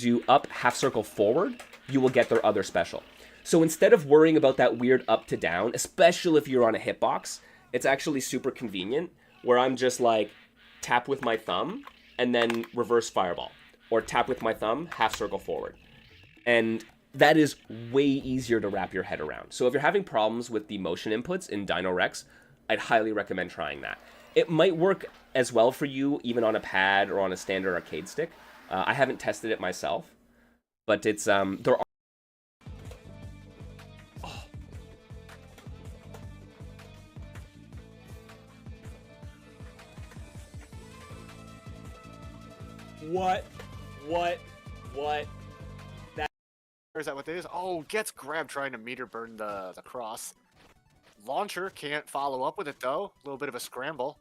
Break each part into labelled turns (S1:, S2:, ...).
S1: do up half circle forward, you will get their other special. So instead of worrying about that weird up to down, especially if you're on a hitbox, it's actually super convenient where I'm just like tap with my thumb and then reverse fireball, or tap with my thumb, half circle forward. And that is way easier to wrap your head around. So if you're having problems with the motion inputs in Dino Rex, I'd highly recommend trying that. It might work as well for you even on a pad or on a standard arcade stick. I haven't tested it myself, but it's there are. Oh. What?
S2: Or is that what it is? Oh, gets grabbed trying to meter burn the cross. Launcher can't follow up with it though. A little bit of a scramble.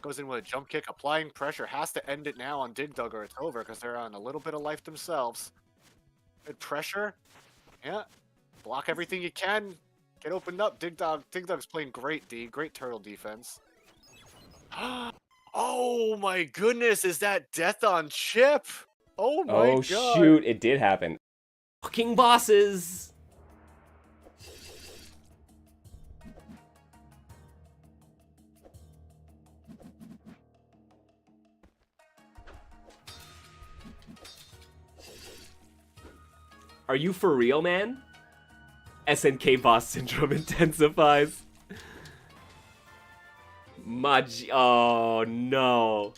S2: Goes in with a jump kick, applying pressure. Has to end it now on Dig Dug or it's over because they're on a little bit of life themselves. Good pressure. Yeah. Block everything you can. Get opened up. Dig Dug's playing great D. Great turtle defense. Oh my goodness, is that death on chip? Oh my god.
S1: Oh shoot, it did happen. Fucking bosses! Are you for real, man? SNK boss syndrome intensifies. Oh no.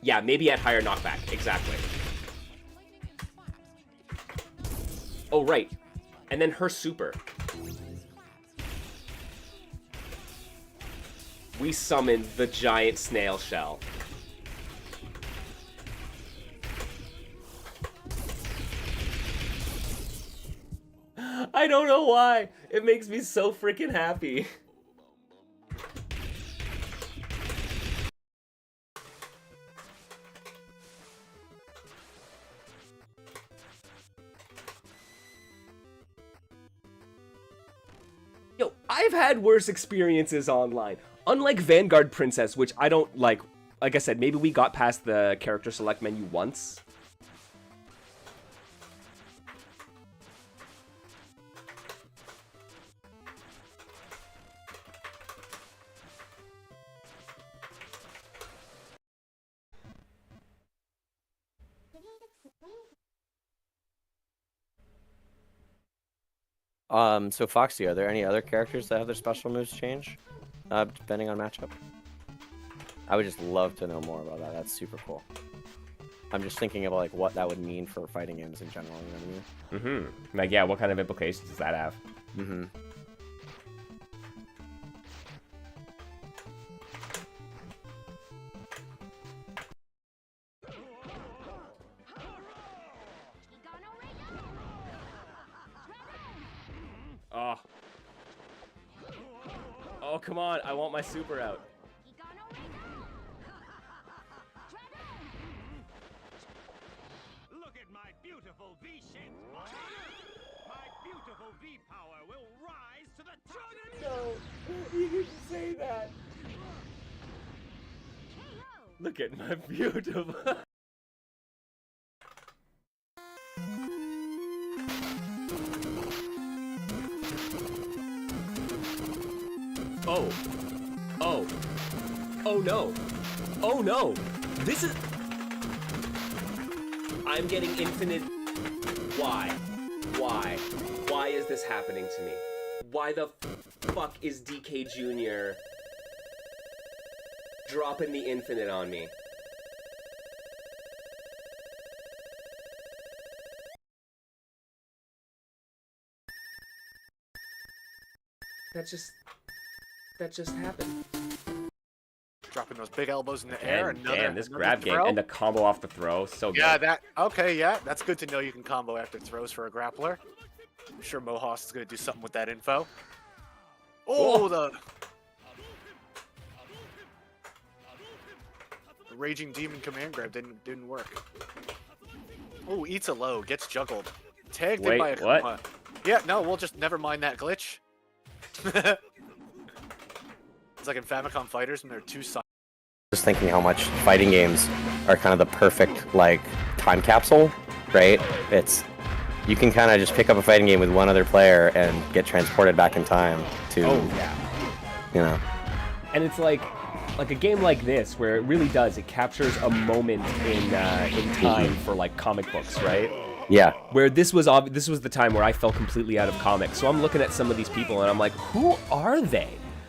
S1: Yeah, maybe at higher knockback. Exactly. Oh, right. And then her super. We summoned the giant snail shell. I don't know why. It makes me so freaking happy. Yo, I've had worse experiences online. Unlike Vanguard Princess, which I don't like I said, maybe we got past the character select menu once.
S3: So Foxy, are there any other characters that have their special moves change, depending on matchup? I would just love to know more about that. That's super cool. I'm just thinking about like what that would mean for fighting games in general. You know what I mean?
S1: Mm-hmm. Like, yeah, what kind of implications does that have?
S3: Mm-hmm.
S1: Oh. Oh, come on. I want my super out.
S4: Look at my beautiful V-shaped body. My beautiful V-power will rise to the top.
S1: No, you didn't say that. Look at my beautiful... Oh. Oh. Oh no. Oh no. This is... I'm getting infinite... Why? Why? Why is this happening to me? Why the fuck is DK Jr. dropping the infinite on me? That just happened.
S2: Dropping those big elbows in the air.
S1: And damn, this grab game
S2: throw.
S1: and the combo off the throw, so good.
S2: Yeah, yeah, that's good to know you can combo after throws for a grappler. I'm sure Mohawk is going to do something with that info. Oh, the Raging Demon command grab didn't work. Oh, eats a low, gets juggled. Tagged in by a
S1: what?
S2: Yeah, no, we'll just never mind that glitch. like in Famicom Fighters, when there are two sides.
S3: Just thinking how much fighting games are kind of the perfect like time capsule, right? You can kind of just pick up a fighting game with one other player and get transported back in time to, you know.
S1: And it's like a game like this where it really does. It captures a moment in time for like comic books, right?
S3: Yeah.
S1: Where this was the time where I fell completely out of comics. So I'm looking at some of these people and I'm like, who are they?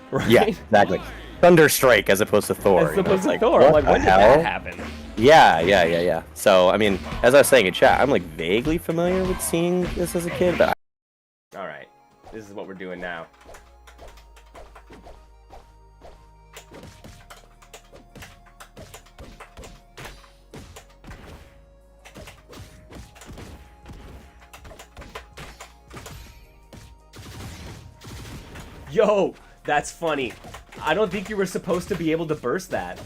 S1: Right?
S3: Yeah, exactly. Thunderstrike as opposed to Thor.
S1: As opposed to
S3: like,
S1: Thor. I'm like, when did that happen?
S3: Yeah. So, I mean, as I was saying in chat, I'm like vaguely familiar with seeing this as a kid, but
S1: All right, this is what we're doing now. Yo, that's funny. I don't think you were supposed to be able to burst that.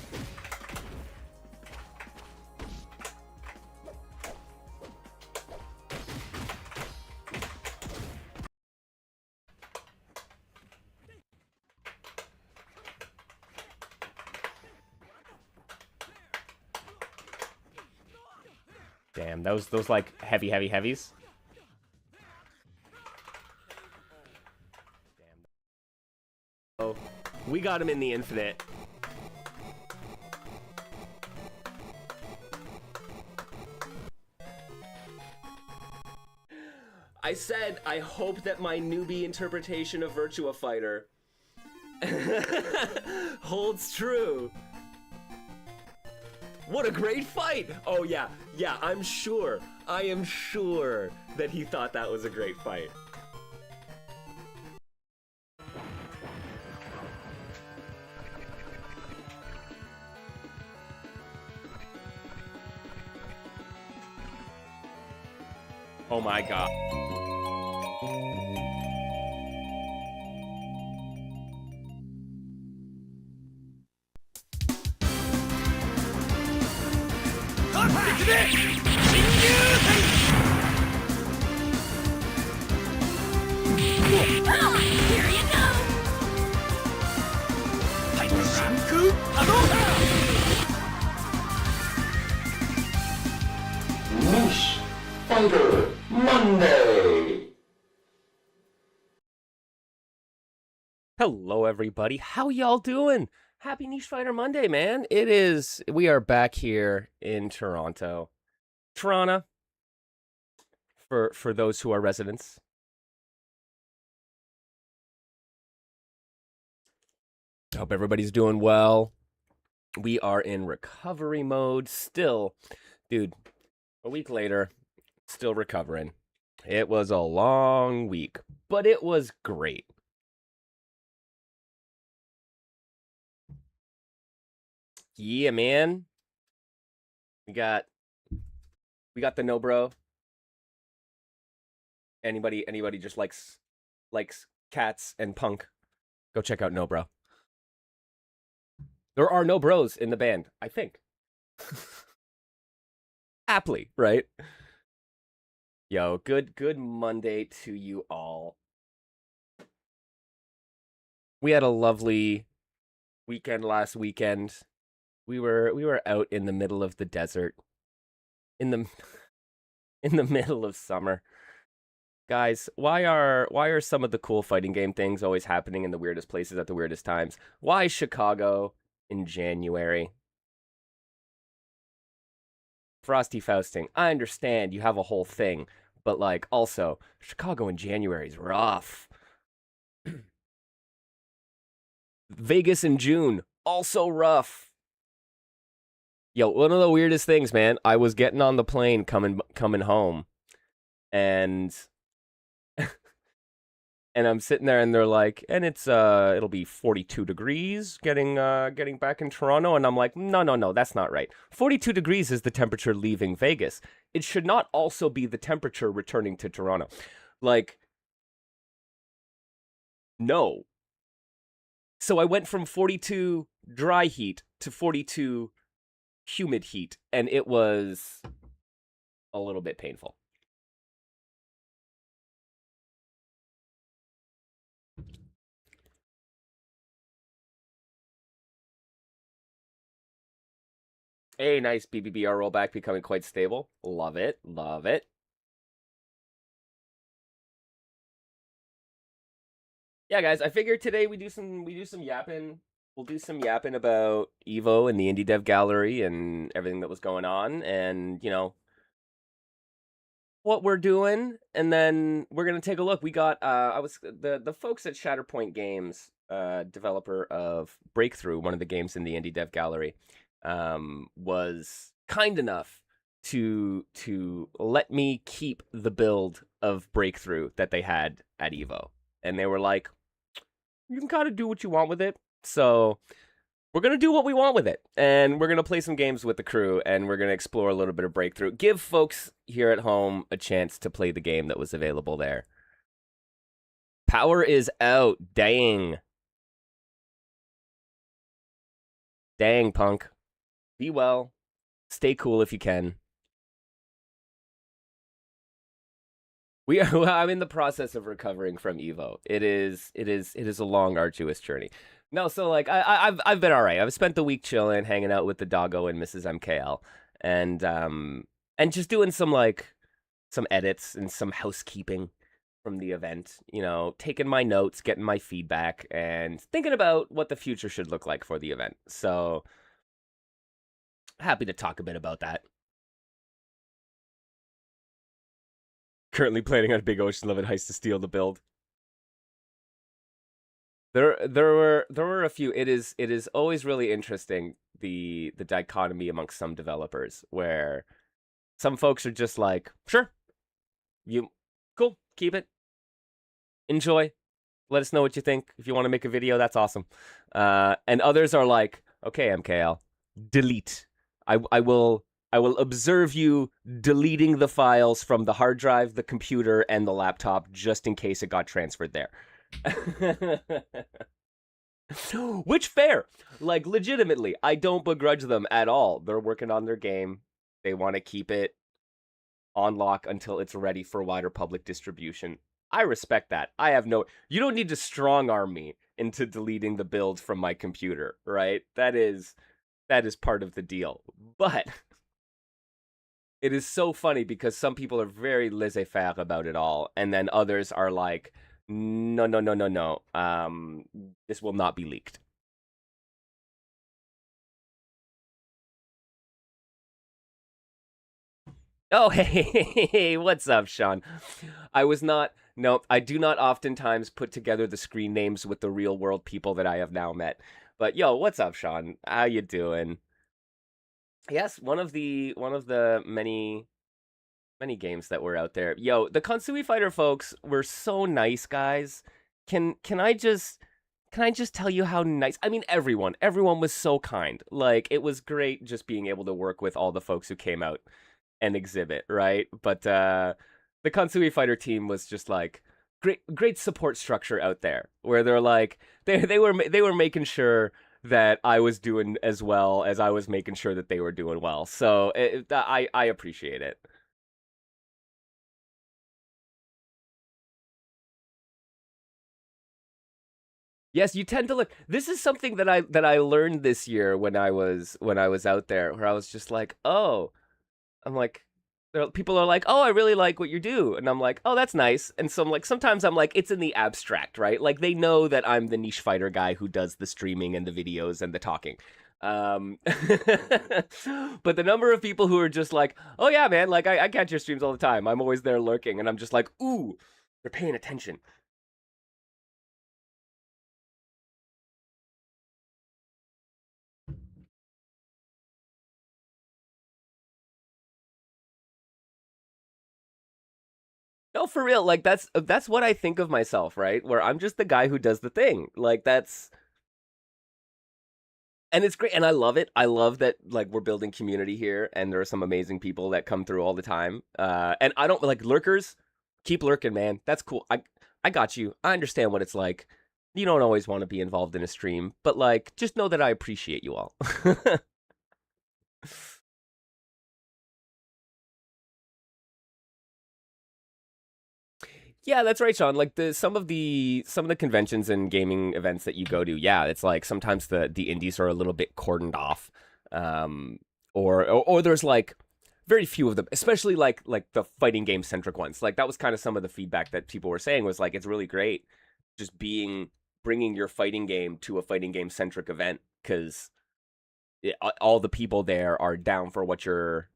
S1: Damn, those like heavies. Damn. Oh, we got him in the infinite. I said I hope that my newbie interpretation of Virtua Fighter holds true. What a great fight! Oh yeah, I am sure that he thought that was a great fight. Oh my god.
S5: Niche Fighter Monday.
S1: Hello everybody, how y'all doing? Happy Niche Fighter Monday, man. We are back here in Toronto. Toronto, for those who are residents. I hope everybody's doing well. We are in recovery mode still. Dude, a week later, still recovering. It was a long week, but it was great. Yeah, man. We got the no bro. Anybody just likes cats and punk, go check out No Bro. There are no bros in the band, I think. Aptly, right? Yo, good Monday to you all. We had a lovely weekend last weekend. We were out in the middle of the desert. In the middle of summer. Guys, why are some of the cool fighting game things always happening in the weirdest places at the weirdest times? Why Chicago in January? Frosty Fausting, I understand you have a whole thing, but like also Chicago in January is rough. Vegas in June, also rough. Yo, one of the weirdest things, man, I was getting on the plane coming home, and and I'm sitting there, and they're like, and it'll be 42 degrees getting back in Toronto, and I'm like, no, that's not right. 42 degrees is the temperature leaving Vegas. It should not also be the temperature returning to Toronto. Like, no. So I went from 42 dry heat to 42 humid heat, and it was a little bit painful. Hey, nice BBBR rollback becoming quite stable. Love it. Love it. Yeah, guys, I figured today we do some yapping. We'll do some yapping about Evo and the Indie Dev Gallery and everything that was going on, and what we're doing, and then we're gonna take a look. We got I was the folks at Shatterpoint Games, developer of Breakthrough, one of the games in the Indie Dev Gallery, was kind enough to let me keep the build of Breakthrough that they had at Evo, and they were like, you can kind of do what you want with it. So we're going to do what we want with it. And we're going to play some games with the crew, and we're going to explore a little bit of Breakthrough. Give folks here at home a chance to play the game that was available there. Power is out. Dang. Dang, punk. Be well. Stay cool if you can. I'm in the process of recovering from Evo. It is a long, arduous journey. No, so like I've been all right. I've spent the week chilling, hanging out with the doggo and Mrs. MKL, and just doing some edits and some housekeeping from the event. Taking my notes, getting my feedback, and thinking about what the future should look like for the event. So happy to talk a bit about that. Currently planning on a big Ocean 11 heist to steal the build. There were a few. It is always really interesting, the dichotomy amongst some developers, where some folks are just like, sure, cool, keep it, enjoy, let us know what you think. If you want to make a video, that's awesome. And others are like, okay, MKL, delete. I will observe you deleting the files from the hard drive, the computer, and the laptop just in case it got transferred there. Which, fair. Like, legitimately, I don't begrudge them at all. They're working on their game. They want to keep it on lock until it's ready for wider public distribution. I respect that. You don't need to strong arm me into deleting the build from my computer, right? That is part of the deal. But it is so funny because some people are very laissez-faire about it all, and then others are like, no. This will not be leaked. Oh, hey, what's up, Sean? I do not oftentimes put together the screen names with the real world people that I have now met. But yo, what's up, Sean? How you doing? Yes, one of the many games that were out there. Yo, the Kansui Fighter folks were so nice, guys. Can I just tell you how nice? I mean, everyone was so kind. Like, it was great just being able to work with all the folks who came out and exhibit, right? But the Kansui Fighter team was just like great support structure out there, where they're like they were making sure that I was doing as well as I was making sure that they were doing well. So I appreciate it. Yes, you tend to look. This is something that I learned this year when I was out there, where I was just like, oh, I'm like, people are like, oh, I really like what you do, and I'm like, oh, that's nice. And so sometimes I'm like, it's in the abstract, right? Like, they know that I'm the niche fighter guy who does the streaming and the videos and the talking. But the number of people who are just like, oh yeah, man, like I catch your streams all the time. I'm always there lurking, and I'm just like, ooh, they're paying attention. No, for real. Like, that's what I think of myself, right? Where I'm just the guy who does the thing. Like, and it's great, and I love it. I love that, like, we're building community here, and there are some amazing people that come through all the time. And I don't like lurkers. Keep lurking, man. That's cool. I got you. I understand what it's like. You don't always want to be involved in a stream, but like, just know that I appreciate you all. Yeah, that's right, Sean. Like, some of the conventions and gaming events that you go to, yeah, it's like sometimes the indies are a little bit cordoned off. or there's like very few of them, especially like the fighting game centric ones. Like that was kind of some of the feedback that people were saying was like it's really great just bringing your fighting game to a fighting game centric event because all the people there are down for what you're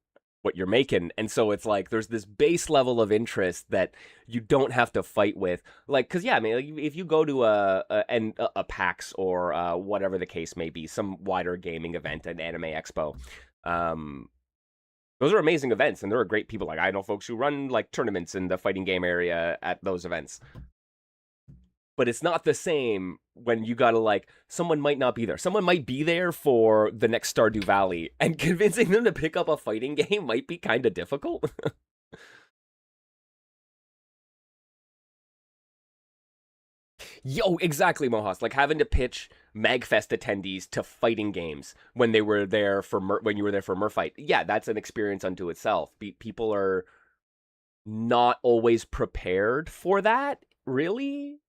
S1: making, and so it's like there's this base level of interest that you don't have to fight with, like because yeah, I mean like, if you go to a PAX or whatever the case may be, some wider gaming event, an anime expo, those are amazing events and there are great people. Like I know folks who run like tournaments in the fighting game area at those events. But it's not the same when you gotta like someone might not be there. Someone might be there for the next Stardew Valley, and convincing them to pick up a fighting game might be kind of difficult. Yo, exactly, Mohas. Like having to pitch Magfest attendees to fighting games when they were there for when you were there for Murfight. Yeah, that's an experience unto itself. People are not always prepared for that, really.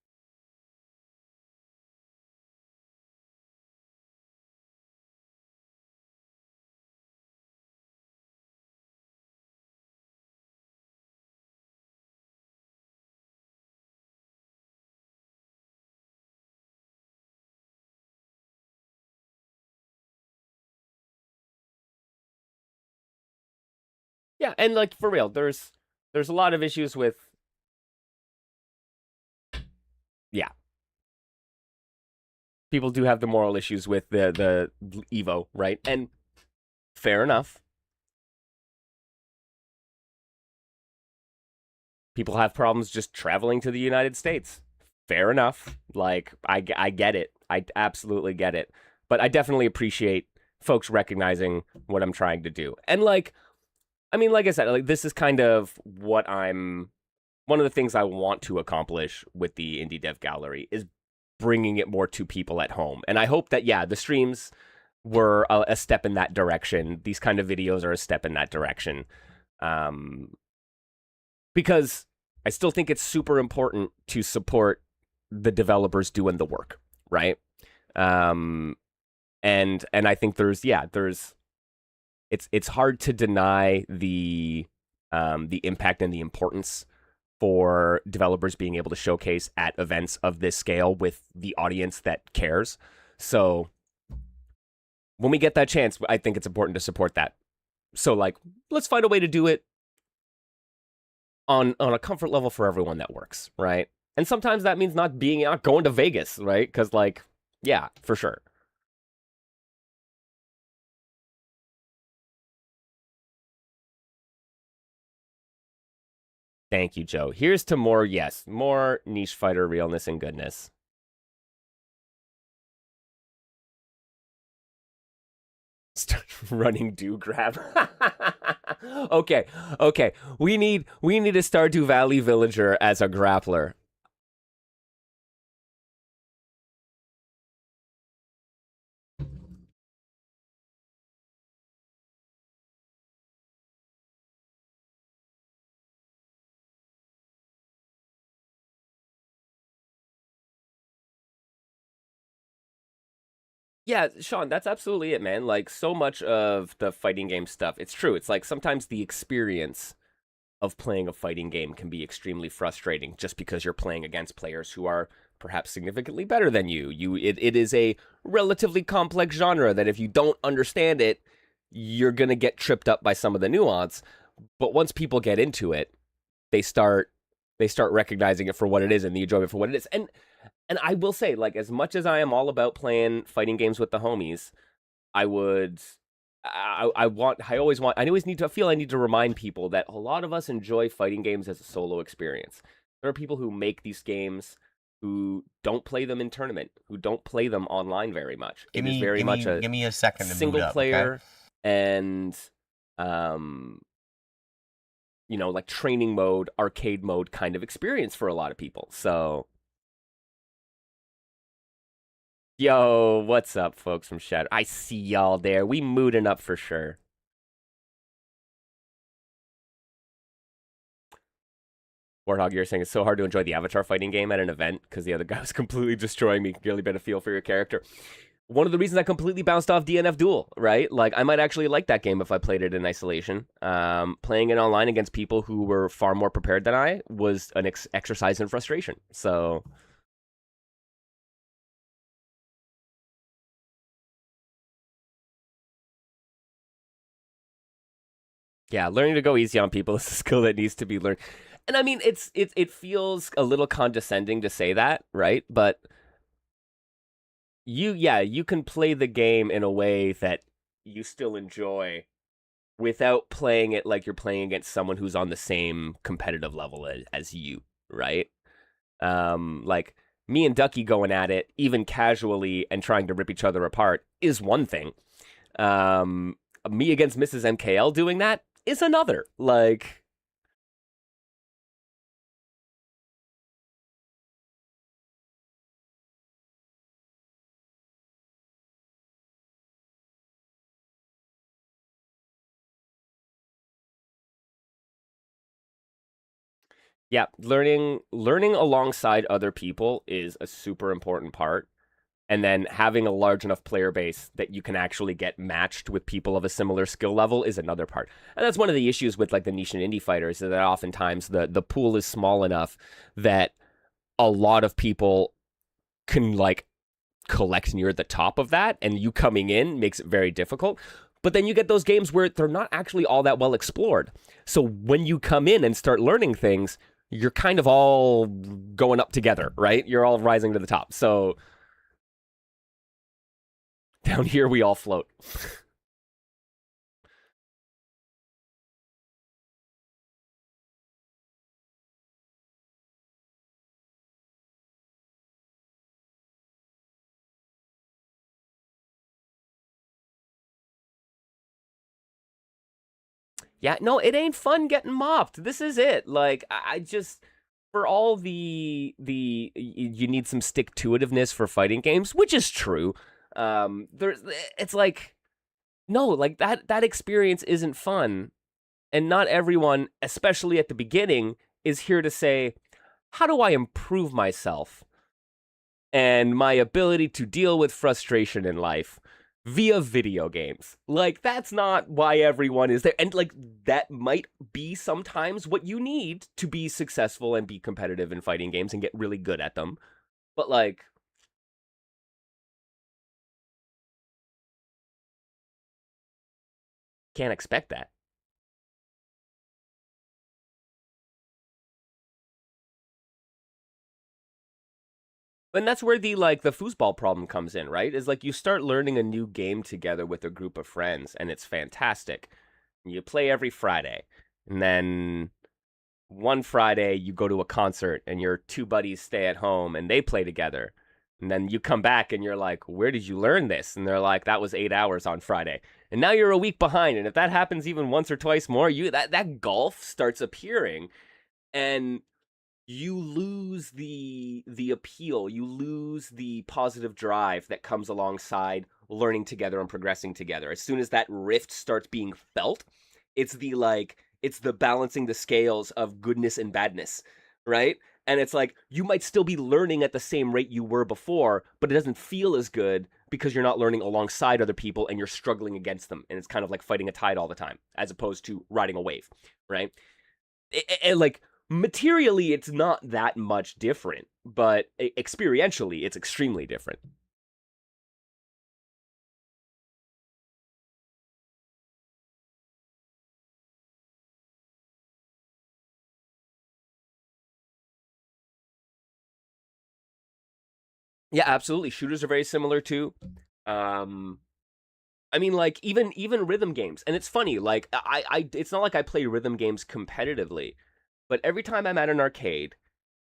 S1: Yeah, and like for real, there's a lot of issues with yeah. People do have the moral issues with the Evo, right? And fair enough. People have problems just traveling to the United States. Fair enough. Like I get it. I absolutely get it. But I definitely appreciate folks recognizing what I'm trying to do. And like I mean, like I said, like this is kind of what one of the things I want to accomplish with the Indie Dev Gallery is bringing it more to people at home. And I hope that, yeah, the streams were a step in that direction. These kind of videos are a step in that direction. Because I still think it's super important to support the developers doing the work, right? And I think it's hard to deny the impact and the importance for developers being able to showcase at events of this scale with the audience that cares. So when we get that chance, I think it's important to support that. So like, let's find a way to do it on a comfort level for everyone that works, right? And sometimes that means not going to Vegas, right? Because like, yeah, for sure. Thank you, Joe. Here's to more niche fighter realness and goodness. Start running do grab. Okay. We need a Stardew Valley villager as a grappler. Yeah, Sean, that's absolutely it, man. Like, so much of the fighting game stuff, it's true. It's like sometimes the experience of playing a fighting game can be extremely frustrating just because you're playing against players who are perhaps significantly better than you. It is a relatively complex genre that if you don't understand it, you're going to get tripped up by some of the nuance. But once people get into it, they start recognizing it for what it is and the enjoyment for what it is. And I will say, like, as much as I am all about playing fighting games with the homies, I always need to remind people that a lot of us enjoy fighting games as a solo experience. There are people who make these games who don't play them in tournament, who don't play them online very much.
S6: Give me a second to
S1: single
S6: boot up,
S1: player
S6: okay?
S1: And like training mode, arcade mode kind of experience for a lot of people. So yo, what's up, folks from Shadow? I see y'all there. We mooding up for sure. Warthog, you're saying it's so hard to enjoy the Avatar fighting game at an event because the other guy was completely destroying me. Really been a feel for your character. one of the reasons I completely bounced off DNF Duel, right? Like, I might actually like that game if I played it in isolation. Playing it online against people who were far more prepared than I was an exercise in frustration. So, yeah, learning to go easy on people is a skill that needs to be learned. And I mean, it feels a little condescending to say that, right? But you can play the game in a way that you still enjoy without playing it like you're playing against someone who's on the same competitive level as you, right? Like me and Ducky going at it, even casually and trying to rip each other apart is one thing. Me against Mrs. MKL doing that is another. Like, yeah, learning alongside other people is a super important part. And then having a large enough player base that you can actually get matched with people of a similar skill level is another part. And that's one of the issues with like the niche and indie fighters, is that oftentimes the pool is small enough that a lot of people can like collect near the top of that, and you coming in makes it very difficult. But then you get those games where they're not actually all that well explored. So when you come in and start learning things, you're kind of all going up together, right? You're all rising to the top. So down here, we all float. Yeah, no, it ain't fun getting mopped. This is it. Like, I just, for all you need some stick to itiveness for fighting games, which is true. It's like, no, like that experience isn't fun, and not everyone, especially at the beginning, is here to say, how do I improve myself and my ability to deal with frustration in life via video games? Like, that's not why everyone is there. And like, that might be sometimes what you need to be successful and be competitive in fighting games and get really good at them. But like, can't expect that. And that's where the foosball problem comes in, right? Is like you start learning a new game together with a group of friends, and it's fantastic. You play every Friday, and then one Friday you go to a concert, and your two buddies stay at home, and they play together. And then you come back, and you're like, "Where did you learn this?" And they're like, "That was 8 hours on Friday." And now you're a week behind, and if that happens even once or twice more, that gulf starts appearing, and you lose the appeal, you lose the positive drive that comes alongside learning together and progressing together. As soon as that rift starts being felt, it's the balancing the scales of goodness and badness, right? And it's like you might still be learning at the same rate you were before, but it doesn't feel as good because you're not learning alongside other people and you're struggling against them, and it's kind of like fighting a tide all the time as opposed to riding a wave, right? And like, materially it's not that much different, but experientially it's extremely different. Yeah, absolutely. Shooters are very similar too. I mean, like, even rhythm games, and it's funny, like, it's not like I play rhythm games competitively, but every time I'm at an arcade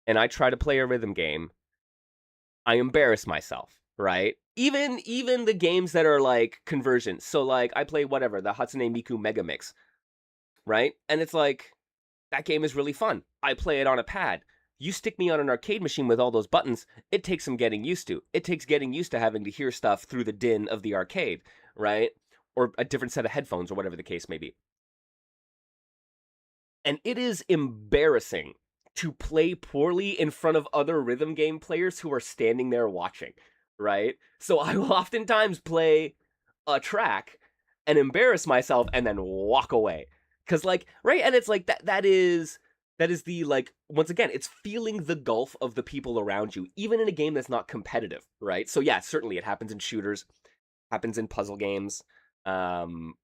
S1: and I try to play a rhythm game, I embarrass myself, right? Even the games that are like conversions. So like I play whatever, the Hatsune Miku Mega Mix, right? And it's like, that game is really fun. I play it on a pad. You stick me on an arcade machine with all those buttons, it takes some getting used to. It takes getting used to having to hear stuff through the din of the arcade, right? Or a different set of headphones or whatever the case may be. And it is embarrassing to play poorly in front of other rhythm game players who are standing there watching. right? So I will oftentimes play a track and embarrass myself and then walk away. Cause like, right, and it's like that is the like once again, it's feeling the gulf of the people around you, even in a game that's not competitive, right? So yeah, certainly it happens in shooters, happens in puzzle games. Um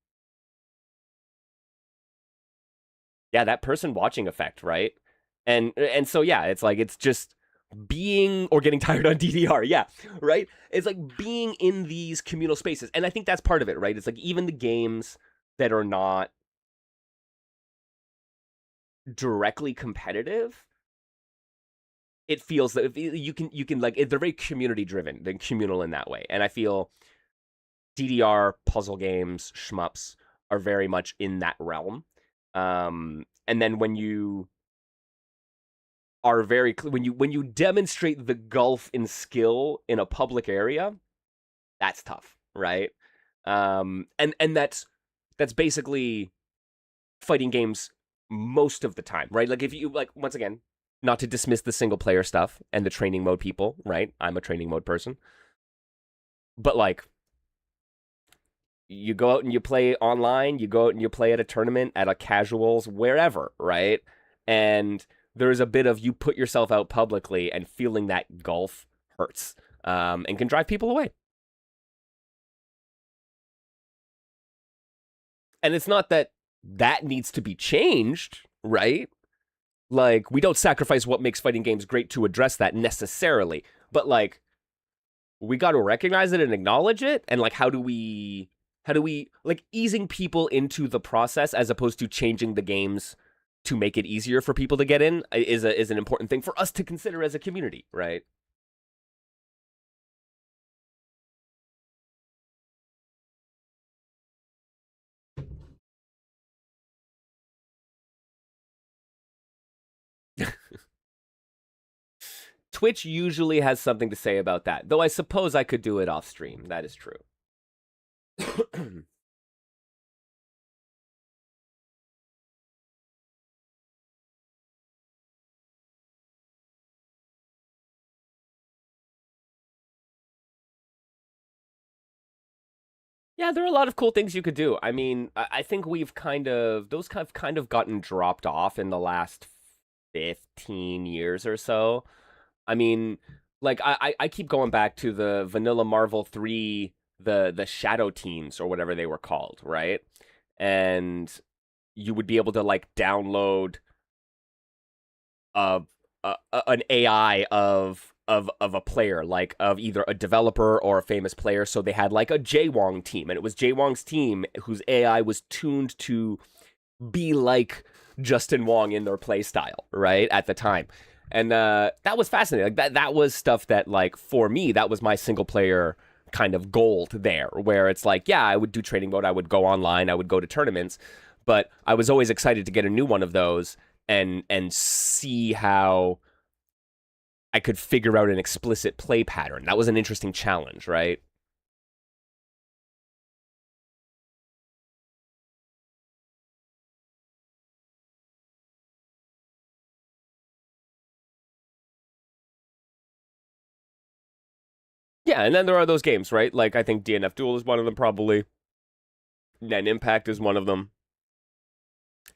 S1: yeah, that person watching effect, right? And so yeah, it's like it's just being or getting tired on DDR, yeah, right? It's like being in these communal spaces. And I think that's part of it, right? It's like even the games that are not directly competitive, it feels that you can like they're very community driven, they're communal in that way. And I feel DDR puzzle games, shmups are very much in that realm. And then when you are when you demonstrate the gulf in skill in a public area, that's tough, right? And that's basically fighting games most of the time, right? Like if you like once again, not to dismiss the single player stuff and the training mode people, right? I'm a training mode person. But like you go out and you play online, you go out and you play at a tournament, at a casuals, wherever, right? And there's a bit of you put yourself out publicly and feeling that gulf hurts, and can drive people away. And it's not that that needs to be changed, right? Like, we don't sacrifice what makes fighting games great to address that necessarily. But, like, we got to recognize it and acknowledge it. And, like, how do we, like, easing people into the process as opposed to changing the games to make it easier for people to get in is an important thing for us to consider as a community, right? Twitch usually has something to say about that, though I suppose I could do it off stream. That is true. Yeah, there are a lot of cool things you could do. I mean, I think we've those have kind of gotten dropped off in the last 15 years or so. I mean, like I keep going back to the Vanilla Marvel 3, the Shadow Teams or whatever they were called, right? And you would be able to like download uh, an AI of a player, like of either a developer or a famous player. So they had like a Jaywong team, and it was Jaywong's team whose AI was tuned to be like Justin Wong in their play style, right? At the time. And that was fascinating. Like that was stuff that like for me, that was my single player kind of gold there, where it's like, yeah, I would do training mode, I would go online, I would go to tournaments, but I was always excited to get a new one of those and see how I could figure out an explicit play pattern. That was an interesting challenge, right? Yeah, and then there are those games, right? Like I think DNF Duel is one of them probably. Nen Impact is one of them.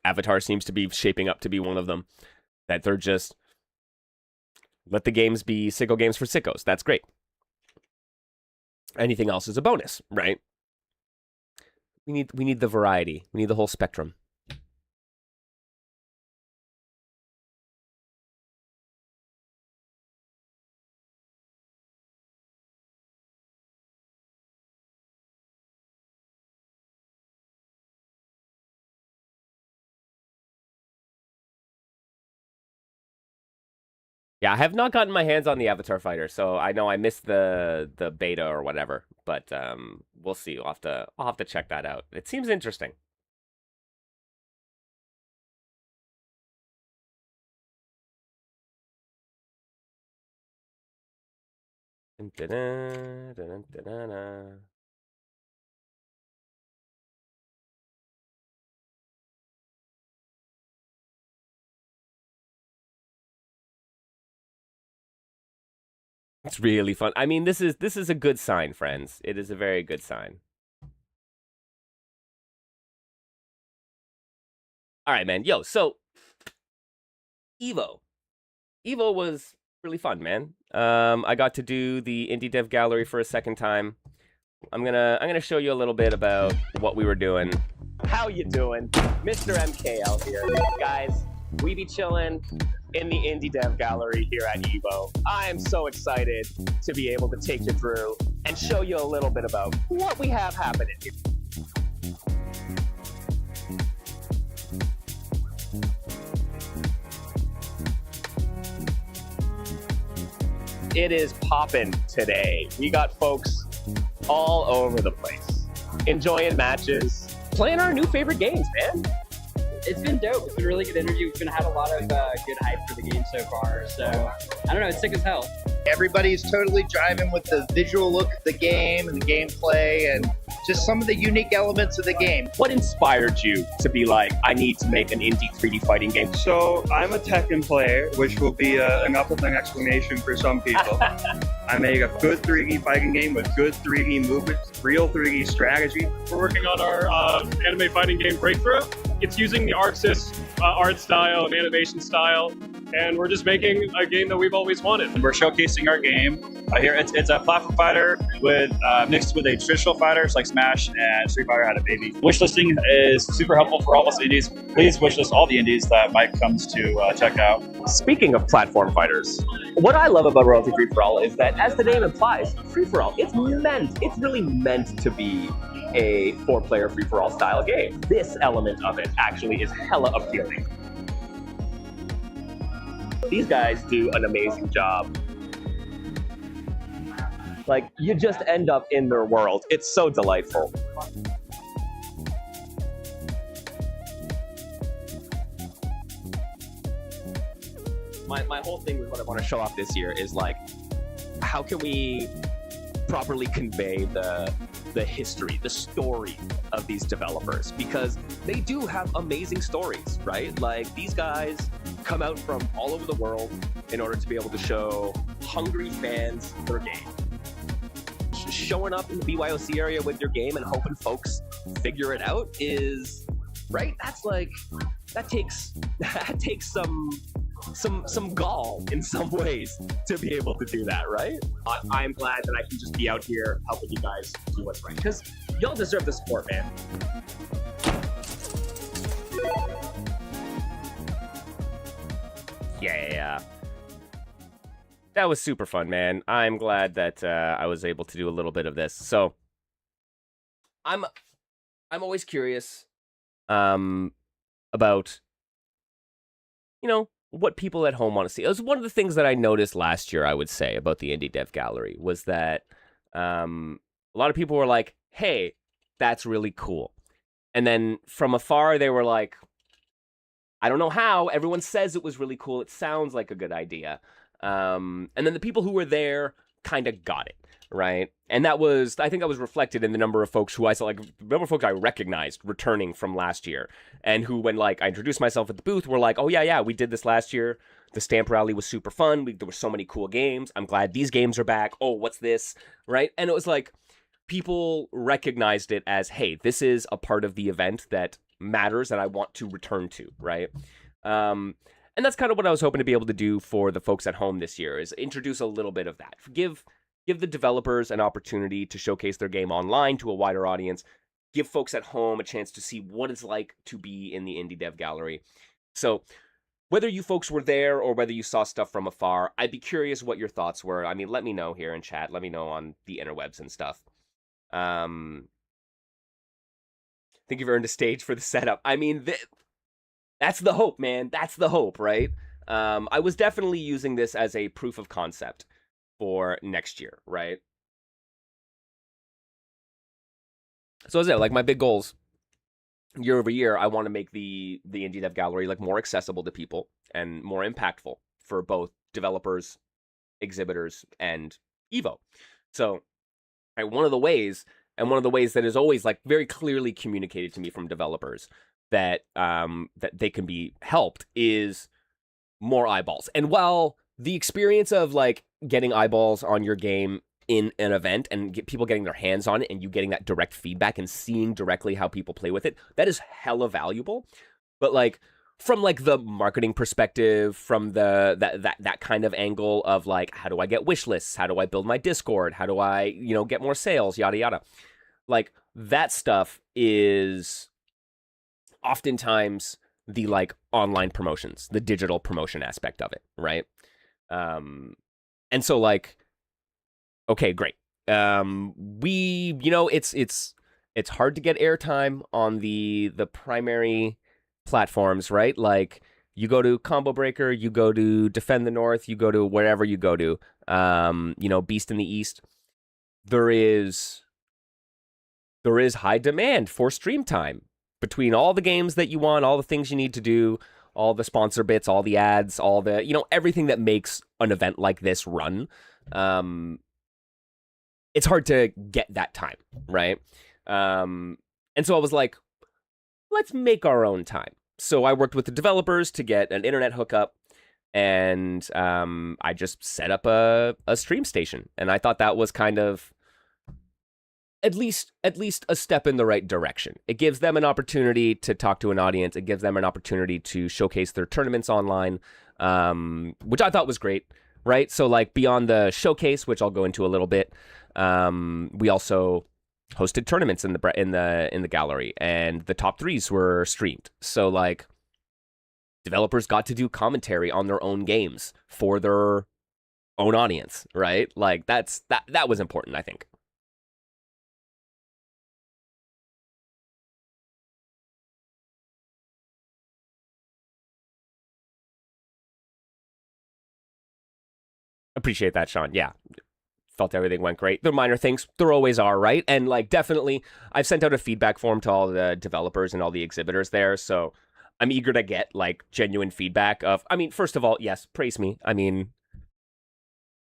S1: Avatar seems to be shaping up to be one of them. That they're just let the games be sicko games for sickos. That's great. Anything else is a bonus, right? We need the variety. We need the whole spectrum. Yeah, I have not gotten my hands on the Avatar Fighter, so I know I missed the beta or whatever. But we'll see. I'll have to check that out. It seems interesting. Dun-dun-dun, dun-dun-dun-dun. It's really fun. I mean, this is a good sign, friends. It is a very good sign. All right, man. Yo, so Evo was really fun, man. I got to do the Indie Dev Gallery for a second time. I'm gonna show you a little bit about what we were doing. How you doing? Mr. MKL here. Guys, we be chilling in the Indie Dev Gallery here at Evo. I am so excited to be able to take you through and show you a little bit about what we have happening here. It is poppin' today. We got folks all over the place, enjoying matches, playing our new favorite games, man.
S7: It's been dope. It's been a really good interview. We've had a lot of good hype for the game so far. So, I don't know, it's sick as hell.
S8: Everybody's totally driving with the visual look of the game and the gameplay and just some of the unique elements of the game.
S1: What inspired you to be like, I need to make an indie 3D fighting game?
S9: So I'm a Tekken player, which will be an uplifting explanation for some people. I make a good 3D fighting game with good 3D movements, real 3D strategy.
S10: We're working on our anime fighting game Breakthrough. It's using the ArcSys art style and animation style, and we're just making a game that we've always wanted.
S9: We're showcasing our game. Here it's a platform fighter with mixed with a traditional fighter, like Smash and Street Fighter had a baby. Wishlisting is super helpful for all of us indies. Please wishlist all the indies that Mike comes to check out.
S1: Speaking of platform fighters, what I love about Royalty Free For All is that, as the name implies, Free For All, it's really meant to be a 4-player free-for-all style game. This element of it actually is hella appealing. These guys do an amazing job. Like, you just end up in their world. It's so delightful. My whole thing with what I want to show off this year is, like, how can we properly convey the history, the story of these developers, because they do have amazing stories, right? Like, these guys come out from all over the world in order to be able to show hungry fans their game. Showing up in the BYOC area with your game and hoping folks figure it out is, right? That takes some gall in some ways to be able to do that, right? I'm glad that I can just be out here helping you guys do what's right, because y'all deserve the support, man. Yeah. That was super fun, man. I'm glad that I was able to do a little bit of this. So I'm always curious about, what people at home want to see. It was one of the things that I noticed last year, I would say, about the Indie Dev Gallery, was that a lot of people were like, hey, that's really cool. And then from afar, they were like, I don't know how. Everyone says it was really cool. It sounds like a good idea. And then the people who were there kind of got it, right? And I think that was reflected in the number of folks who I saw, like, the number of folks I recognized returning from last year, and who, when, like, I introduced myself at the booth, were like, oh, yeah, we did this last year. The stamp rally was super fun. There were so many cool games. I'm glad these games are back. Oh, what's this? Right? And it was like, people recognized it as, hey, this is a part of the event that matters and I want to return to, right? And that's kind of what I was hoping to be able to do for the folks at home this year, is introduce a little bit of that. Give the developers an opportunity to showcase their game online to a wider audience. Give folks at home a chance to see what it's like to be in the Indie Dev Gallery. So whether you folks were there or whether you saw stuff from afar, I'd be curious what your thoughts were. I mean, let me know here in chat. Let me know on the interwebs and stuff. I think you've earned a stage for the setup. I mean, that's the hope, man. That's the hope, right? I was definitely using this as a proof of concept for next year, right? So is it like my big goals year over year? I want to make the Indie Dev Gallery like more accessible to people and more impactful for both developers, exhibitors, and Evo. So one of the ways that is always like very clearly communicated to me from developers that that they can be helped is more eyeballs. And while the experience of like getting eyeballs on your game in an event and people getting their hands on it and you getting that direct feedback and seeing directly how people play with it, that is hella valuable. But like from like the marketing perspective, from the that kind of angle of like, how do I get wish lists? How do I build my Discord? How do I, get more sales? Yada yada. Like that stuff is oftentimes the like online promotions, the digital promotion aspect of it, right? And so like, okay, great. We, it's hard to get airtime on the primary platforms, right? Like you go to Combo Breaker, you go to Defend the North, you go to wherever you go to, Beast in the East. There is high demand for stream time between all the games that you want, all the things you need to do, all the sponsor bits, all the ads, all the, everything that makes an event like this run. It's hard to get that time, right? And so I was like, let's make our own time. So I worked with the developers to get an internet hookup, and I just set up a stream station. And I thought that was kind of at least a step in the right direction. It gives them an opportunity to talk to an audience. It gives them an opportunity to showcase their tournaments online, which I thought was great, right? So like beyond the showcase, which I'll go into a little bit, we also hosted tournaments in the gallery, and the top threes were streamed. So like developers got to do commentary on their own games for their own audience, right? Like that was important, I think. Appreciate that, Sean. Yeah. Felt everything went great. They're minor things. There always are, right? And like definitely I've sent out a feedback form to all the developers and all the exhibitors there. So I'm eager to get like genuine feedback of, first of all, yes, praise me.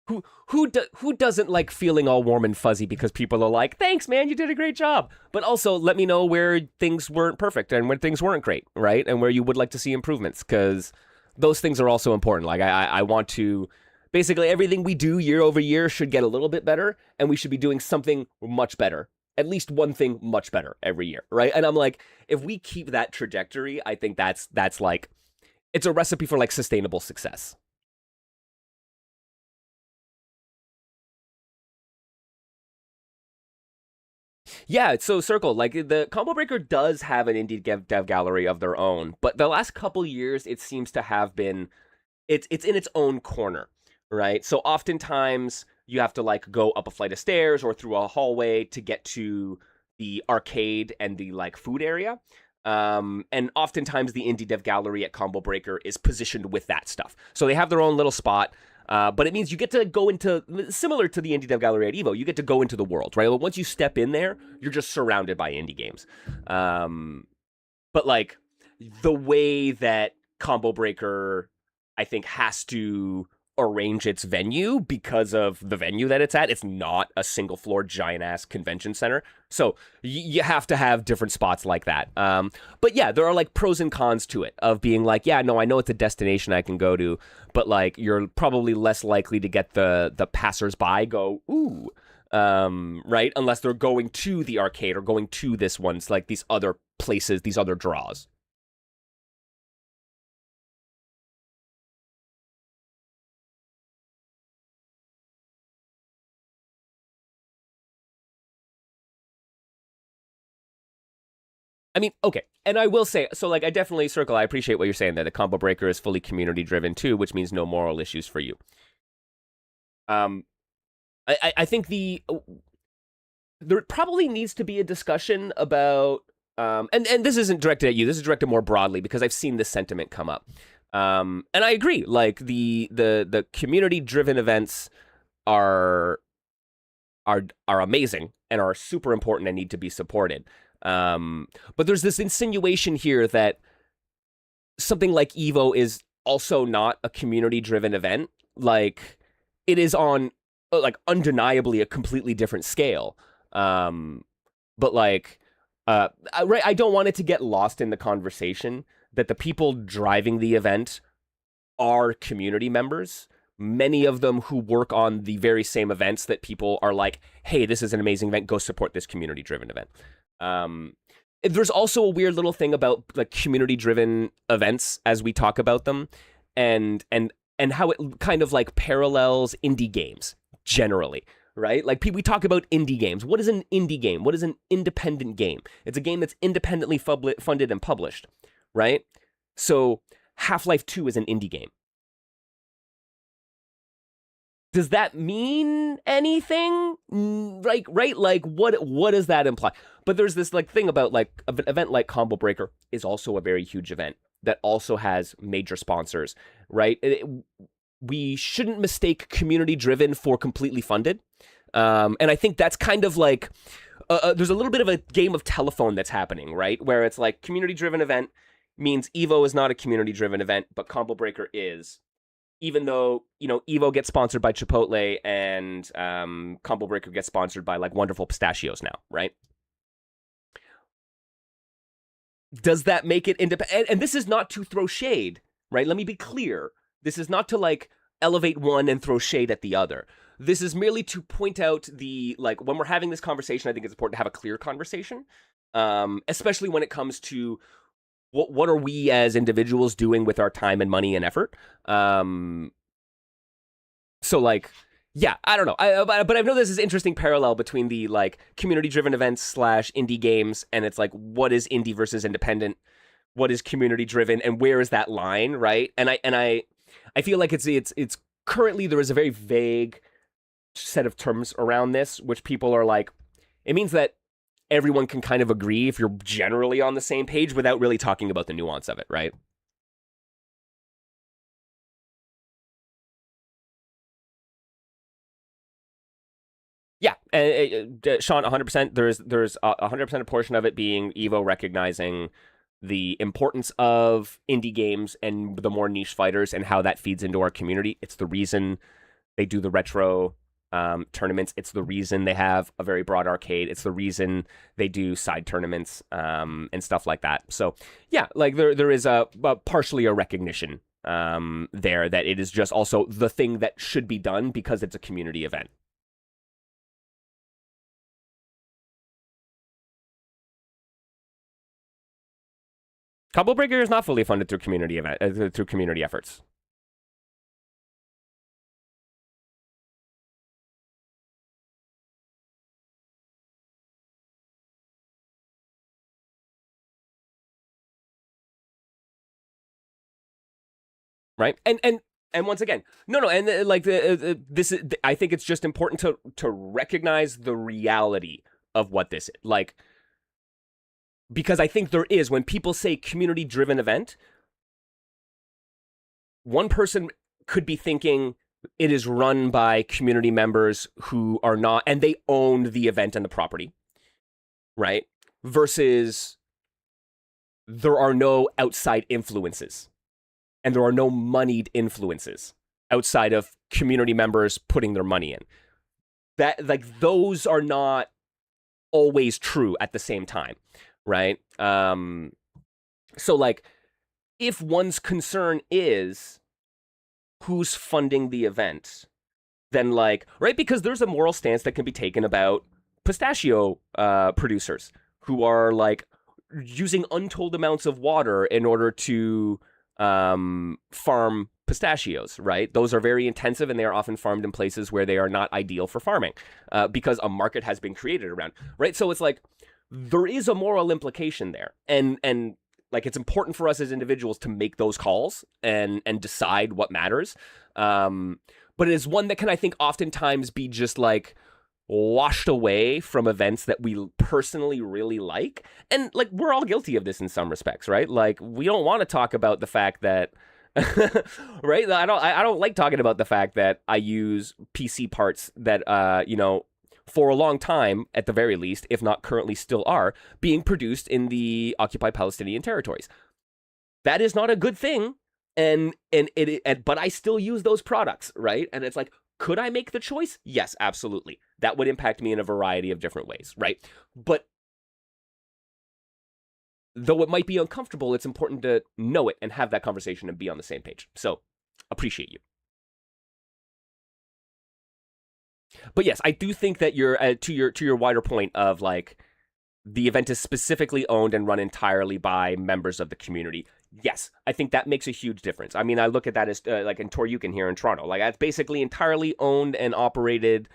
S1: Who doesn't like feeling all warm and fuzzy because people are like, thanks, man, you did a great job. But also let me know where things weren't perfect and when things weren't great, right? And where you would like to see improvements, because those things are also important. Like I want to... Basically, everything we do year over year should get a little bit better, and we should be doing something much better. At least one thing much better every year, right? And I'm like, if we keep that trajectory, I think that's like, it's a recipe for like sustainable success. Yeah, so Circle, like the Combo Breaker does have an indie dev gallery of their own, but the last couple years it seems to have been, it's in its own corner. Right? So oftentimes you have to like go up a flight of stairs or through a hallway to get to the arcade and the like food area. And oftentimes the indie dev gallery at Combo Breaker is positioned with that stuff. So they have their own little spot, but it means you get to go into, similar to the indie dev gallery at EVO, you get to go into the world, right? Well, once you step in there, you're just surrounded by indie games. But like the way that Combo Breaker, I think, has to arrange its venue because of the venue that it's at. It's not a single floor giant ass convention center. So you have to have different spots like that. But yeah, there are like pros and cons to it of being like, yeah, no, I know it's a destination I can go to, but like you're probably less likely to get the passersby go, ooh, right? Unless they're going to the arcade or going to this one's like these other places, these other draws. Okay, and I will say, so like I definitely, Circle, I appreciate what you're saying there. The Combo Breaker is fully community driven too, which means no moral issues for you. I think there probably needs to be a discussion about, and this isn't directed at you, this is directed more broadly because I've seen this sentiment come up. And I agree, like the community driven events are amazing and are super important and need to be supported. But there's this insinuation here that something like EVO is also not a community-driven event. Like, it is on, like, undeniably a completely different scale. But, like, I don't want it to get lost in the conversation that the people driving the event are community members, many of them who work on the very same events that people are like, hey, this is an amazing event, go support this community-driven event. There's also a weird little thing about like community-driven events as we talk about them, and how it kind of like parallels indie games generally, right? Like we talk about indie games. What is an indie game? What is an independent game? It's a game that's independently funded and published, right? So Half-Life 2 is an indie game. Does that mean anything? Like, right? Like, what does that imply? But there's this like thing about like an event like Combo Breaker is also a very huge event that also has major sponsors, right? We shouldn't mistake community-driven for completely funded. And I think that's kind of like, there's a little bit of a game of telephone that's happening, right? Where it's like community-driven event means EVO is not a community-driven event, but Combo Breaker is. Even though, you know, EVO gets sponsored by Chipotle and Combo Breaker gets sponsored by, like, Wonderful Pistachios now, right? Does that make it independent? And this is not to throw shade, right? Let me be clear. This is not to, like, elevate one and throw shade at the other. This is merely to point out the, like, when we're having this conversation, I think it's important to have a clear conversation, especially when it comes to what are we as individuals doing with our time and money and effort? So like, yeah, I don't know. But I know there's this interesting parallel between the like community-driven events / indie games, and it's like, what is indie versus independent? What is community-driven, and where is that line, right? And I feel like it's currently there is a very vague set of terms around this, which people are like, it means that everyone can kind of agree if you're generally on the same page without really talking about the nuance of it, right? Yeah, Sean, 100%. There's 100% a portion of it being EVO recognizing the importance of indie games and the more niche fighters and how that feeds into our community. It's the reason they do the retro tournaments. It's the reason they have a very broad arcade. It's the reason they do side tournaments and stuff like that. So yeah, like there is a partially a recognition there that it is just also the thing that should be done because it's a community event. Combo Breaker is not fully funded through community efforts. Right, and once again, no, and like this is, I think it's just important to recognize the reality of what this is like, because I think there is, when people say community driven event, one person could be thinking it is run by community members who are not, and they own the event and the property, right? Versus there are no outside influences. And there are no moneyed influences outside of community members putting their money in. That, like, those are not always true at the same time, right? So, like, if one's concern is who's funding the event, then, like, right? Because there's a moral stance that can be taken about pistachio producers who are, like, using untold amounts of water in order to farm pistachios, right? Those are very intensive and they are often farmed in places where they are not ideal for farming because a market has been created around, right? So it's like, there is a moral implication there. And like, it's important for us as individuals to make those calls and decide what matters. But it is one that can, I think, oftentimes be just like washed away from events that we personally really like. And like, we're all guilty of this in some respects, right? Like, we don't want to talk about the fact that right? I don't like talking about the fact that I use PC parts that you know, for a long time at the very least, if not currently still are, being produced in the occupied Palestinian territories. That is not a good thing, but I still use those products, right? And it's like, could I make the choice? Yes, absolutely. That would impact me in a variety of different ways, right? But though it might be uncomfortable, it's important to know it and have that conversation and be on the same page. So, appreciate you. But yes, I do think that you're to your wider point of like the event is specifically owned and run entirely by members of the community. Yes, I think that makes a huge difference. I mean, I look at that as like in Toryuken here in Toronto. Like that's basically entirely owned and operated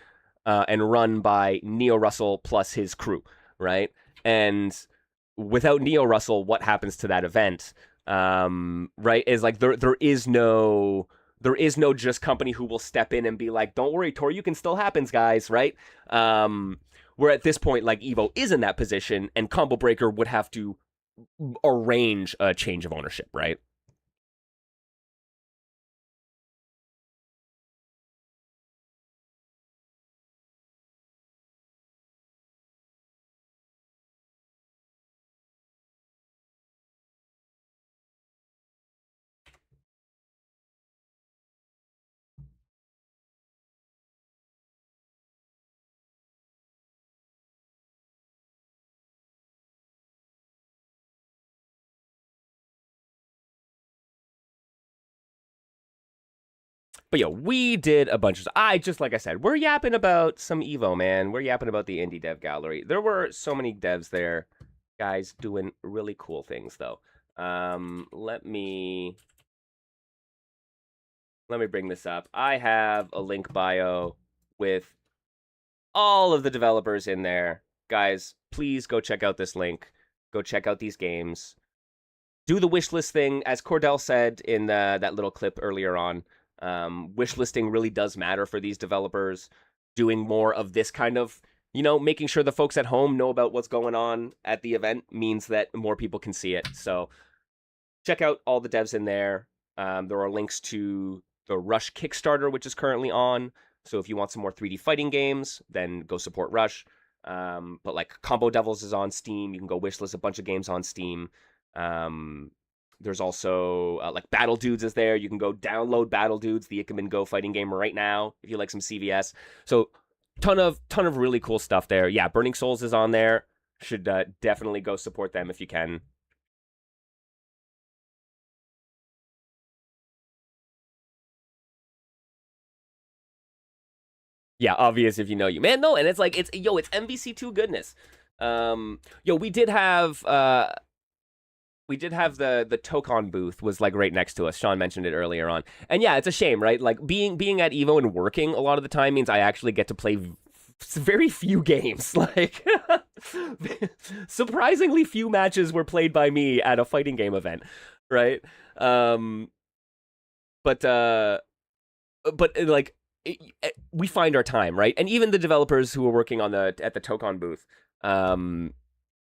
S1: and run by Neo Russell plus his crew, right? And without Neo Russell, what happens to that event? Right? Is like there is no just company who will step in and be like, don't worry, Toryuken still happens, guys, right? Where at this point, like Evo is in that position, and Combo Breaker would have to arrange a change of ownership, right? But yeah, we did a bunch of. Like I said, we're yapping about some Evo, man. We're yapping about the indie dev gallery. There were so many devs there, guys, doing really cool things though. Let me bring this up. I have a link bio with all of the developers in there. Guys, please go check out this link. Go check out these games. Do the wishlist thing, as Cordell said in that little clip earlier on. Wishlisting really does matter for these developers. Doing more of this kind of, making sure the folks at home know about what's going on at the event means that more people can see it. So check out all the devs in there. There are links to the Rush Kickstarter, which is currently on. So if you want some more 3D fighting games, then go support Rush. But like Combo Devils is on Steam. You can go wishlist a bunch of games on Steam. There's also like Battle Dudes is there. You can go download Battle Dudes, the Ikemen Go fighting game right now if you like some CVS. So ton of really cool stuff there. Yeah, Burning Souls is on there. Should definitely go support them if you can. Yeah, obvious if you know you. Man, no, and it's like it's MVC2 goodness. We did have the Tokon booth was like right next to us. Sean mentioned it earlier on. And yeah, it's a shame, right? Like being at Evo and working a lot of the time means I actually get to play very few games. Like surprisingly few matches were played by me at a fighting game event, right? But like we find our time, right? And even the developers who were working on at the Tokon booth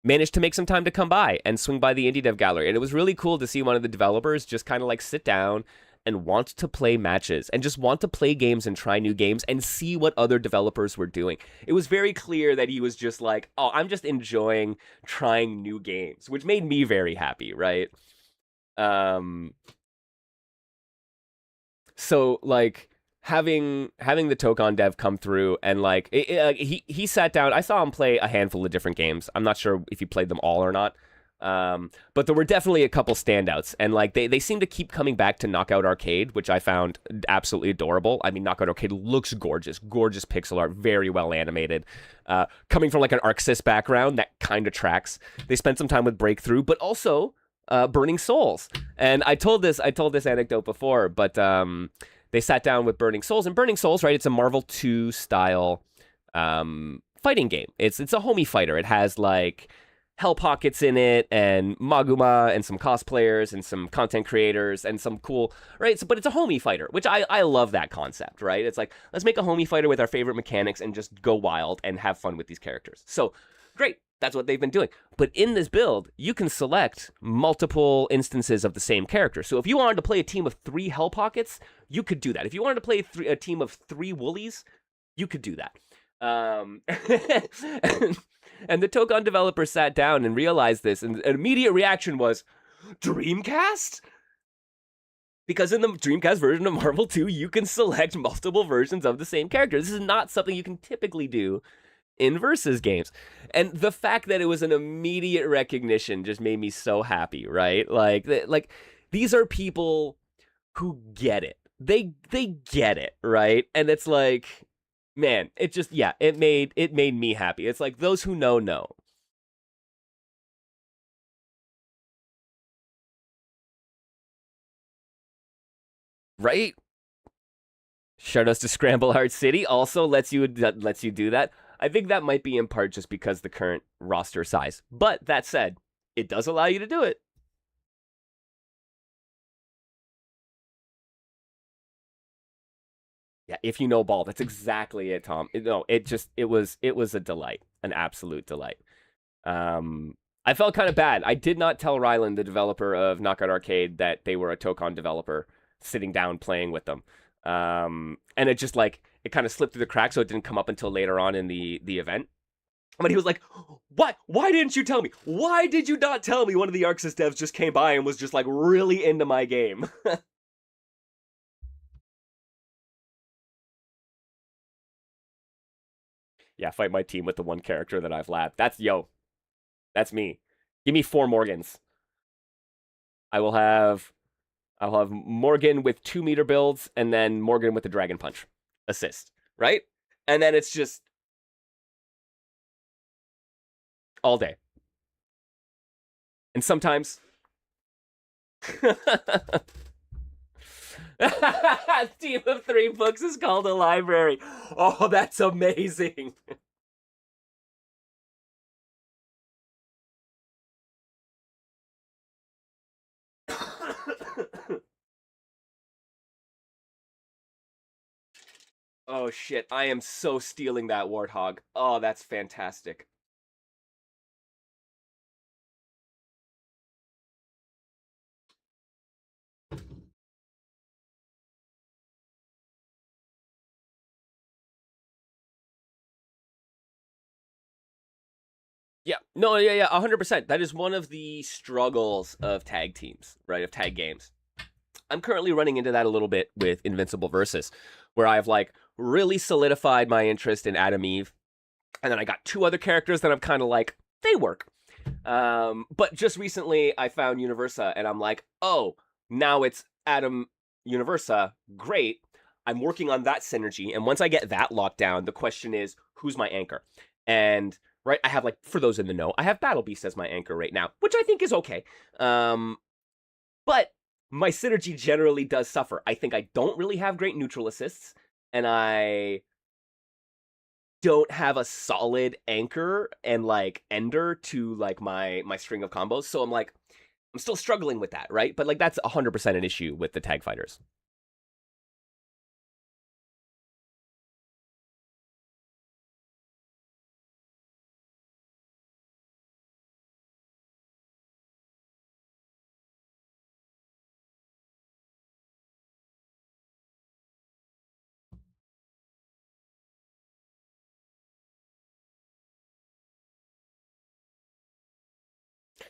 S1: managed to make some time to come by and swing by the Indie Dev Gallery. And it was really cool to see one of the developers just kind of like sit down and want to play matches and just want to play games and try new games and see what other developers were doing. It was very clear that he was just like, oh, I'm just enjoying trying new games, which made me very happy, right? So like having the Tokon dev come through and like he sat down. I saw him play a handful of different games. I'm not sure if he played them all or not. But there were definitely a couple standouts, and like they seem to keep coming back to Knockout Arcade, which I found absolutely adorable. I mean, Knockout Arcade looks gorgeous pixel art, very well animated. Coming from like an ArcSys background, that kind of tracks. They spent some time with Breakthrough, but also Burning Souls. And I told this anecdote before, but they sat down with Burning Souls, and Burning Souls, right? It's a Marvel 2 style fighting game. It's a homie fighter. It has like Hell Pockets in it, and Maguma, and some cosplayers, and some content creators, and some cool, right? So, but it's a homie fighter, which I love that concept, right? It's like, let's make a homie fighter with our favorite mechanics and just go wild and have fun with these characters. So, great. That's what they've been doing. But in this build, you can select multiple instances of the same character. So if you wanted to play a team of 3 Hell Pockets, you could do that. If you wanted to play a team of 3 Woolies, you could do that. And the Tokon developer sat down and realized this, and an immediate reaction was, Dreamcast? Because in the Dreamcast version of Marvel 2, you can select multiple versions of the same character. This is not something you can typically do in versus games. And the fact that it was an immediate recognition just made me so happy, right? Like these are people who get it. They get it, right? And it's like, man, it just, yeah, it made me happy. It's like, those who know. Right? Shoutouts to Scramble Heart City also lets you do that. I think that might be in part just because the current roster size. But that said, it does allow you to do it. Yeah, if you know ball, that's exactly it, Tom. It was a delight, an absolute delight. I felt kind of bad. I did not tell Ryland, the developer of Knockout Arcade, that they were a Tokon developer, sitting down playing with them. And it just like, it kind of slipped through the cracks, so it didn't come up until later on in the event. But he was like, what? Why didn't you tell me? Why did you not tell me? One of the Arxis devs just came by and was just like really into my game. Yeah, fight my team with the one character that I've labbed. That's me. Give me 4 Morgans. I'll have Morgan with 2 meter builds, and then Morgan with the Dragon Punch assist, right? And then it's just all day. And sometimes Team of 3 books is called a library. Oh, that's amazing. Oh shit, I am so stealing that Warthog. Oh, that's fantastic. Yeah, no, yeah, 100%. That is one of the struggles of tag teams, right? Of tag games. I'm currently running into that a little bit with Invincible Versus, where I've like really solidified my interest in Adam Eve, and then I got 2 other characters that I'm kind of like, they work. But just recently I found Universa, and I'm like, oh, now it's Adam Universa. Great. I'm working on that synergy, and once I get that locked down, the question is, who's my anchor? And right, I have, like, for those in the know, I have Battle Beast as my anchor right now, which I think is okay. But my synergy generally does suffer. I think I don't really have great neutral assists, and I don't have a solid anchor and like ender to like my string of combos. So I'm like, I'm still struggling with that, right? But like, that's 100% an issue with the tag fighters.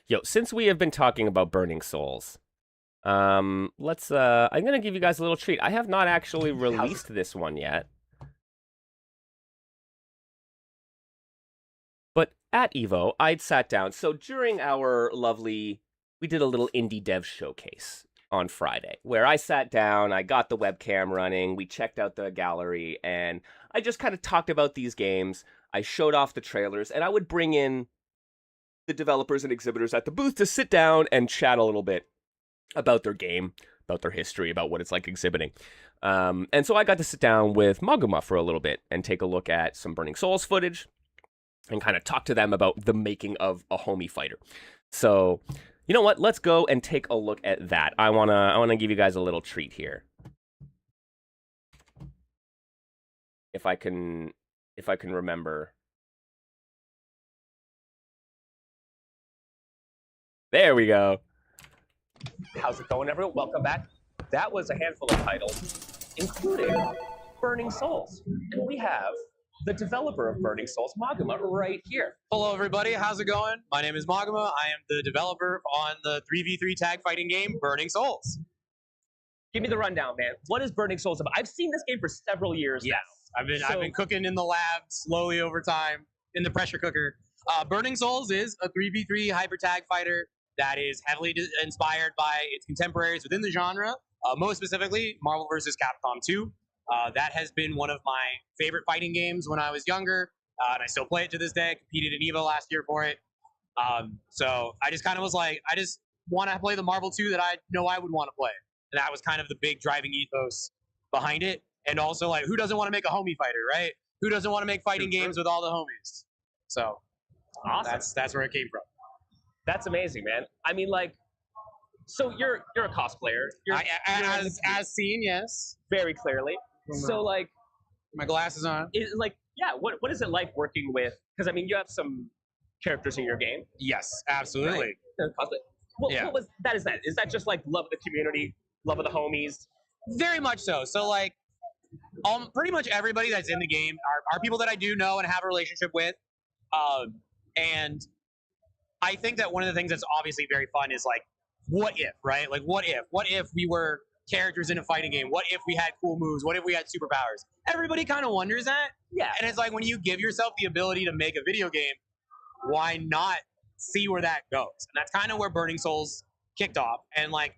S1: Yo, since we have been talking about Burning Souls, let's I'm gonna give you guys a little treat. I have not actually released this one yet, but at Evo, I'd sat down. So during our lovely, we did a little indie dev showcase on Friday, where I sat down, I got the webcam running, we checked out the gallery, and I just kind of talked about these games. I showed off the trailers, and I would bring in the developers and exhibitors at the booth to sit down and chat a little bit about their game, about their history, about what it's like exhibiting. And so I got to sit down with Maguma for a little bit and take a look at some Burning Souls footage and kind of talk to them about the making of a homie fighter. So, you know what? Let's go and take a look at that. I wanna give you guys a little treat here. If I can remember. There we go. How's it going, everyone? Welcome back. That was a handful of titles, including Burning Souls. And we have the developer of Burning Souls, Maguma, right here.
S11: Hello, everybody. How's it going? My name is Maguma. I am the developer on the 3v3 tag fighting game, Burning Souls.
S1: Give me the rundown, man. What is Burning Souls about? I've seen this game for several years now.
S11: I've been cooking in the lab slowly over time in the pressure cooker. Burning Souls is a 3v3 hyper tag fighter that is heavily inspired by its contemporaries within the genre, most specifically Marvel vs. Capcom 2. That has been one of my favorite fighting games when I was younger, and I still play it to this day. I competed in EVO last year for it. So I just kind of was like, I just want to play the Marvel 2 that I know I would want to play. And that was kind of the big driving ethos behind it. And also, like, who doesn't want to make a homie fighter, right? Who doesn't want to make fighting games with all the homies? So
S1: Awesome.
S11: that's where it came from.
S1: That's amazing, man. I mean, like, so you're a cosplayer. You're
S11: As seen, yes.
S1: very clearly. So, like,
S11: My glasses on.
S1: what is it like working with? Because I mean, you have some characters in your game.
S11: Yes, absolutely.
S1: Right? They're cosplay. What was that? Is that just like love of the community, love of the homies?
S11: Very much so. So like, pretty much everybody that's in the game are people that I do know and have a relationship with. And I think that one of the things that's obviously very fun is like, what if, right? Like, what if we were characters in a fighting game? What if we had cool moves? What if we had superpowers? Everybody kind of wonders that.
S1: Yeah.
S11: And it's like, when you give yourself the ability to make a video game, why not see where that goes? And that's kind of where Burning Souls kicked off. And like,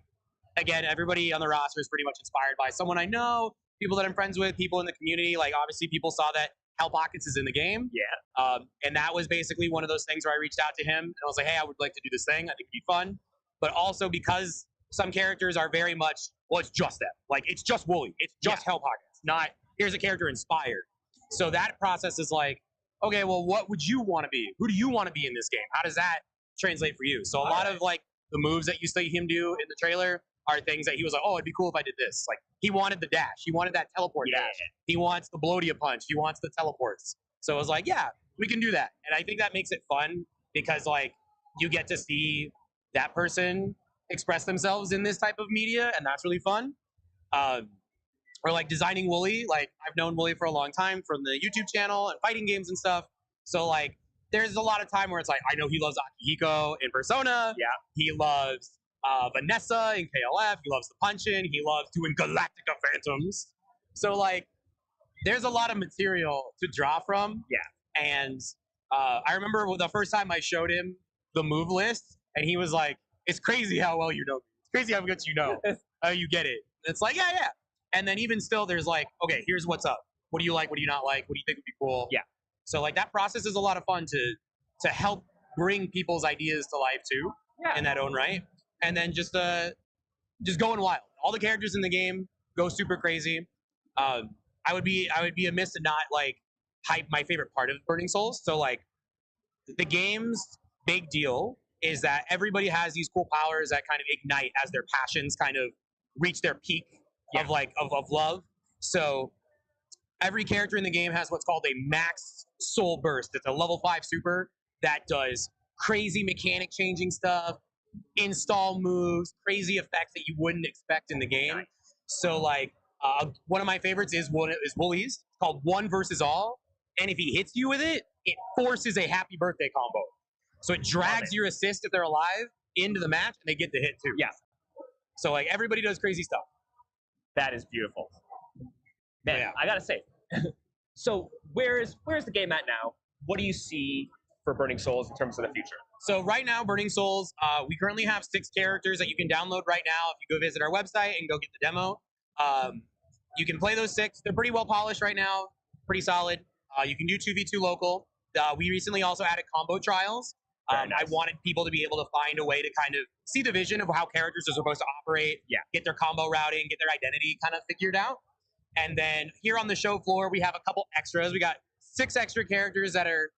S11: again, everybody on the roster is pretty much inspired by someone I know, people that I'm friends with, people in the community. Like, obviously people saw that Hell Pockets is in the game.
S1: Yeah.
S11: And that was basically one of those things where I reached out to him and I was like, hey, I would like to do this thing. I think it'd be fun. But also because some characters are very much, well, it's just them. Like, it's just Wooly. It's just Hell Pockets. Not, here's a character inspired. So that process is like, okay, well, what would you want to be? Who do you want to be in this game? How does that translate for you? So a lot of like the moves that you see him do in the trailer are things that he was like, oh, it'd be cool if I did this. Like, he wanted the dash. He wanted that teleport dash. He wants the Bloatia punch. He wants the teleports. So it was like, yeah, we can do that. And I think that makes it fun because like you get to see that person express themselves in this type of media, and that's really fun. Or like designing Wooly. Like, I've known Wooly for a long time from the YouTube channel and fighting games and stuff. So like, there's a lot of time where it's like, I know he loves Akihiko in Persona.
S1: Yeah.
S11: He loves Vanessa in KLF. He loves the punch-in. He loves doing Galactica Phantoms. So like, there's a lot of material to draw from.
S1: Yeah.
S11: And I remember the first time I showed him the move list, and he was like, it's crazy how well you know me. It's crazy how much you know. You get it. It's like, yeah. And then even still, there's like, okay, here's what's up. What do you like? What do you not like? What do you think would be cool?
S1: Yeah.
S11: So like, that process is a lot of fun to help bring people's ideas to life too.
S1: Yeah.
S11: In that own right. And then just going wild. All the characters in the game go super crazy. I would be amiss to not like hype my favorite part of Burning Souls. So like, the game's big deal is that everybody has these cool powers that kind of ignite as their passions kind of reach their peak of like of love. So every character in the game has what's called a max soul burst. It's a level 5 super that does crazy mechanic changing stuff, install moves, crazy effects that you wouldn't expect in the game. Nice. So like one of my favorites is Wooly's, called One Versus All. And if he hits you with it, it forces a happy birthday combo. So it drags your assist if they're alive into the match, and they get the hit too.
S1: Yeah.
S11: So like, everybody does crazy stuff.
S1: That is beautiful. Man,
S11: Yeah.
S1: I gotta say. So where's the game at now? What do you see for Burning Souls in terms of the future?
S11: So right now, Burning Souls, we currently have 6 characters that you can download right now if you go visit our website and go get the demo. You can play those 6. They're pretty well polished right now, pretty solid. You can do 2v2 local. We recently also added combo trials.
S1: Nice.
S11: I wanted people to be able to find a way to kind of see the vision of how characters are supposed to operate, get their combo routing, get their identity kind of figured out. And then here on the show floor, we have a couple extras. We got 6 extra characters that are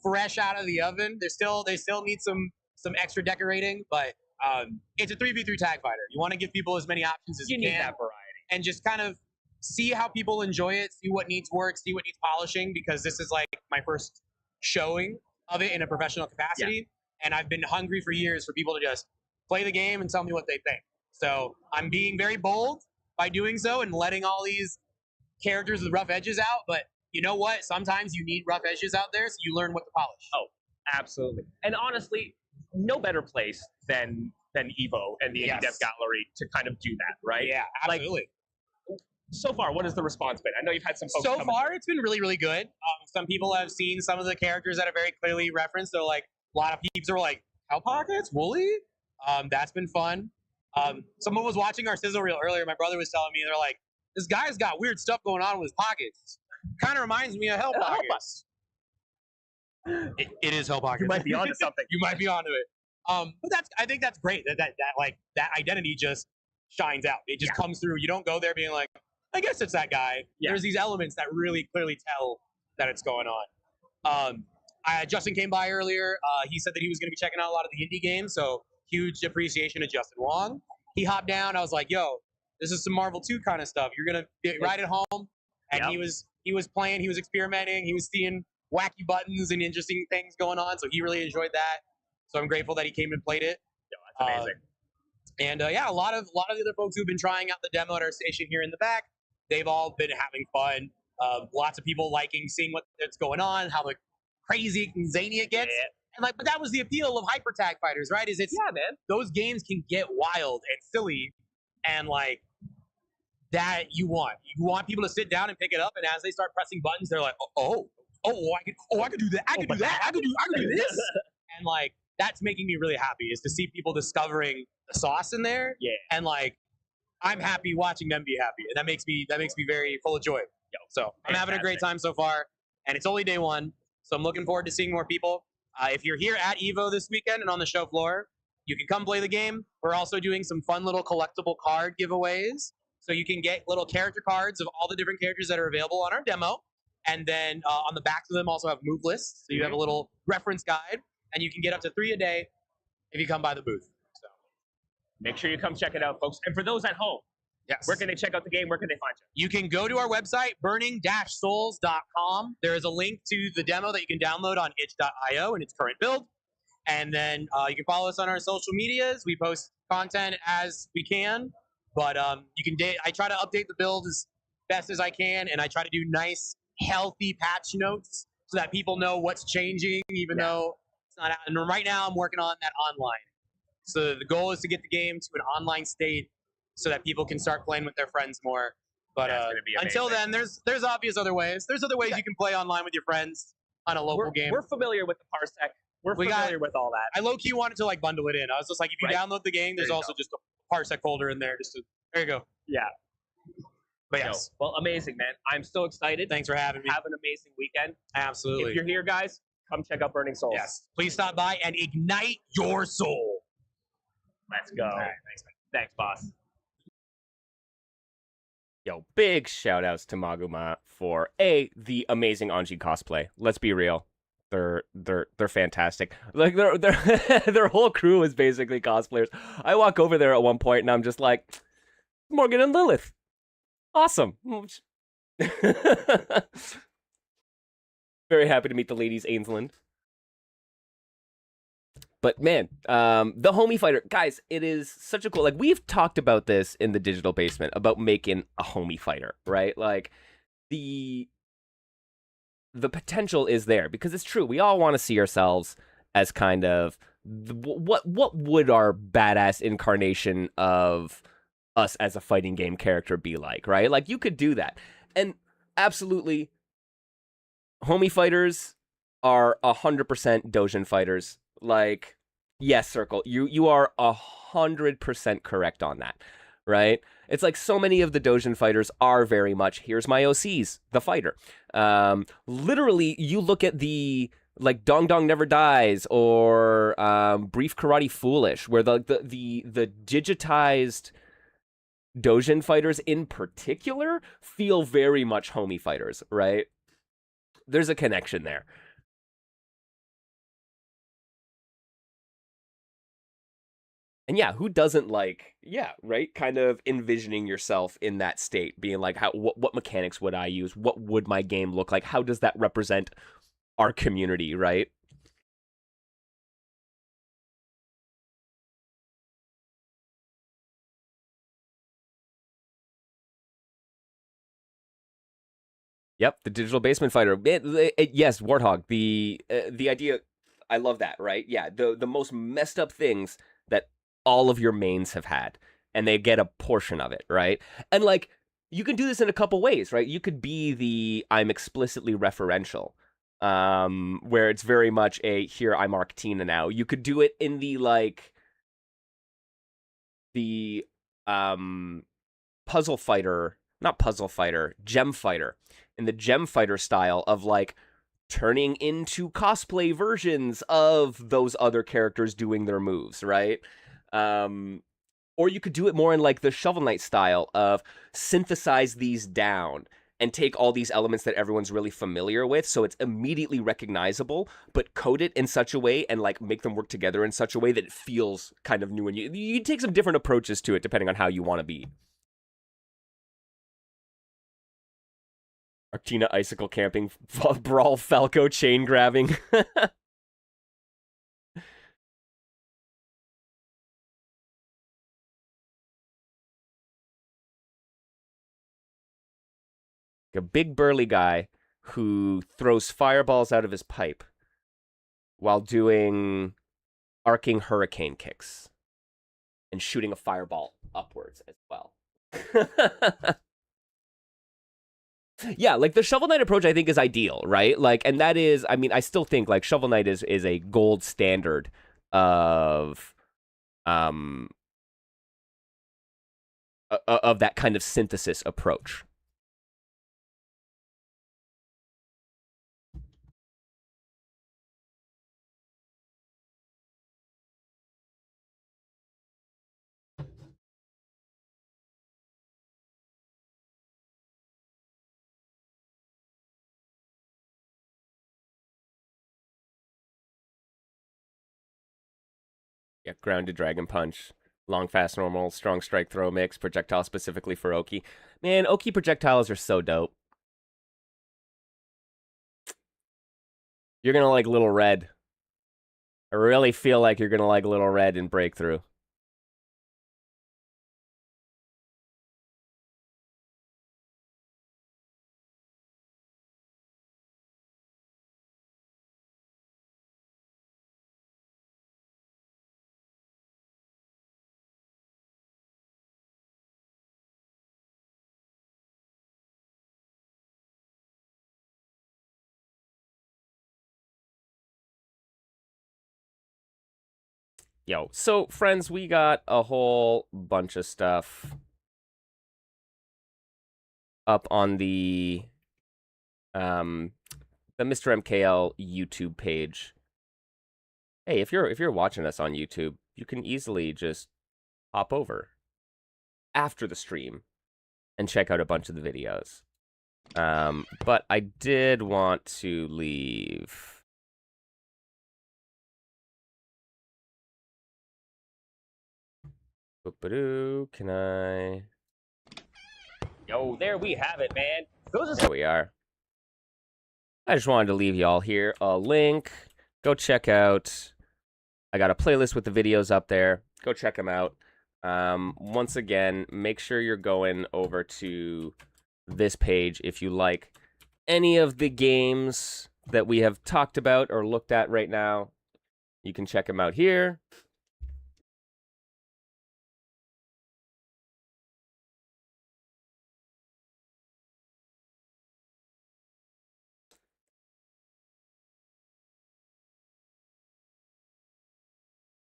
S11: fresh out of the oven. They still need some extra decorating, but it's a 3v3 tag fighter. You want to give people as many options as you can.
S1: You need that variety.
S11: And just kind of see how people enjoy it, see what needs work, see what needs polishing, because this is like my first showing of it in a professional capacity. And I've been hungry for years for people to just play the game and tell me what they think. So I'm being very bold by doing so and letting all these characters with rough edges out. But you know what? Sometimes you need rough edges out there so you learn what to polish.
S1: Oh, absolutely. And honestly, no better place than Evo and the Indie Dev Gallery to kind of do that, right?
S11: Yeah, absolutely.
S1: Like, so far, what has the response been? I know you've had some folks
S11: So far, it's been really, really good. Some people have seen some of the characters that are very clearly referenced. So, like, a lot of peeps are like, Hell Pockets? Wooly? That's been fun. Someone was watching our sizzle reel earlier. My brother was telling me, they're like, this guy's got weird stuff going on with his pockets. Kind of reminds me of Hell Pockets. It is Hell Pockets.
S1: You might be onto something.
S11: You might be onto it. But I think that's great. That identity just shines out. It just comes through. You don't go there being like, I guess it's that guy.
S1: Yeah.
S11: There's these elements that really clearly tell that it's going on. Justin came by earlier. He said that he was going to be checking out a lot of the indie games. So huge appreciation to Justin Wong. He hopped down. I was like, yo, this is some Marvel 2 kind of stuff. You're going to ride it home. And he was playing. He was experimenting. He was seeing wacky buttons and interesting things going on. So he really enjoyed that. So I'm grateful that he came and played it.
S1: That's amazing.
S11: And a lot of the other folks who've been trying out the demo at our station here in the back, they've all been having fun. Lots of people liking seeing what's going on, how crazy and zany it gets. And but that was the appeal of Hyper Tag Fighters, right?
S1: Man.
S11: Those games can get wild and silly, and that you want people to sit down and pick it up, and as they start pressing buttons, they're like, I could do that, I could do that, I could do this, and that's making me really happy is to see people discovering the sauce in there, and I'm happy watching them be happy, and that makes me very full of joy. So I'm having a great time so far, and it's only day one, so I'm looking forward to seeing more people. If you're here at EVO this weekend and on the show floor, you can come play the game. We're also doing some fun little collectible card giveaways, so you can get little character cards of all the different characters that are available on our demo, and then on the backs of them also have move lists, so you have a little reference guide, and you can get up to 3 a day if you come by the booth. So
S1: make sure you come check it out, folks. And for those at home, where can they check out the game? Where can they find you?
S11: You can go to our website, burning-souls.com. There is a link to the demo that you can download on itch.io in its current build. And then you can follow us on our social medias. We post content as we can. But you can. I try to update the build as best as I can, and I try to do nice, healthy patch notes so that people know what's changing, even though it's not out. And right now, I'm working on that online. So the goal is to get the game to an online state so that people can start playing with their friends more. But until then, there's obvious other ways. There's other ways you can play online with your friends on a local game.
S1: We're familiar with the parsec. We're familiar with all that.
S11: I low-key wanted to bundle it in. I was just like, if you download the game, there's also just a parsec folder in there. There you go.
S1: Yeah.
S11: But yes.
S1: Well, amazing, man. I'm so excited.
S11: Thanks for having me.
S1: Have an amazing weekend.
S11: Absolutely.
S1: If you're here, guys, come check out Burning Souls.
S11: Yes. Please stop by and ignite your soul.
S1: Let's go.
S11: All right. Thanks, man.
S1: Thanks, boss. Yo, big shout outs to Maguma for the amazing Anji cosplay. Let's be real. They're fantastic. Their whole crew is basically cosplayers. I walk over there at one point and I'm just like, Morgan and Lilith. Awesome. Very happy to meet the ladies, Ainsland. But man, the homie fighter, guys, it is such a cool, we've talked about this in the digital basement about making a homie fighter, right? The potential is there because it's true. We all want to see ourselves as kind of what would our badass incarnation of us as a fighting game character be like, right? You could do that. And absolutely, homie fighters are 100% Dojin fighters. Yes, Circle, you are 100% correct on that, right? It's so many of the Dojin fighters are very much, here's my OCs, the fighter. Literally, you look at the Dong Dong Never Dies or Brief Karate Foolish, where the digitized Dojin fighters in particular feel very much homie fighters, right? There's a connection there. And yeah, who doesn't right? Kind of envisioning yourself in that state, being like, what mechanics would I use? What would my game look like? How does that represent our community, right? Yep, the digital basement fighter. Yes, Warthog. The idea, I love that, right? Yeah, the most messed up things that all of your mains have had, and they get a portion of it, right? And you can do this in a couple ways, right? You could be the I'm explicitly referential, where it's very much a here I'm Arctina now. You could do it in the puzzle fighter, not puzzle fighter, gem fighter, in the gem fighter style of like turning into cosplay versions of those other characters doing their moves, right? Or you could do it more in like the Shovel Knight style of synthesize these down and take all these elements that everyone's really familiar with, so it's immediately recognizable, but code it in such a way and like make them work together in such a way that it feels kind of new. And you take some different approaches to it depending on how you want to be. Arctina icicle camping, brawl Falco chain grabbing. A big burly guy who throws fireballs out of his pipe while doing arcing hurricane kicks and shooting a fireball upwards as well. Yeah, like the Shovel Knight approach I think is ideal, right? Like, and that is, I mean, I still think like Shovel Knight is a gold standard of that kind of synthesis approach. Yeah, grounded dragon punch, long fast normal, strong strike throw mix, projectile specifically for Oki. Man, Oki projectiles are so dope. You're gonna like Little Red. I really feel like you're gonna like Little Red in Breakthrough. Yo, so friends, we got a whole bunch of stuff up on the Mr. MKL YouTube page. Hey, if you're watching us on YouTube, you can easily just hop over after the stream and check out a bunch of the videos. But I did want to leave. Can I? Yo, there we have it, man. There we are. I just wanted to leave y'all here a link. Go check out. I got a playlist with the videos up there. Go check them out. Once again, make sure you're going over to this page if you like any of the games that we have talked about or looked at right now. You can check them out here.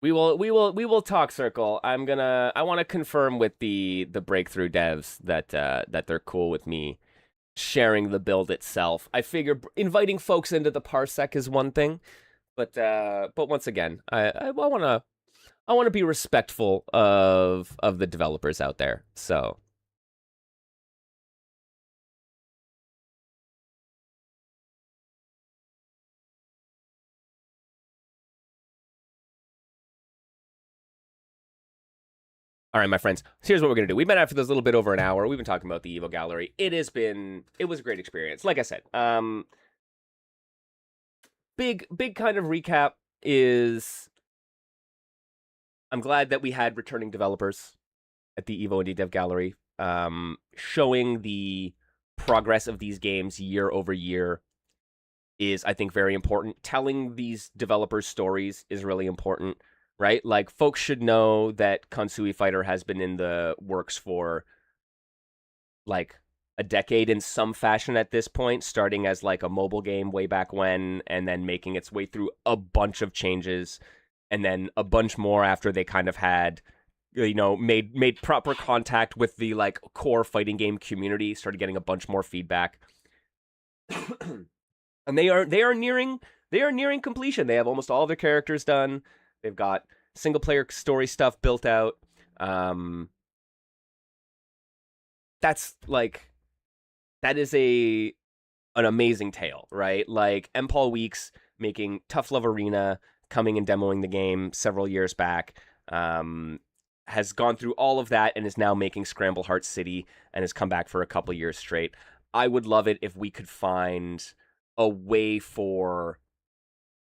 S1: We will talk Circle. I want to confirm with the Breakthrough devs that they're cool with me sharing the build itself. I figure inviting folks into the parsec is one thing, but once again, I want to be respectful of the developers out there. So all right, my friends, here's what we're going to do. We've been at it for this little bit over an hour. We've been talking about the Evo Gallery. It was a great experience. Like I said, big kind of recap is I'm glad that we had returning developers at the Evo Indie Dev Gallery, showing the progress of these games year over year is, I think, very important. Telling these developers' stories is really important. Right? Like, folks should know that Kansui Fighter has been in the works for, like, a decade in some fashion at this point, starting as, like, a mobile game way back when, and then making its way through a bunch of changes, and then a bunch more after they kind of had you know, made proper contact with the like core fighting game community, started getting a bunch more feedback. And they are nearing completion. They have almost all their characters done. They've got single player story stuff built out. That's like, that is an amazing tale, right? Like MPaul Weeks making Tough Love Arena, coming and demoing the game several years back, has gone through all of that and is now making Scramble Heart City and has come back for a couple years straight. I would love it if we could find a way for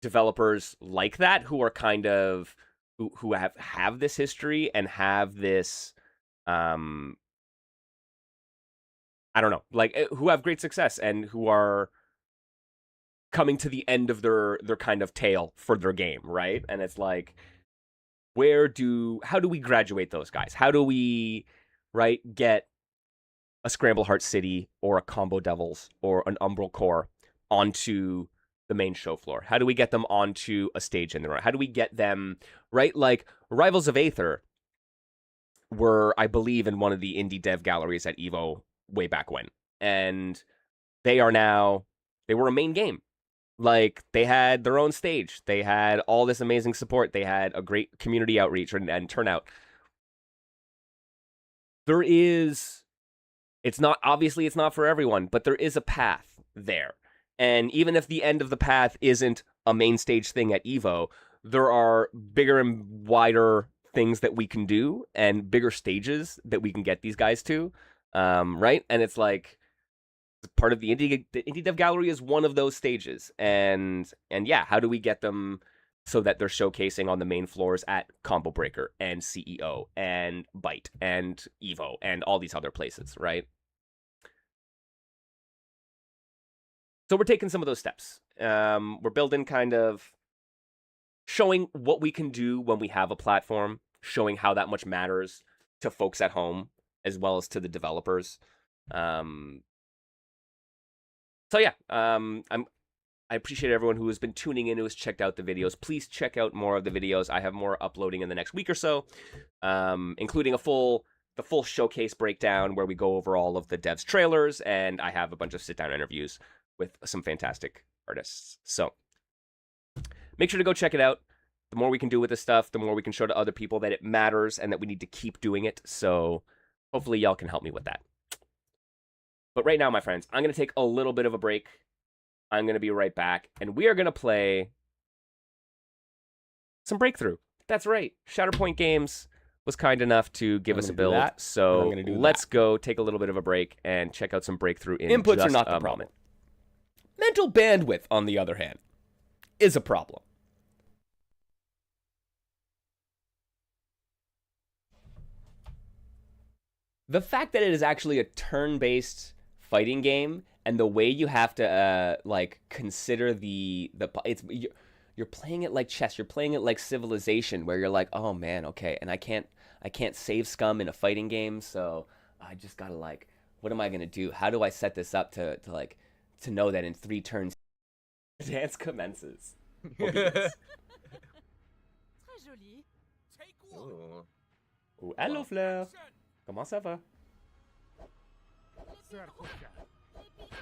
S1: developers like that who are kind of who have this history and have this I don't know, like who have great success and who are coming to the end of their kind of tale for their game, right? And it's like, how do we graduate those guys? How do we, right, get a Scramble Heart City or a Combo Devils or an Umbral Core onto the main show floor? How do we get them onto a stage in the room? How do we get them, right? Like Rivals of Aether were, I believe, in one of the indie dev galleries at EVO way back when. And they were a main game. Like, they had their own stage. They had all this amazing support. They had a great community outreach and turnout. It's not for everyone, but there is a path there. And even if the end of the path isn't a main stage thing at EVO, there are bigger and wider things that we can do and bigger stages that we can get these guys to, right? And it's like, part of the indie dev gallery is one of those stages, and yeah, how do we get them so that they're showcasing on the main floors at Combo Breaker and CEO and Byte and Evo and all these other places, right? So we're taking some of those steps. We're building, kind of showing what we can do when we have a platform, showing how that much matters to folks at home as well as to the developers. So yeah, I appreciate everyone who has been tuning in, who has checked out the videos. Please check out more of the videos. I have more uploading in the next week or so, including the full showcase breakdown where we go over all of the devs' trailers, and I have a bunch of sit-down interviews with some fantastic artists. So make sure to go check it out. The more we can do with this stuff, the more we can show to other people that it matters and that we need to keep doing it. So hopefully y'all can help me with that. But right now, my friends, I'm going to take a little bit of a break. I'm going to be right back, and we are going to play some Breakthrough. That's right. Shatterpoint Games was kind enough to give us a build, so let's go take a little bit of a break and check out some Breakthrough in Inputs just are not the problem. Moment. Mental bandwidth, on the other hand, is a problem. The fact that it is actually a turn-based fighting game, and the way you have to like consider you're playing it like chess, you're playing it like Civilization, where you're like, oh man, okay, and I can't save scum in a fighting game, so I just gotta, like, what am I gonna do? How do I set this up to know that in 3 turns dance commences? Ooh, hello Fleur, comment ça va?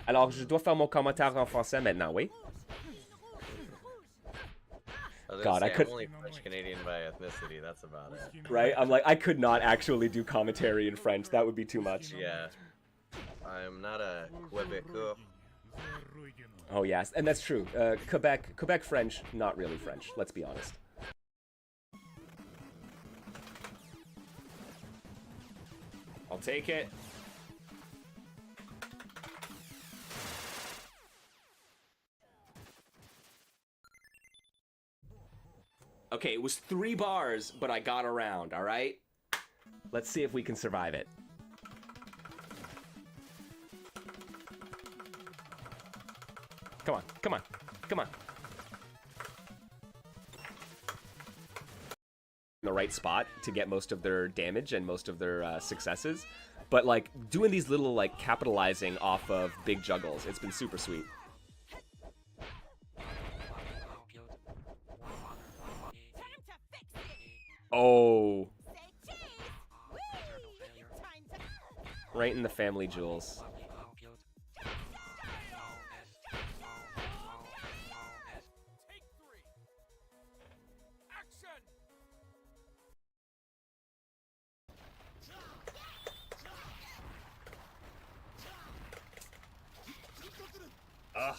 S1: Alors, je dois faire mon commentaire en français maintenant, oui? God, I could.
S3: I'm only French Canadian by ethnicity. That's about it.
S1: Right? I'm like, I could not actually do commentary in French. That would be too much.
S3: Yeah. I'm not a Quebecois.
S1: Oh yes, and that's true. Quebec French, not really French. Let's be honest. I'll take it. Okay, it was 3 bars, but I got around, all right? Let's see if we can survive it. Come on, come on, come on. In the right spot to get most of their damage and most of their successes. But, like, doing these little, like, capitalizing off of big juggles, it's been super sweet. Oh. Right in the family jewels. Ugh.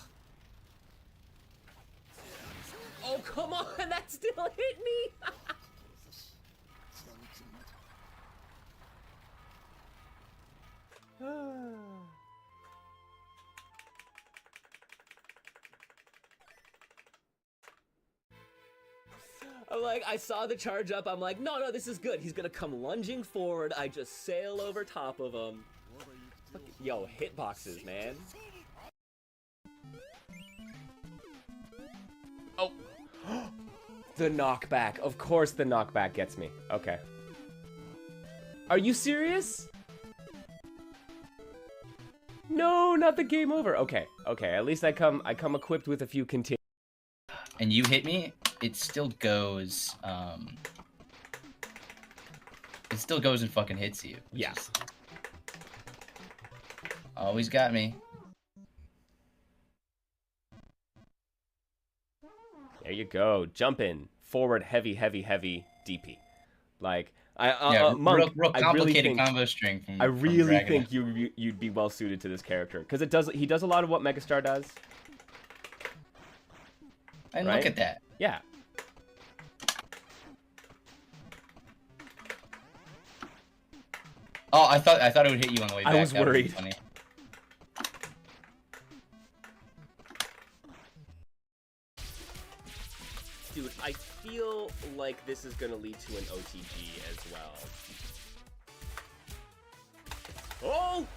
S1: Oh, come on! That still hit me! I'm like, I saw the charge up. I'm like, no, this is good. He's gonna come lunging forward. I just sail over top of him. Yo, hitboxes, man. Oh. The knockback. Of course the knockback gets me. Okay. Are you serious? No, not the game over. Okay, okay. At least I come equipped with a few continue.
S12: And you hit me, it still goes. It still goes and fucking hits you.
S1: Yeah.
S12: Always got me.
S1: There you go. Jump in. Forward, heavy, heavy, heavy, DP. Like, Monk,
S12: real
S1: I really
S12: complicated
S1: think,
S12: combo string from
S1: I really
S12: Dragon.
S1: think you'd be well suited to this character. Because he does a lot of what Megastar does.
S12: And
S1: right?
S12: look at that.
S1: Yeah.
S12: Oh, I thought it would hit you on the way back.
S1: I was
S12: That would be
S1: worried.
S12: funny.
S1: Dude, I feel like this is going to lead to an OTG as well. Oh!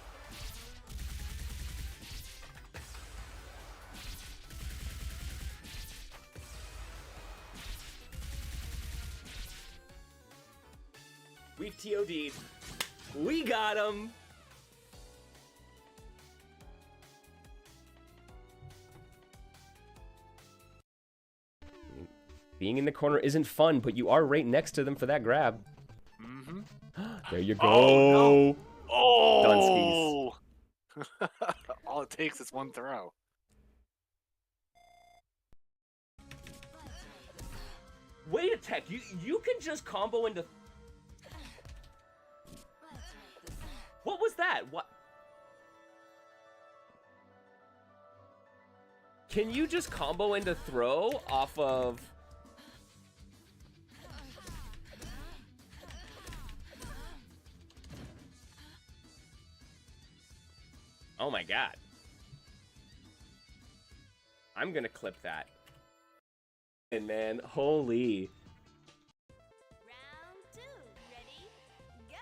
S1: We've TOD'd. We got him! Being in the corner isn't fun, but you are right next to them for that grab.
S2: Mm-hmm.
S1: There you go.
S2: Oh, no.
S1: Oh!
S2: Dunskies. All it takes is one throw.
S1: Wait a tech, you can just combo into... What was that? What? Can you just combo into throw off of... Oh my god. I'm gonna clip that. And man, holy.
S13: Round 2, ready, go.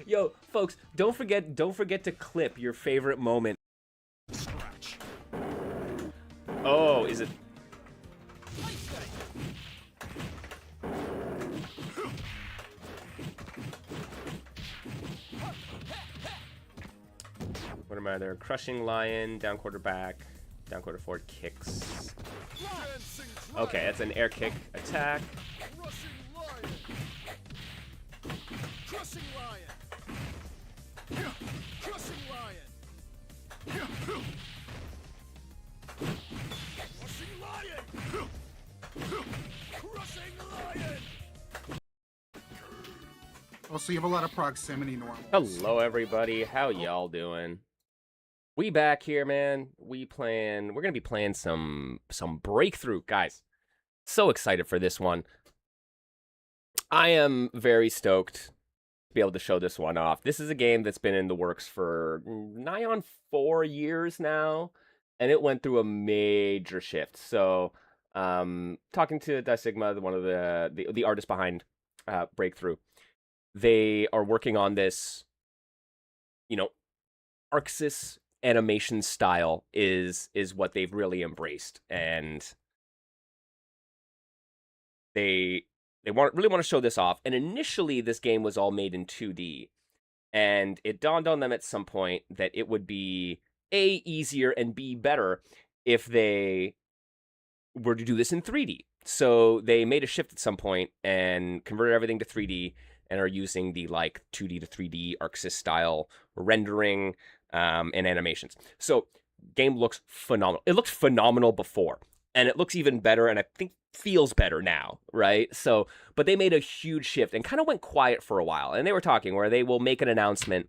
S1: Yo, folks, don't forget to clip your favorite moment. Oh, is it? What am I there? Crushing Lion, down quarterback, down quarter forward kicks. Okay, that's an air kick attack.
S4: Crushing Lion! Crushing Lion! Crushing Lion! Crushing Lion!
S14: Oh, so you have a lot of proximity normals.
S1: Hello, everybody. How y'all doing? We back here, man. We're gonna be playing some Breakthrough, guys. So excited for this one. I am very stoked to be able to show this one off. This is a game that's been in the works for nigh on 4 years now, and it went through a major shift. So, talking to Sigma, one of the artists behind Breakthrough, they are working on this, Arxis animation style is what they've really embraced, and they they really want to show this off. And initially, this game was all made in 2D. And it dawned on them at some point that it would be A, easier, and B, better if they were to do this in 3D. So they made a shift at some point and converted everything to 3D and are using the like 2D to 3D ArcSys style rendering and animations. So game looks phenomenal. It looked phenomenal before, and it looks even better, and I think feels better now, right? So, but they made a huge shift and kind of went quiet for a while. And they were talking where they will make an announcement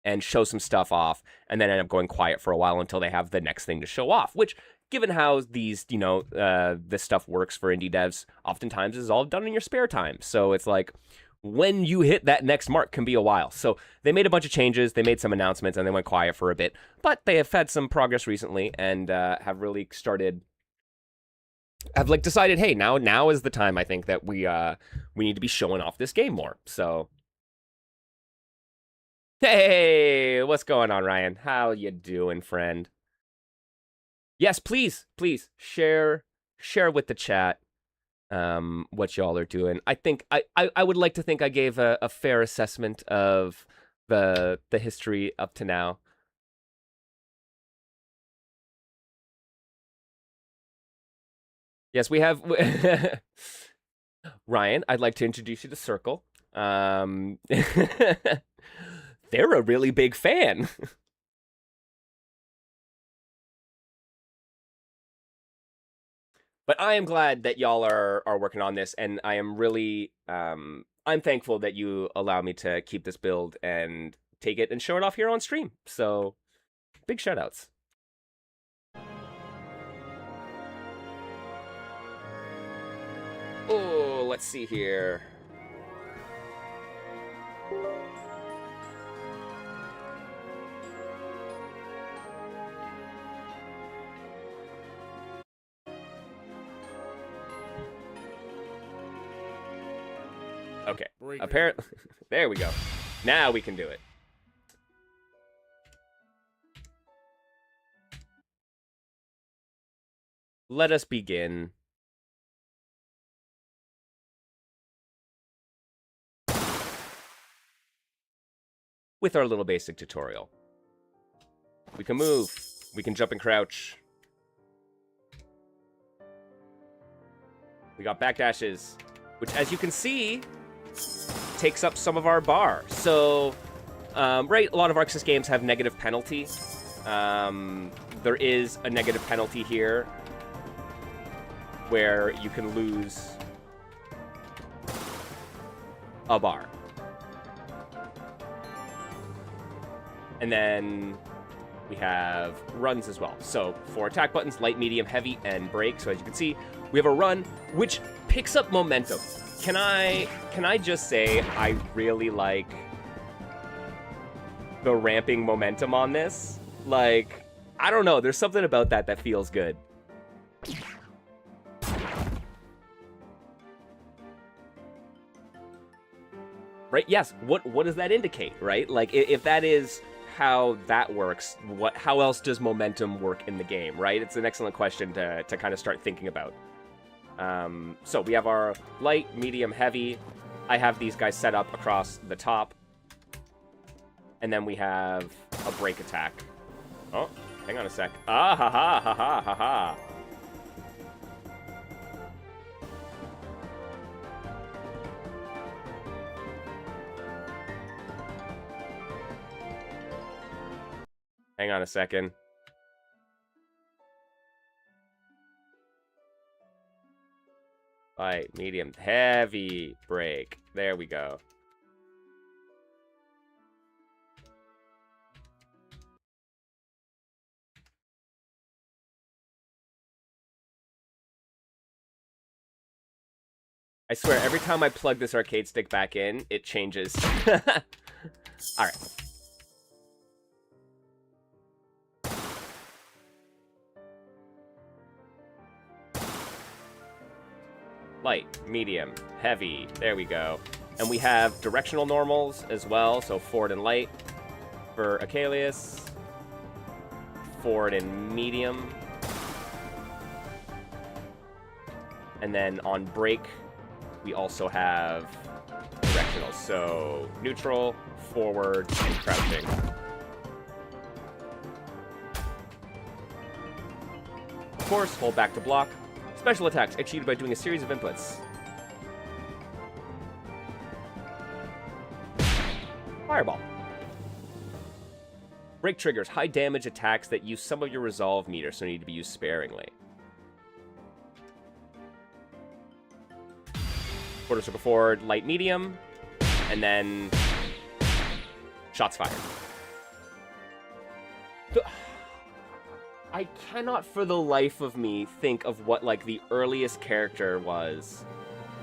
S1: and show some stuff off and then end up going quiet for a while until they have the next thing to show off, which, given how these, this stuff works for indie devs, oftentimes is all done in your spare time. So it's like, when you hit that next mark can be a while. So they made a bunch of changes, they made some announcements, and they went quiet for a bit. But they have had some progress recently and have really started... I've like decided, hey, now is the time, I think, that we need to be showing off this game more. So, hey, what's going on, Ryan? How you doing, friend? Yes, please share with the chat what y'all are doing. I think I would like to think I gave a fair assessment of the history up to now. Yes, we have... Ryan, I'd like to introduce you to Circle. They're a really big fan. But I am glad that y'all are working on this, and I am really... I'm thankful that you allow me to keep this build and take it and show it off here on stream. So, big shout-outs. Oh, let's see here. Okay. Apparently, there we go. Now we can do it. Let us begin. With our little basic tutorial. We can move. We can jump and crouch. We got backdashes, which, as you can see, takes up some of our bar. So, right, a lot of ArcSys games have negative penalty. There is a negative penalty here where you can lose a bar. And then we have runs as well. So 4 attack buttons, light, medium, heavy, and break. So as you can see, we have a run, which picks up momentum. Can I just say I really like the ramping momentum on this? Like, I don't know, there's something about that feels good. Right? Yes. What does that indicate, right? Like, if that is how that works, how else does momentum work in the game, right? It's an excellent question to kind of start thinking about. So we have our light, medium, heavy. I have these guys set up across the top. And then we have a break attack. Oh, hang on a sec. Ah, ha, ha, ha, ha, ha, ha. Hang on a second. Light, medium, heavy, break. There we go. I swear, every time I plug this arcade stick back in, it changes. Alright. Light, medium, heavy. There we go. And we have directional normals as well. So forward and light for Achilles. Forward and medium. And then on break, we also have directional. So neutral, forward, and crouching. Of course, hold back to block. Special attacks executed by doing a series of inputs. Fireball. Break triggers high damage attacks that use some of your resolve meter, so need to be used sparingly. Quarter circle forward, light medium, and then shots fired. I cannot for the life of me think of what like the earliest character was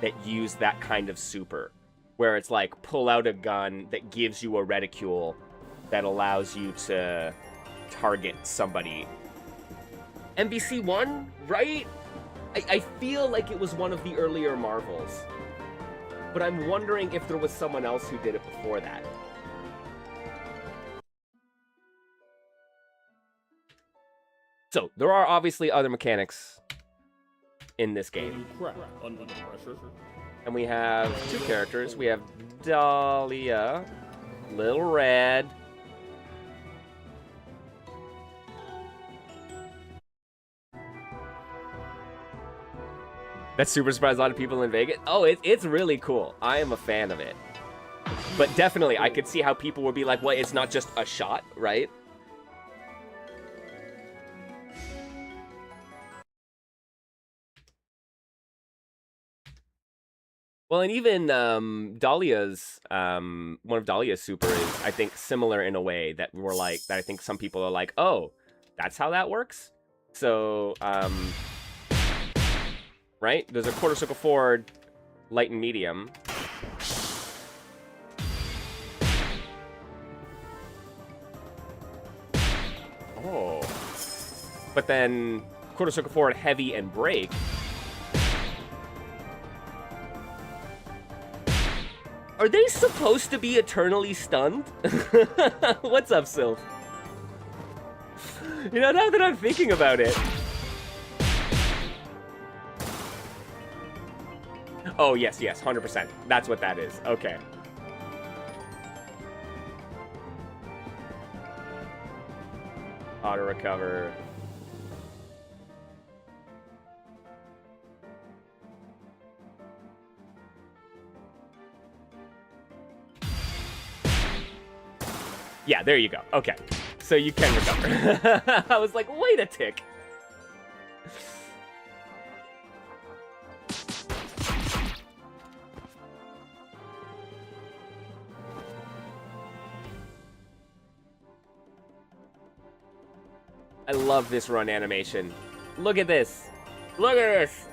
S1: that used that kind of super, where it's like pull out a gun that gives you a reticule that allows you to target somebody. MVC 1, right? I feel like it was one of the earlier Marvels, but I'm wondering if there was someone else who did it before that. So, there are obviously other mechanics in this game. And we have two characters. We have Dahlia, Little Red. That super surprised a lot of people in Vegas. Oh, it's really cool. I am a fan of it. But definitely, I could see how people would be like, well, it's not just a shot, right? Well, and even Dahlia's, one of Dahlia's super is, I think, similar in a way that we're like, that I think some people are like, oh, that's how that works? So, right? There's a quarter circle forward, light and medium. Oh. But then quarter circle forward, heavy and break. Are they supposed to be eternally stunned? What's up, Sylph? You know, now that I'm thinking about it. Oh, yes, 100%. That's what that is. Okay. Auto recover. Yeah, there you go. Okay. So you can recover. I was like, wait a tick. I love this run animation. Look at this. Look at this.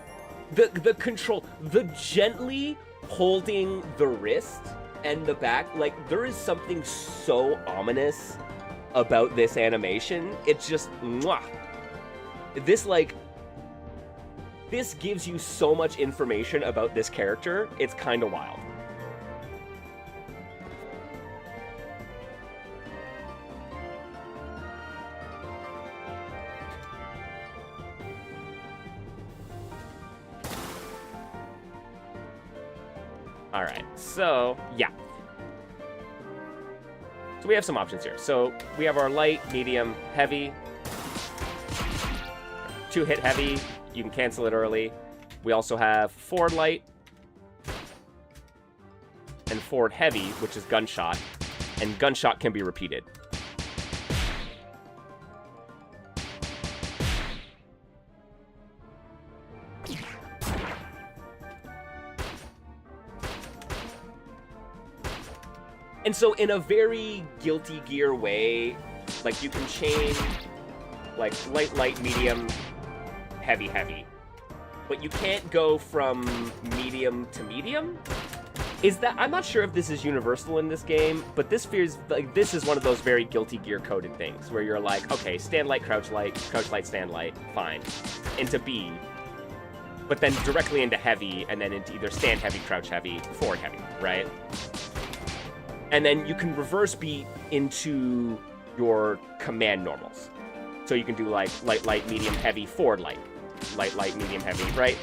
S1: The control, the gently holding the wrist and the back, like there is something so ominous about this animation. It's just mwah. This gives you so much information about this character. It's kind of wild. All right, so yeah. So we have some options here. So we have our light, medium, heavy. 2-hit heavy, you can cancel it early. We also have forward light and forward heavy, which is gunshot, and gunshot can be repeated. And so in a very Guilty Gear way, like you can chain like light, light, medium, heavy, heavy. But you can't go from medium to medium? I'm not sure if this is universal in this game, but this feels like this is one of those very Guilty Gear coded things where you're like, okay, stand light, crouch light, stand light, fine. Into B. But then directly into heavy, and then into either stand heavy, crouch heavy, forward heavy, right? And then you can reverse beat into your command normals. So you can do like light, light, medium, heavy, forward light. Light, light, medium, heavy, right?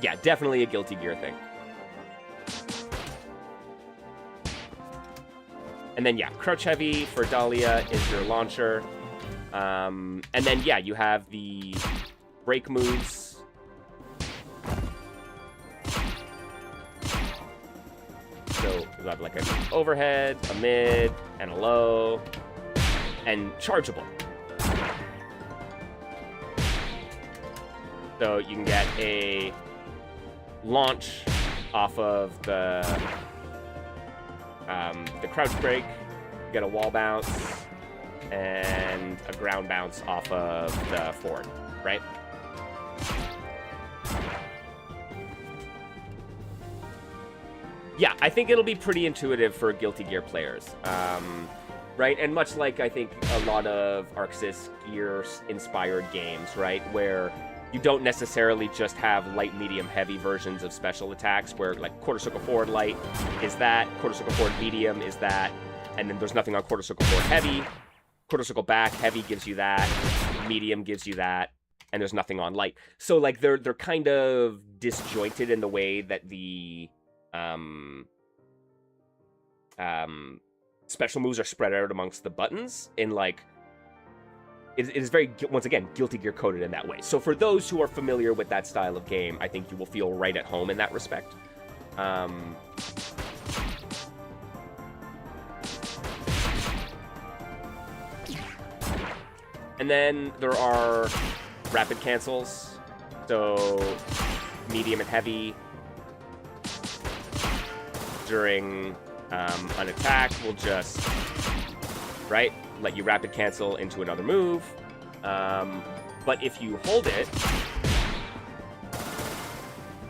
S1: yeah, definitely a Guilty Gear thing. And then, yeah, Crouch Heavy for Dahlia is your launcher. And then, yeah, you have the break moves. So you have like an overhead, a mid, and a low, and chargeable. So you can get a launch off of the crouch break, you get a wall bounce, and a ground bounce off of the forward, right? Yeah, I think it'll be pretty intuitive for Guilty Gear players, right? And much like I think a lot of ArcSys Gear-inspired games, right, where you don't necessarily just have light, medium, heavy versions of special attacks where, like, quarter circle forward light is that, quarter circle forward medium is that, and then there's nothing on quarter circle forward heavy. Quarter circle back heavy gives you that, medium gives you that, and there's nothing on light. So, like, they're kind of disjointed in the way that the special moves are spread out amongst the buttons in, like, it is very, once again, Guilty Gear coded in that way. So for those who are familiar with that style of game, I think you will feel right at home in that respect. And then there are rapid cancels. So medium and heavy during an attack will just, right, let you rapid cancel into another move. But if you hold it,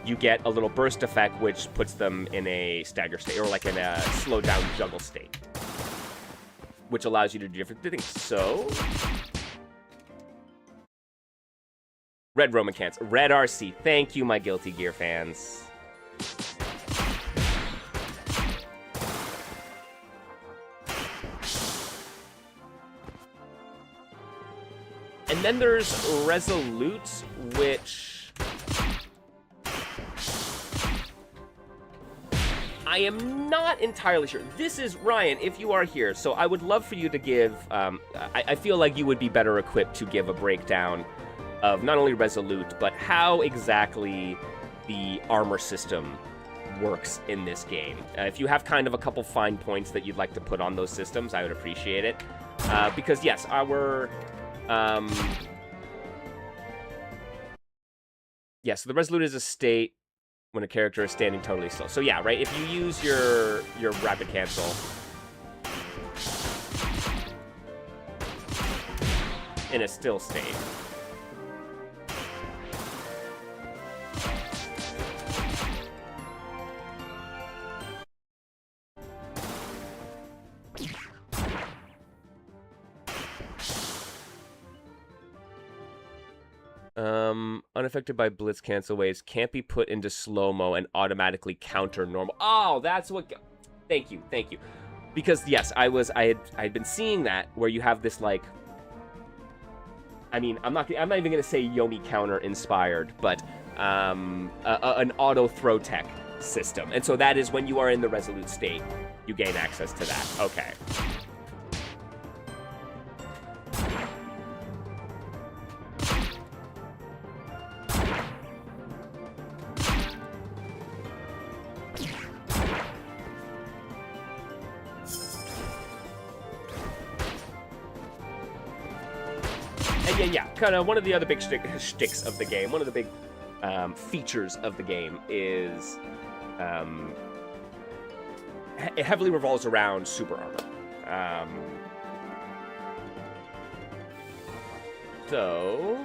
S1: you get a little burst effect, which puts them in a stagger state, or like in a slow down juggle state, which allows you to do different things. So, Red Roman cancel. Red RC. Thank you, my Guilty Gear fans. And then there's Resolute, which I am not entirely sure. This is, Ryan, if you are here, so I would love for you to give, I feel like you would be better equipped to give a breakdown of not only Resolute, but how exactly the armor system works in this game. If you have kind of a couple fine points that you'd like to put on those systems, I would appreciate it. Because, yes, our... yeah, so the Resolute is a state when a character is standing totally still. So yeah, right, if you use your rapid cancel in a still state, unaffected by blitz cancel waves, can't be put into slow-mo and automatically counter normal. Oh, that's what... Thank you. Because, yes, I had been seeing that, where you have this, like... I mean, I'm not even going to say Yomi counter inspired, but an auto throw tech system. And so that is when you are in the Resolute state, you gain access to that. Okay. Yeah, kind of one of the other big shticks of the game, one of the big features of the game is it heavily revolves around super armor. So...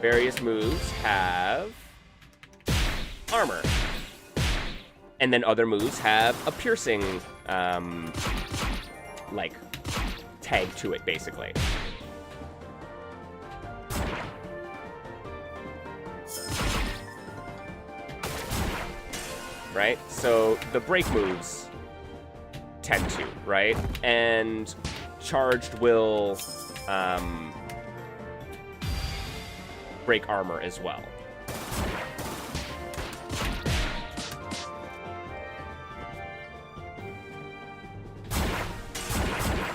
S1: various moves have armor. And then other moves have a piercing, like, tag to it, basically. Right? So the break moves tend to, right? And charged will break armor as well.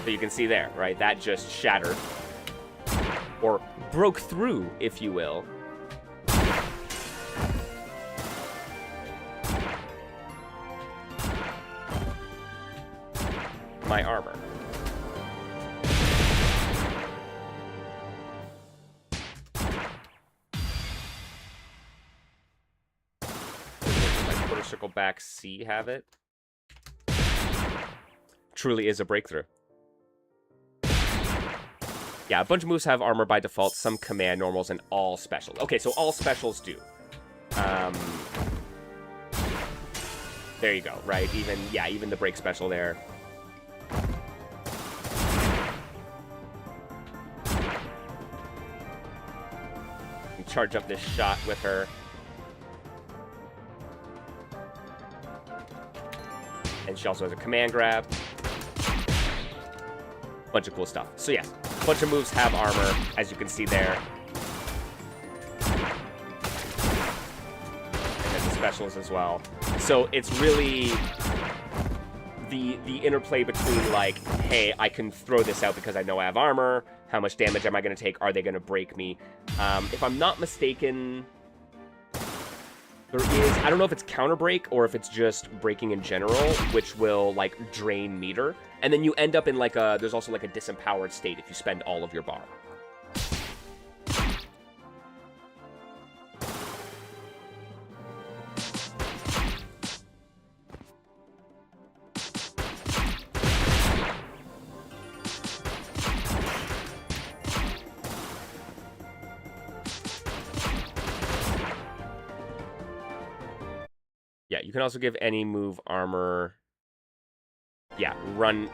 S1: So you can see there, right? That just shattered. Or broke through, if you will. My armor. My quarter circle back C have it. Truly is a breakthrough. Yeah, a bunch of moves have armor by default, some command normals, and all specials. Okay, so all specials do. There you go, right? Even the break special there. And charge up this shot with her. And she also has a command grab. Bunch of cool stuff. So yes, a bunch of moves have armor, as you can see there. And then the specials as well. So it's really the interplay between, like, hey, I can throw this out because I know I have armor. How much damage am I going to take? Are they going to break me? If I'm not mistaken, there is, I don't know if it's counter break or if it's just breaking in general, which will, like, drain meter. And then you end up in, like, there's also, like, a disempowered state if you spend all of your bar. Yeah, you can also give any move armor. Yeah, run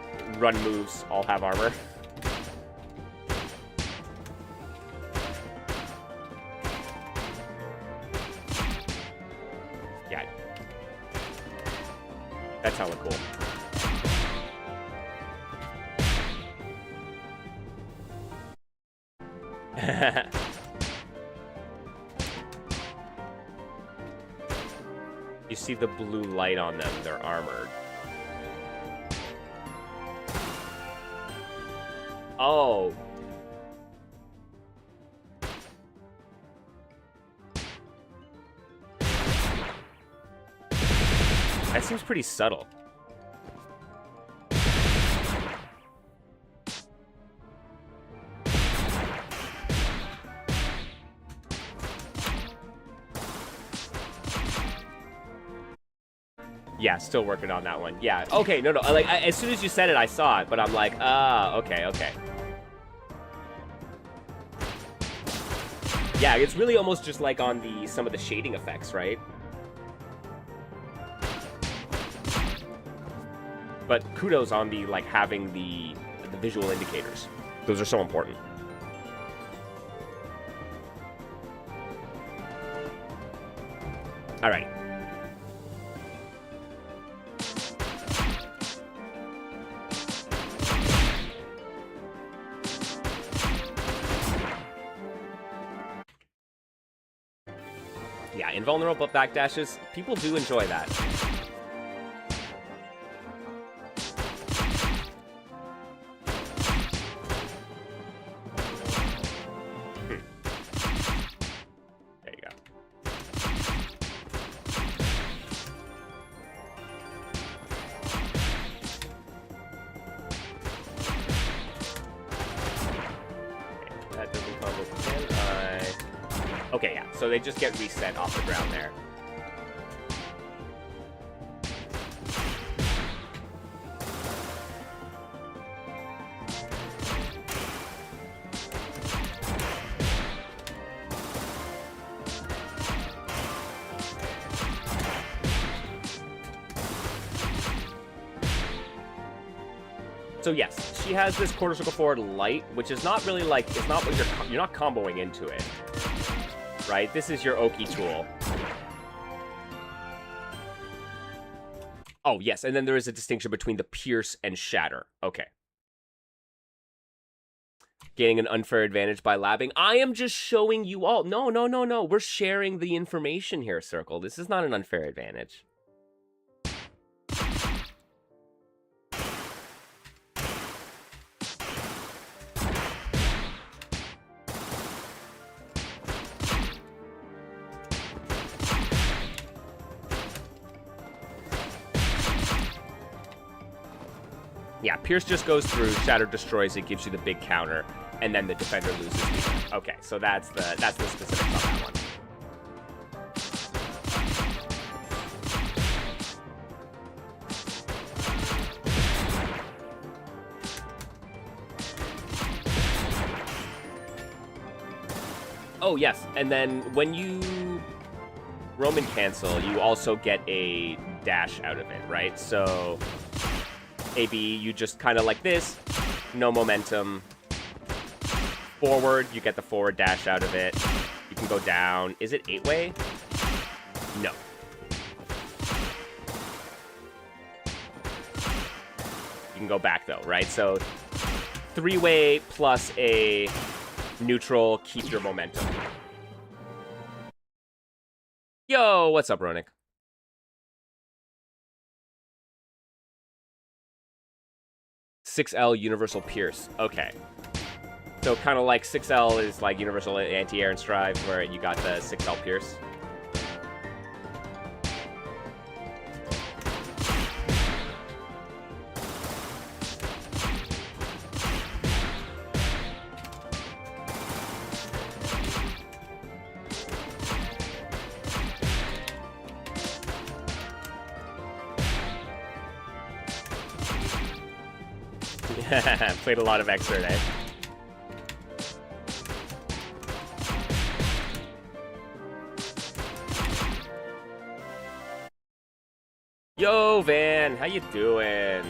S1: moves all have armor. Yeah. That sounded cool. You see the blue light on them, they're armored. Oh. That seems pretty subtle. Yeah, still working on that one. Yeah, okay, no, like, as soon as you said it, I saw it, but I'm like, okay. Yeah, it's really almost just like on some of the shading effects, right? But kudos on the, like, having the visual indicators. Those are so important. All right. Yeah, invulnerable backdashes, people do enjoy that. There you go. Okay, that doesn't combo. Okay, yeah, so they just get reset off the ground there. So yes, she has this quarter circle forward light, which is not really like, it's not what you're not comboing into it. Right? This is your Oki tool. Oh, yes, and then there is a distinction between the pierce and shatter. Okay. Gaining an unfair advantage by labbing. I am just showing you all. No. We're sharing the information here, Circle. This is not an unfair advantage. Yeah, Pierce just goes through, Shatter destroys it, gives you the big counter, and then the defender loses. Okay, so that's the specifics on that one. Oh yes, and then when you Roman cancel, you also get a dash out of it, right? So AB, you just kind of like this, no momentum. Forward, you get the forward dash out of it. You can go down. Is it 8-way? No. You can go back though, right? So 3-way plus a neutral, keep your momentum. Yo, what's up, Ronick? .6L Universal Pierce. Okay. So kind of like 6L is like Universal Anti-Air and Strive, where you got the 6L Pierce. Played a lot of Xrd, eh? Yo, Van, how you doing?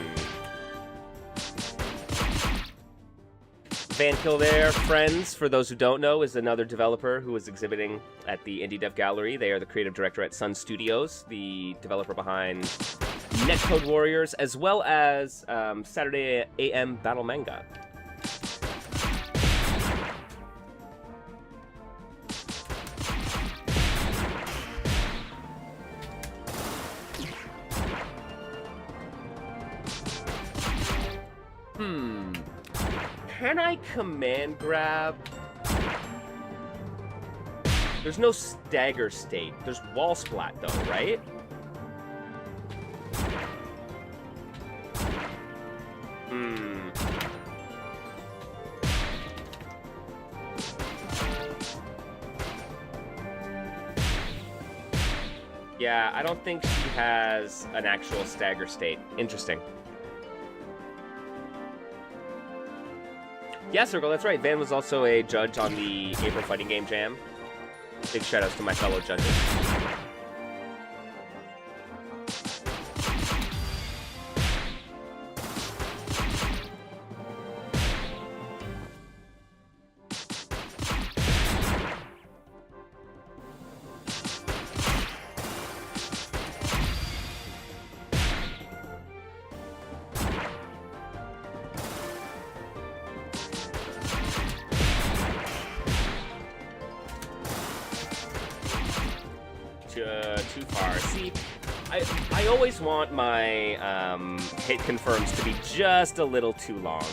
S1: Van Kildare Friends, for those who don't know, is another developer who is exhibiting at the Indie Dev Gallery. They are the creative director at Sun Studios, the developer behind Netcode Warriors, as well as Saturday AM Battle Manga. Can I command grab? There's no stagger state. There's wall splat though, right? Yeah, I don't think she has an actual stagger state. Interesting. Yeah, Circle, that's right. Van was also a judge on the April Fighting Game Jam. Big shoutouts to my fellow judges. Too far. See, I always want my hit confirms to be just a little too long.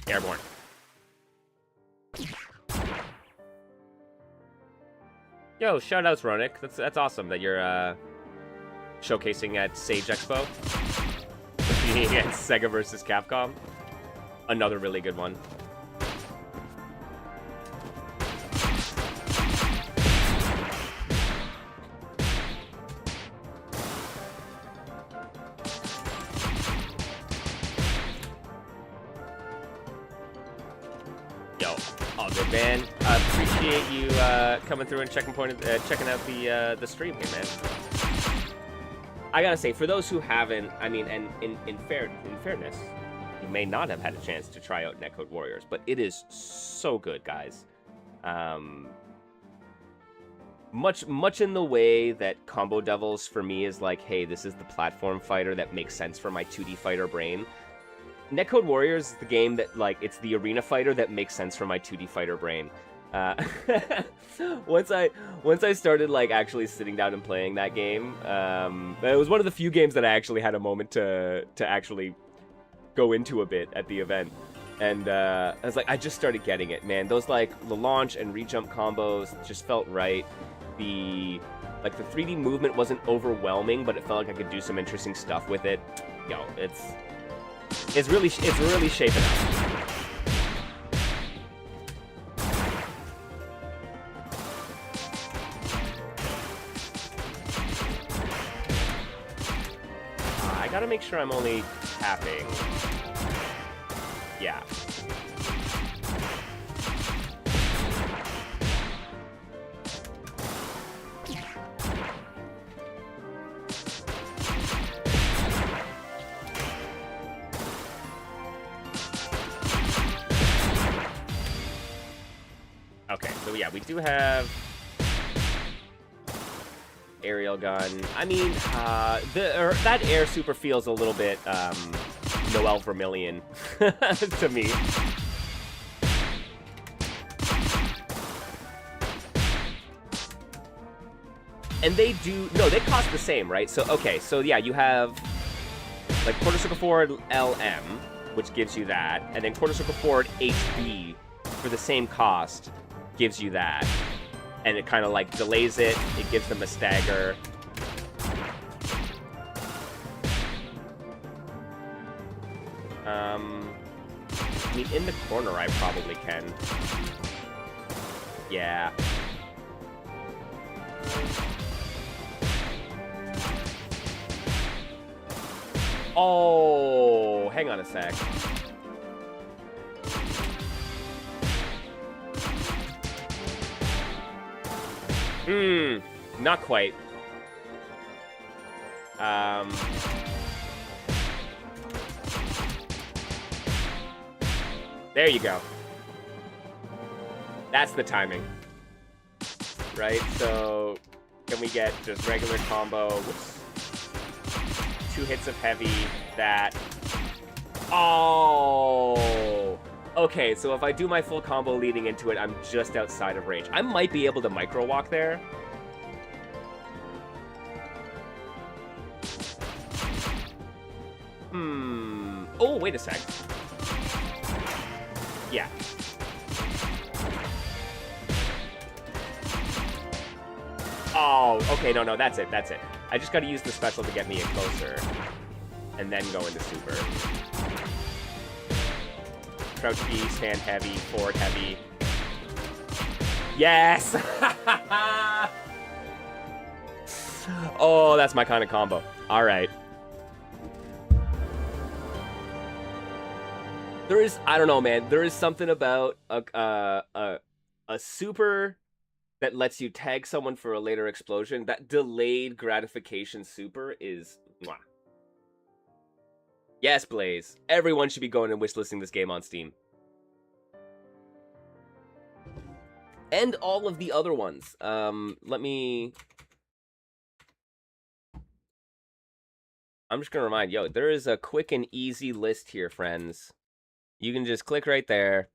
S1: Airborne. Yo, shoutouts, Ronick. That's awesome that you're showcasing at Sage Expo against Sega versus Capcom. Another really good one. Yo, all good, man. Appreciate you coming through and checking out the stream here, man. I gotta say, for those who haven't, I mean, and in fairness, you may not have had a chance to try out Netcode Warriors, but it is so good, guys. Much in the way that Combo Devils for me is like, hey, this is the platform fighter that makes sense for my 2D fighter brain. Netcode Warriors is the game that, like, it's the arena fighter that makes sense for my 2D fighter brain. Once I started, like, actually sitting down and playing that game, it was one of the few games that I actually had a moment to actually go into a bit at the event. And I was like, I just started getting it, man. Those, like, the launch and re-jump combos just felt right. The 3D movement wasn't overwhelming, but it felt like I could do some interesting stuff with it. Yo, it's really shaping up. I gotta make sure I'm only tapping. Yeah. Okay, so yeah, we do have aerial gun. I mean, that air super feels a little bit Noel Vermillion to me. And they cost the same, right? So, okay, so yeah, you have like quarter circle forward LM, which gives you that, and then quarter circle forward HB for the same cost gives you that. And it kind of like delays it, it gives them a stagger. I mean, in the corner I probably can. Yeah. Oh, hang on a sec. Not quite. There you go. That's the timing. Right, so can we get just regular combo? Whoops. 2 hits of heavy, that. Oh! Okay, so if I do my full combo leading into it, I'm just outside of range. I might be able to micro walk there. Oh, wait a sec. Yeah. Oh, okay, no, that's it. I just gotta use the special to get me in closer. And then go into super. Crouch B, stand heavy, forward heavy. Yes! Oh, that's my kind of combo. Alright. There is, I don't know, man. There is something about a super that lets you tag someone for a later explosion. That delayed gratification super is mwah. Yes, Blaze. Everyone should be going and wishlisting this game on Steam. And all of the other ones. Let me... I'm just going to remind, yo, there is a quick and easy list here, friends. You can just click right there.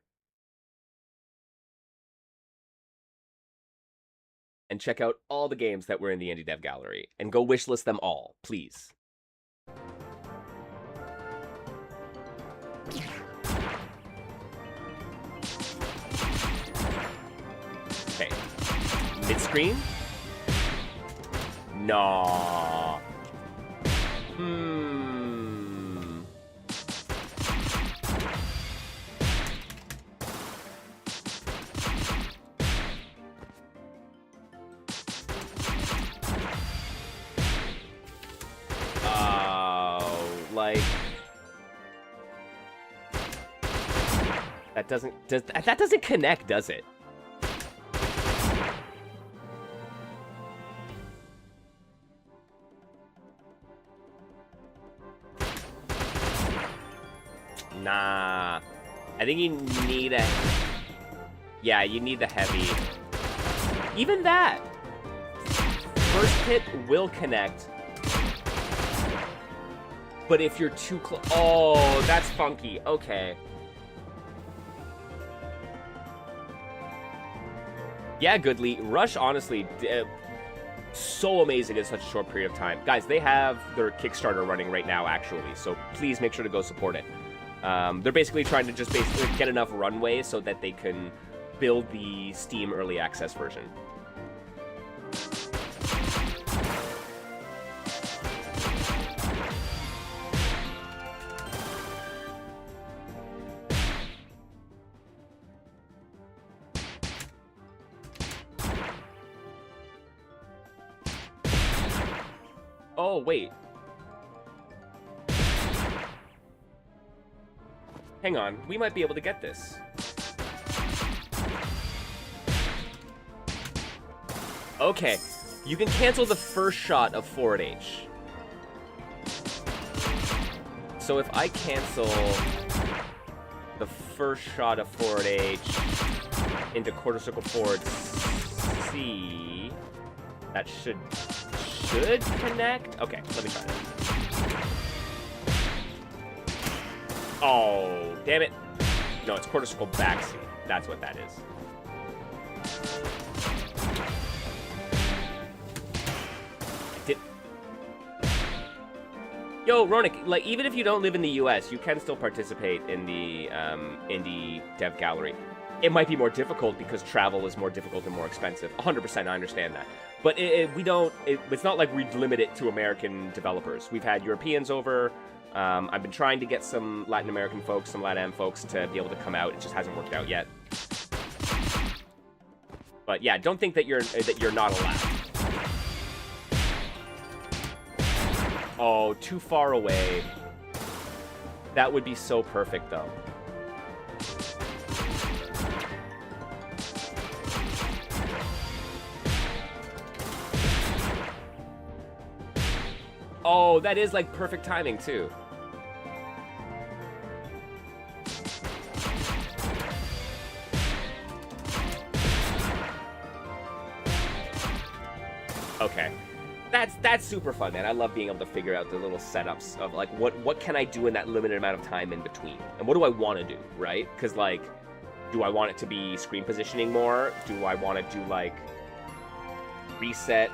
S1: And check out all the games that were in the Indie Dev Gallery. And go wishlist them all, please. Okay. Mid-screen? No. That doesn't connect, does it? Nah. I think you need a... Yeah, you need the heavy. Even that. First hit will connect. But if you're too close... Oh, that's funky. Okay. Yeah, Goodly. Rush, honestly, so amazing in such a short period of time. Guys, they have their Kickstarter running right now, actually. So please make sure to go support it. They're basically trying to just get enough runway so that they can build the Steam Early Access version. Oh, wait. Hang on, we might be able to get this. Okay, you can cancel the first shot of forward H. So if I cancel the first shot of forward H into quarter circle forward C, that should connect? Okay, let me try that. Oh, damn it. No, it's quarter circle back C. That's what that is. Yo, Ronik, like, even if you don't live in the US, you can still participate in the indie dev gallery. It might be more difficult because travel is more difficult and more expensive. 100%, I understand that. But it's not like we'd limit it to American developers. We've had Europeans over. I've been trying to get some Latin American folks, some LatAm folks to be able to come out. It just hasn't worked out yet. But yeah, don't think that you're not allowed. Oh, too far away. That would be so perfect, though. Oh, that is like perfect timing, too. Okay. That's super fun, man. I love being able to figure out the little setups of, like, what can I do in that limited amount of time in between? And what do I want to do, right? Because, like, do I want it to be screen positioning more? Do I want to do, like, reset?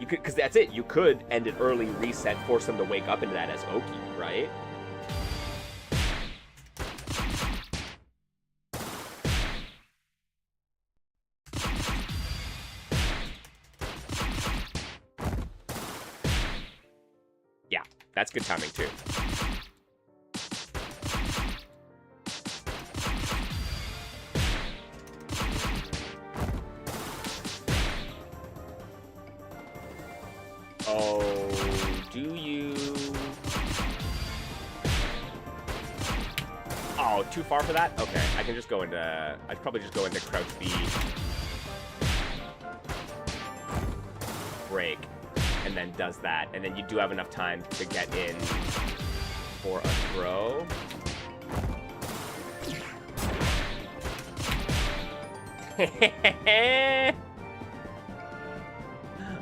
S1: You could, because that's it. You could end it early, reset, force them to wake up into that as Oki, right? Yeah, that's good timing too. Oh, do you... Oh, too far for that? Okay, I can just go into... I'd probably just go into crouch B. Break. And then does that. And then you do have enough time to get in for a throw.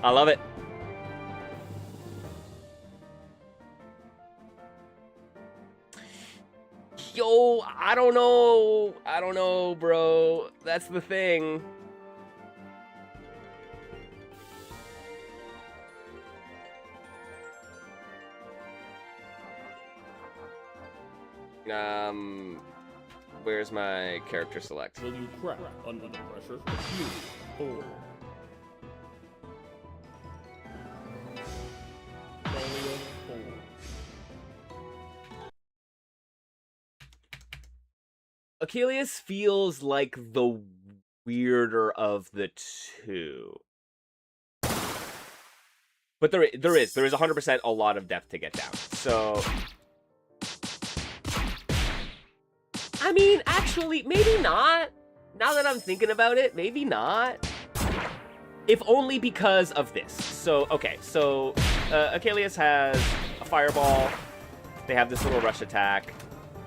S1: I love it. Yo, I don't know, bro. That's the thing. Where's my character select?
S15: Will you crack under the pressure? 2, 4.
S1: Achilles feels like the weirder of the two. But there is 100% a lot of depth to get down. So I mean, actually, maybe not. Now that I'm thinking about it, maybe not. If only because of this. So, okay, so Achilles has a fireball. They have this little rush attack.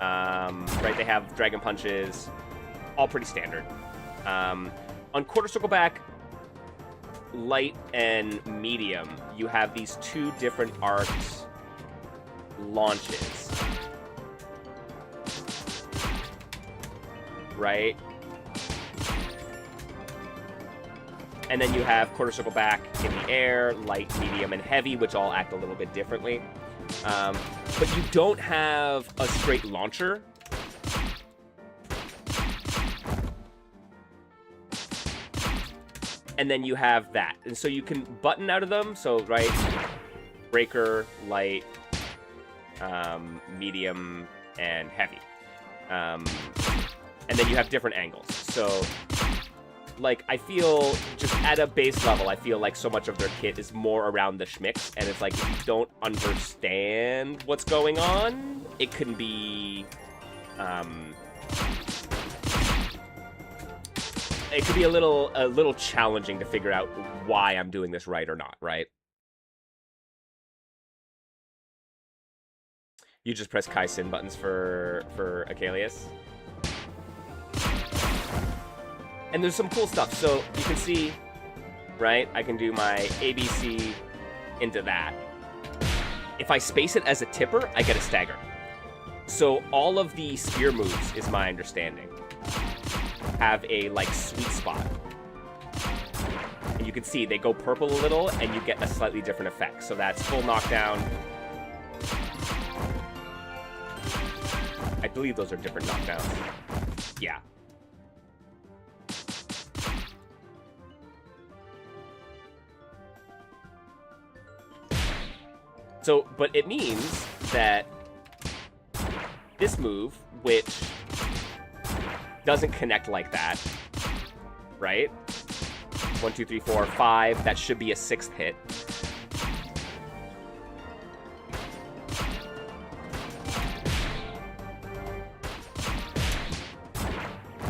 S1: Right, they have dragon punches. All pretty standard. On quarter circle back, light and medium, you have these two different arcs launches. Right? And then you have quarter circle back in the air, light, medium, and heavy, which all act a little bit differently. But you don't have a straight launcher. And then you have that. And so you can button out of them. So, right, breaker, light, medium, and heavy. And then you have different angles. So, like, I feel, just at a base level, I feel like so much of their kit is more around the schmicks, and it's like, if you don't understand what's going on, it can be, it could be a little challenging to figure out why I'm doing this right or not, right? You just press Kai Sin buttons for Achilles. And there's some cool stuff. So you can see, right, I can do my ABC into that. If I space it as a tipper, I get a stagger. So all of the spear moves, is my understanding, have a, like, sweet spot. And you can see they go purple a little, and you get a slightly different effect. So that's full knockdown. I believe those are different knockdowns. Yeah. So, but it means that this move, which doesn't connect like that, right? 1, 2, 3, 4, 5. That should be a 6th hit.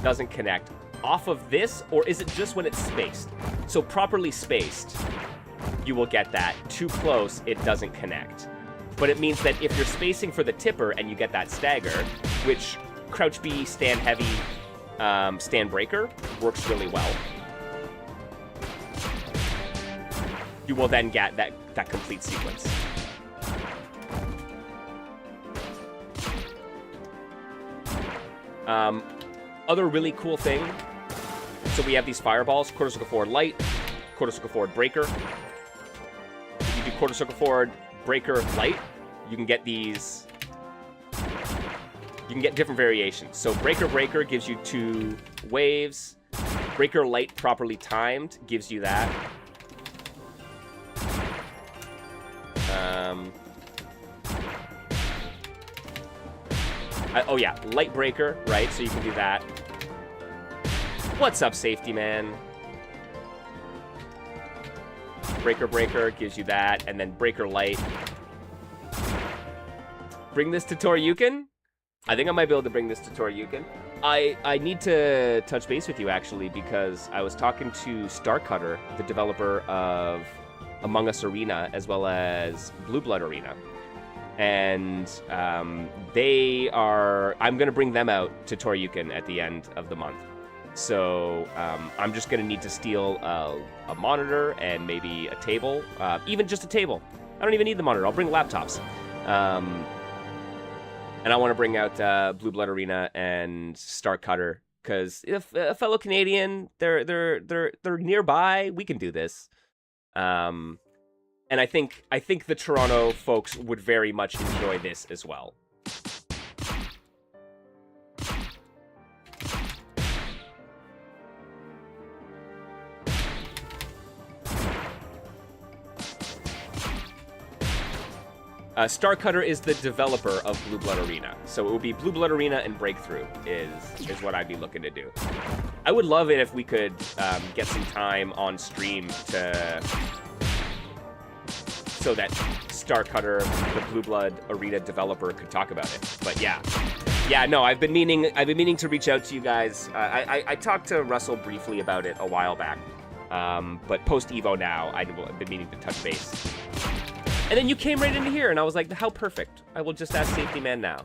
S1: Doesn't connect. Off of this, or is it just when it's spaced? So properly spaced, you will get that. Too close, it doesn't connect. But it means that if you're spacing for the tipper and you get that stagger, which crouch B, stand heavy, stand breaker, works really well. You will then get that complete sequence. Other really cool thing, so we have these fireballs, quarter circle forward light, quarter circle forward breaker. If you do quarter circle forward breaker light, you can get these, you can get different variations. So breaker gives you 2 waves. Breaker light properly timed gives you that. Oh yeah, light breaker, right? So you can do that. What's up, safety man? Breaker gives you that, and then breaker light. Bring this to Toryuken? I think I might be able to bring this to Toryuken. I need to touch base with you, actually, because I was talking to Starcutter, the developer of Among Us Arena, as well as Blue Blood Arena. And they are... I'm going to bring them out to Toryuken at the end of the month. So I'm just going to need to steal a monitor and maybe a table. Even just a table. I don't even need the monitor. I'll bring laptops. And I want to bring out Blue Blood Arena and Starcutter, because if a fellow Canadian, they're nearby, we can do this. And I think the Toronto folks would very much enjoy this as well. Starcutter is the developer of Blue Blood Arena, so it would be Blue Blood Arena and Breakthrough is what I'd be looking to do. I would love it if we could get some time on stream to so that Star Cutter, the Blue Blood Arena developer, could talk about it. But yeah, no, I've been meaning to reach out to you guys. I talked to Russell briefly about it a while back, but post Evo now, I've been meaning to touch base. And then you came right into here, and I was like, how perfect. I will just ask Safety Man now.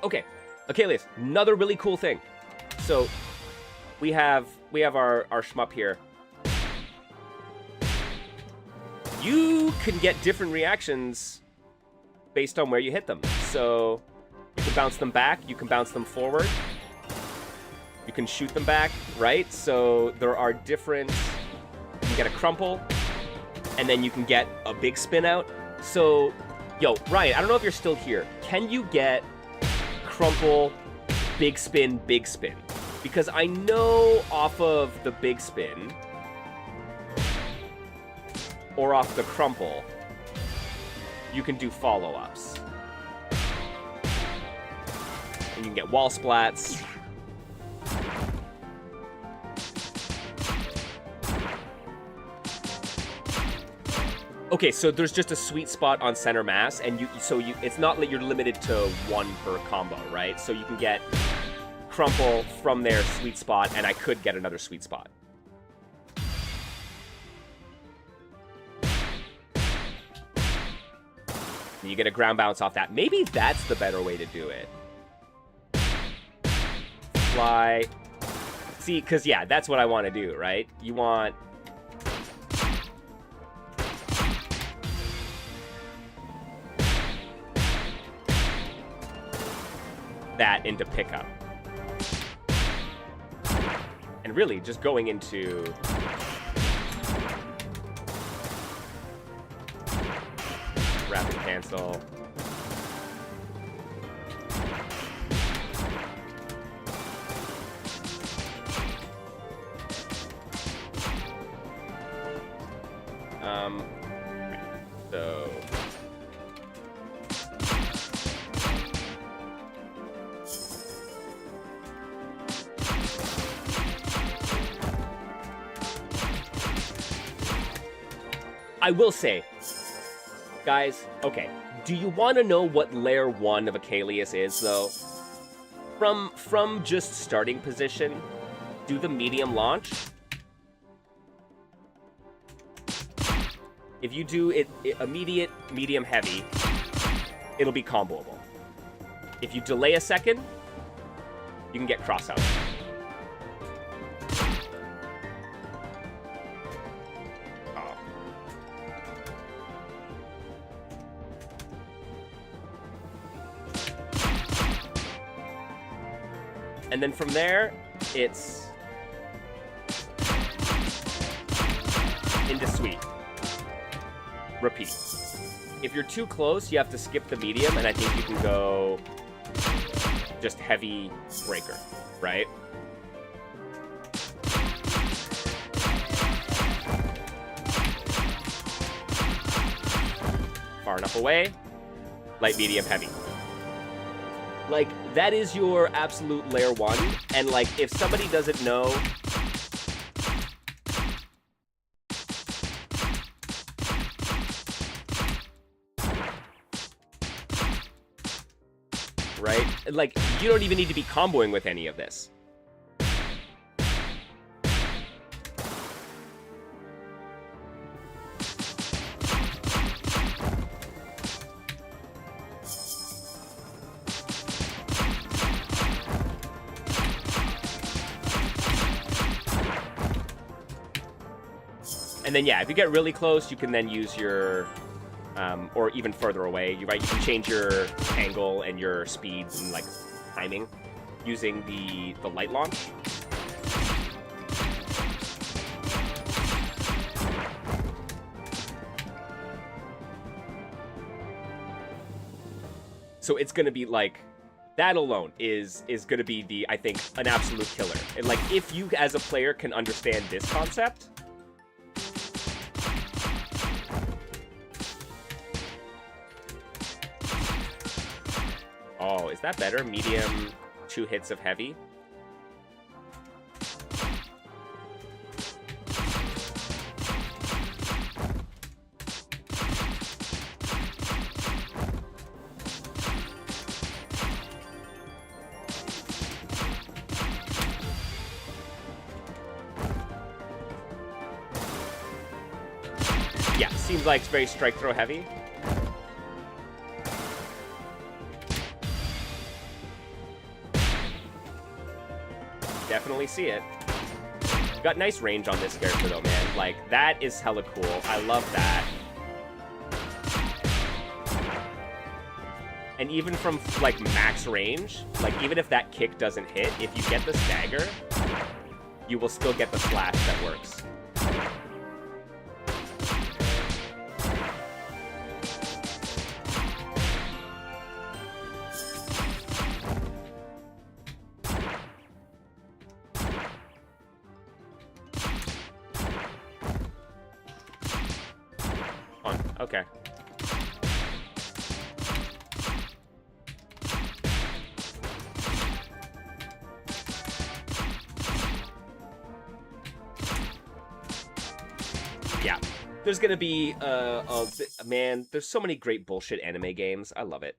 S1: Okay, Achilles, another really cool thing. So we have our shmup here. You can get different reactions based on where you hit them. So you can bounce them back, you can bounce them forward, you can shoot them back, right? So there are different, you can get a crumple, and then you can get a big spin out. So, yo, Ryan, I don't know if you're still here. Can you get crumple, big spin, big spin? Because I know off of the big spin, or off the crumple, you can do follow-ups. And you can get wall splats. Okay, so there's just a sweet spot on center mass, and it's not that you're limited to one per combo, right? So you can get crumple from their sweet spot, and I could get another sweet spot. And you get a ground bounce off that. Maybe that's the better way to do it. Fly. See, because, yeah, that's what I want to do, right? You want... that into pickup. And really, just going into... rapid cancel. So... I will say, guys, okay, do you want to know what layer 1 of Achilles is, though? From just starting position, do the medium launch. If you do it immediate, medium, heavy, it'll be comboable. If you delay a second, you can get cross out. And then from there, it's into sweet. Repeat. If you're too close, you have to skip the medium, and I think you can go just heavy breaker, right? Far enough away, light, medium, heavy. Like, that is your absolute layer 1, and like, if somebody doesn't know... right? Like, you don't even need to be comboing with any of this. And then, yeah, if you get really close, you can then use your, or even further away, you can change your angle and your speeds and, like, timing using the light launch. So it's going to be, like, that alone is going to be I think, an absolute killer. And, like, if you, as a player, can understand this concept... Oh, that better? Medium, 2 hits of heavy. Yeah, seems like it's very strike throw heavy. Definitely see it. Got nice range on this character though, man. Like, that is hella cool. I love that. And even from, like, max range, like, even if that kick doesn't hit, if you get the stagger, you will still get the slash that works. Okay. Yeah. There's gonna be, man, there's so many great bullshit anime games. I love it.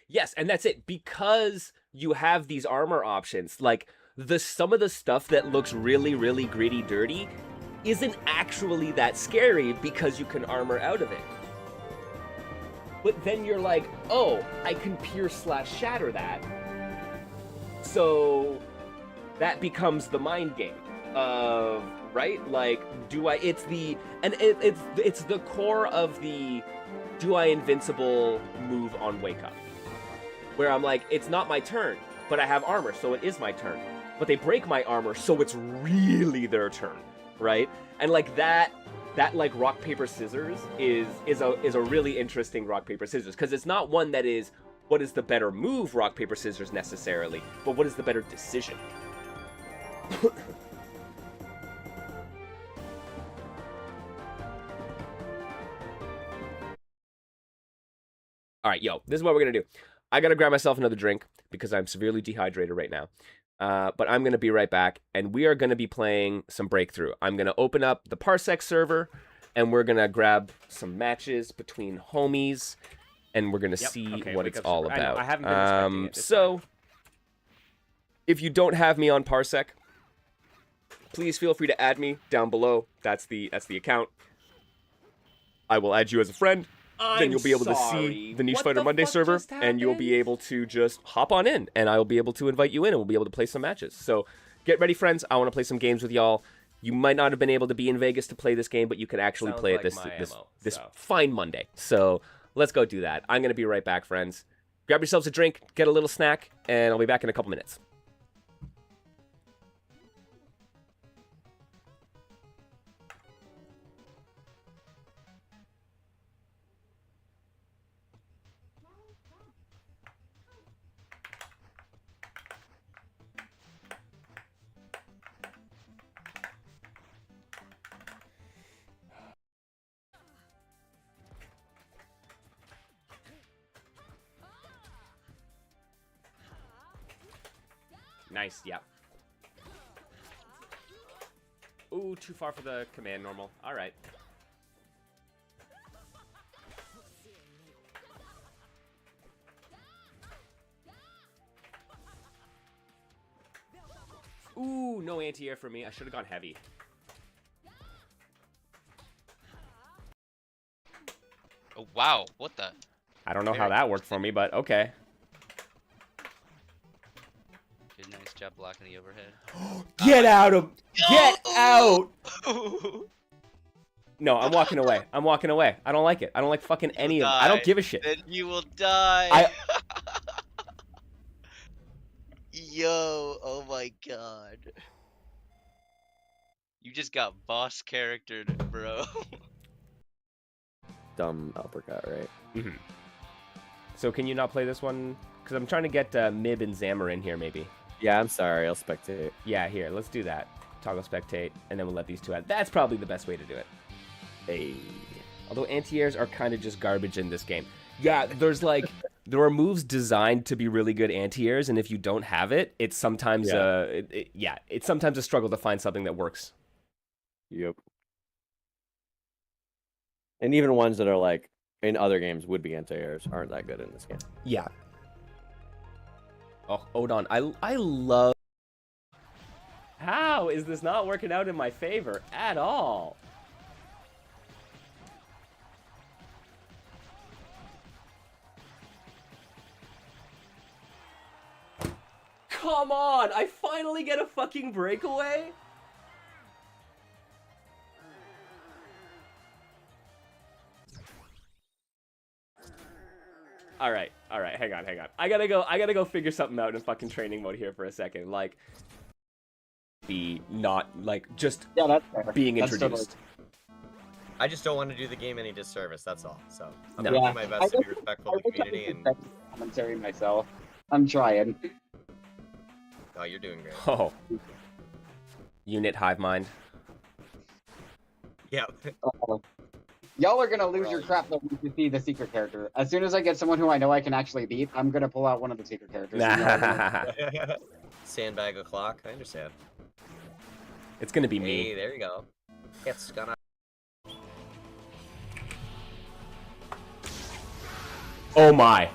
S1: Yes, and that's it. Because you have these armor options, like, some of the stuff that looks really, really gritty dirty isn't actually that scary because you can armor out of it. But then you're like, oh, I can pierce/shatter that. So that becomes the mind game of, right? Like, it's the core of the do I invincible move on wake up. Where I'm like, it's not my turn, but I have armor, so it is my turn. But they break my armor, so it's really their turn, right? And like that like rock paper scissors is a really interesting rock paper scissors, because it's not one that is what is the better move rock paper scissors necessarily, but what is the better decision. All right, yo, this is what we're gonna do. I gotta grab myself another drink because I'm severely dehydrated right now. But I'm going to be right back, and we are going to be playing some Breakthrough. I'm going to open up the Parsec server, and we're going to grab some matches between homies, and we're going to see what it's all about. I haven't been expecting it. So, if you don't have me on Parsec, please feel free to add me down below. That's the account. I will add you as a friend. Then you'll be able to see the Niche Fighter Monday server, and you'll be able to just hop on in, and I'll be able to invite you in, and we'll be able to play some matches. So get ready, friends. I want to play some games with y'all. You might not have been able to be in Vegas to play this game, but you can actually play it this fine Monday. So let's go do that. I'm going to be right back, friends. Grab yourselves a drink, get a little snack, and I'll be back in a couple minutes. Nice, yeah. Ooh, too far for the command normal. All right. Ooh, no anti-air for me. I should have gone heavy.
S16: Oh, wow. What the?
S1: I don't know how that worked for me, but okay.
S16: Good, nice job blocking the overhead.
S1: Get out of... Get out! No, I'm walking away. I'm walking away. I don't like it. I don't like fucking any of it. I don't give a shit.
S16: Then you will die. Yo, oh my god. You just got boss charactered, bro.
S3: Dumb uppercut, right?
S1: Mm-hmm. So can you not play this one? Because I'm trying to get Mib and Zammer in here, maybe.
S3: Yeah, I'm sorry. I'll spectate.
S1: Yeah, here. Let's do that. Toggle spectate, and then we'll let these two out. That's probably the best way to do it.
S3: Hey.
S1: Although anti-airs are kind of just garbage in this game. Yeah, there are moves designed to be really good anti-airs, and if you don't have it, it's sometimes it's sometimes a struggle to find something that works.
S3: Yep. And even ones that are like in other games would be anti-airs aren't that good in this game.
S1: Yeah. Oh, hold on. I love. How is this not working out in my favor at all? Come on! I finally get a fucking breakaway? Alright, hang on. I gotta go figure something out in fucking training mode here for a second. Like, be not, like, just
S7: that's fair.
S1: being
S7: That's
S1: introduced.
S3: I just don't want to do the game any disservice, that's all. So I'm
S1: No.
S3: gonna do my best to be respectful of the community and
S7: commentary myself. I'm trying.
S3: oh, you're doing great.
S1: Oh. Unit hive mind.
S3: Yeah.
S7: Y'all are gonna lose your crap though when you see the secret character. As soon as I get someone who I know I can actually beat, I'm gonna pull out one of the secret characters. and y'all are gonna-
S3: Sandbag o'clock, I understand.
S1: It's gonna be
S3: Hey,
S1: me.
S3: there you go. It's gonna.
S1: Oh my.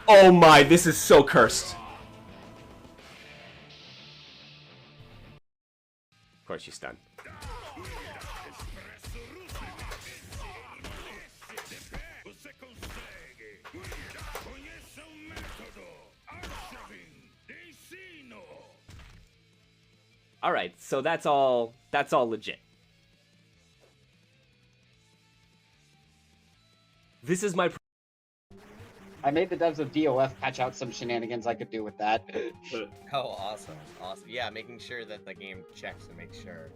S1: Oh my, this is so cursed. Of course she's stunned. Alright, so that's all legit. This is my...
S7: I made the devs of DOF patch out some shenanigans I could do with that.
S3: Oh, awesome. Awesome. Yeah, making sure that the game checks and makes sure.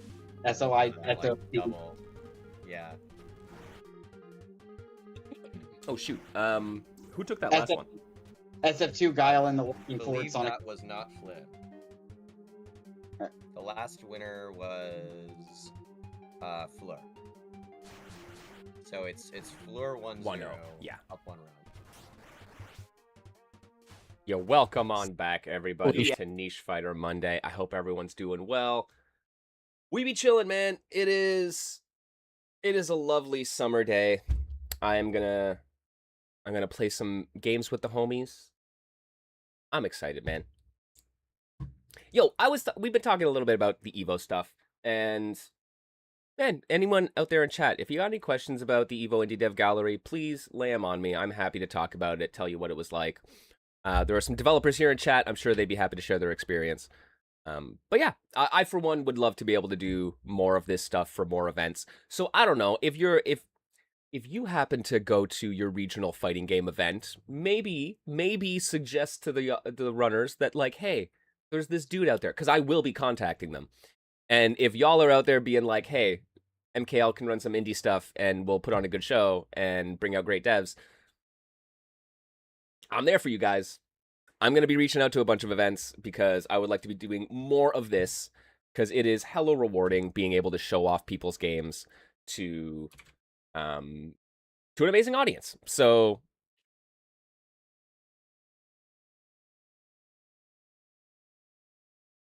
S7: SOI,
S3: Like, double. Yeah.
S1: Oh shoot. Who took that last one?
S7: SF2 Guile in the
S3: I
S7: looking forward
S3: believe
S7: Sonic.
S3: that was not Flip. The last winner was Fleur. So it's Fleur 1-0.
S1: 1-0, yeah.
S3: Up one round.
S1: Yo, welcome on back, everybody,
S3: Oh, yeah.
S1: to Niche Fighter Monday. I hope everyone's doing well. We be chilling, man. It is a lovely summer day. I'm gonna play some games with the homies. I'm excited, man. Yo, we've been talking a little bit about the Evo stuff, and man, anyone out there in chat, if you got any questions about the Evo Indie Dev Gallery, please lay them on me. I'm happy to talk about it, tell you what it was like. There are some developers here in chat. I'm sure they'd be happy to share their experience. But yeah, I for one would love to be able to do more of this stuff for more events. So I don't know if you happen to go to your regional fighting game event, maybe suggest to the runners that, like, hey, there's this dude out there, because I will be contacting them. And if y'all are out there being like, hey, MKL can run some indie stuff and we'll put on a good show and bring out great devs, I'm there for you guys. I'm going to be reaching out to a bunch of events because I would like to be doing more of this, because it is hella rewarding being able to show off people's games to an amazing audience. So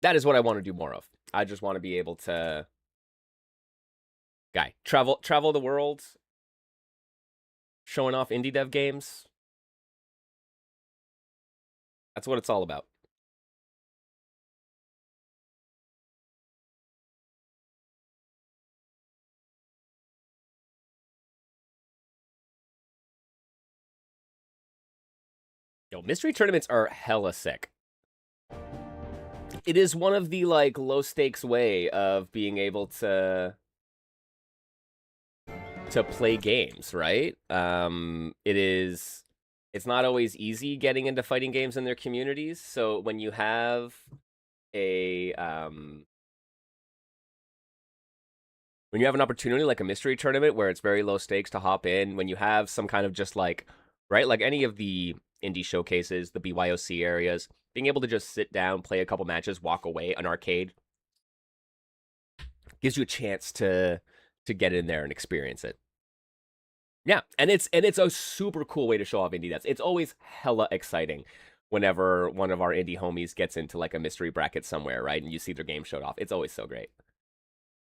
S1: that is what I want to do more of. I just want to be able to travel the world showing off indie dev games. That's what it's all about. Yo, mystery tournaments are hella sick. It is one of the, like, low stakes way of being able to play games, right? It's not always easy getting into fighting games in their communities. So when you have when you have an opportunity like a mystery tournament where it's very low stakes to hop in, when you have some kind of just like, right, like any of the indie showcases, the BYOC areas, being able to just sit down, play a couple matches, walk away, an arcade, gives you a chance to to get in there and experience it. Yeah, and it's a super cool way to show off indie devs. It's always hella exciting whenever one of our indie homies gets into like a mystery bracket somewhere, right? And you see their game showed off. It's always so great.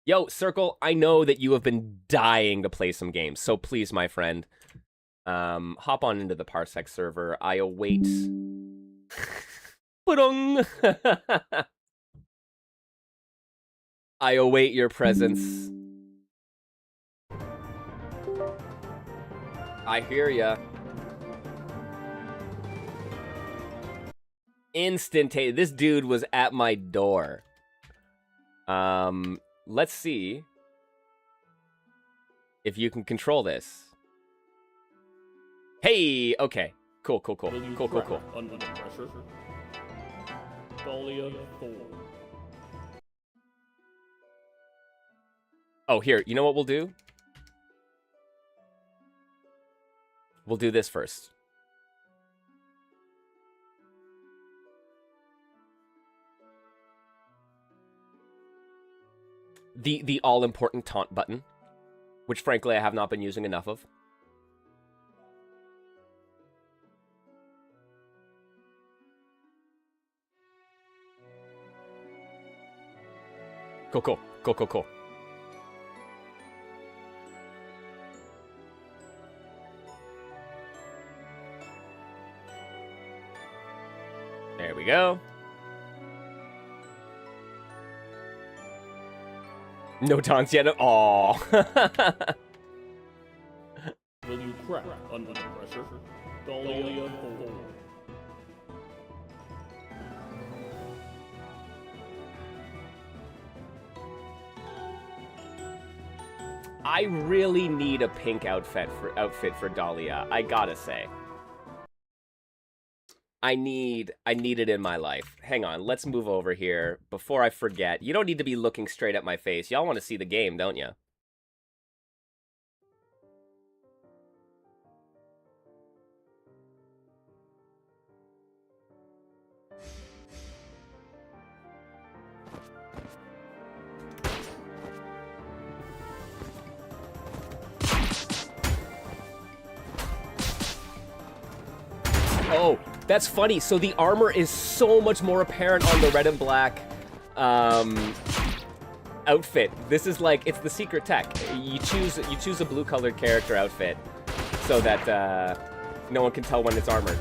S1: Yo, Circle, I know that you have been dying to play some games, so please, my friend, hop on into the Parsec server. I await. Ba-dong! I await your presence. I hear ya. Instantaneous. This dude was at my door. Let's see if you can control this. Hey, okay. Cool. Cool.
S15: Under pressure. Dahlia 4.
S1: Oh, here. You know what we'll do? We'll do this first. The all-important taunt button, which frankly I have not been using enough of. Cool. There we go. No taunts yet. Aww.
S15: Will you crack under pressure? Dahlia 4.
S1: I really need a pink outfit for Dahlia, I gotta say. I need it in my life. Hang on, let's move over here before I forget. You don't need to be looking straight at my face. Y'all want to see the game, don't you? Oh, that's funny. So the armor is so much more apparent on the red and black outfit. This is like, it's the secret tech. You choose a blue colored character outfit so that no one can tell when it's armored.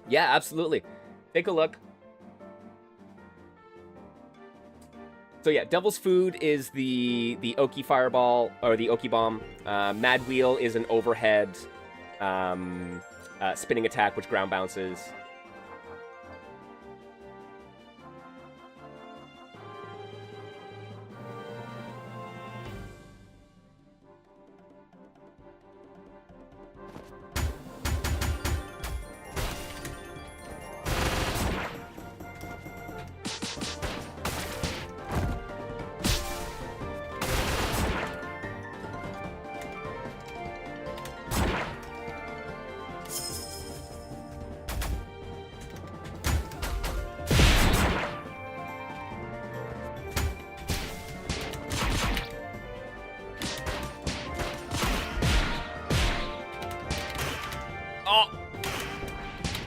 S1: Yeah, absolutely. Take a look. So yeah, Devil's Food is the Oki Fireball, or the Oki Bomb. Mad Wheel is an overhead spinning attack, which ground bounces.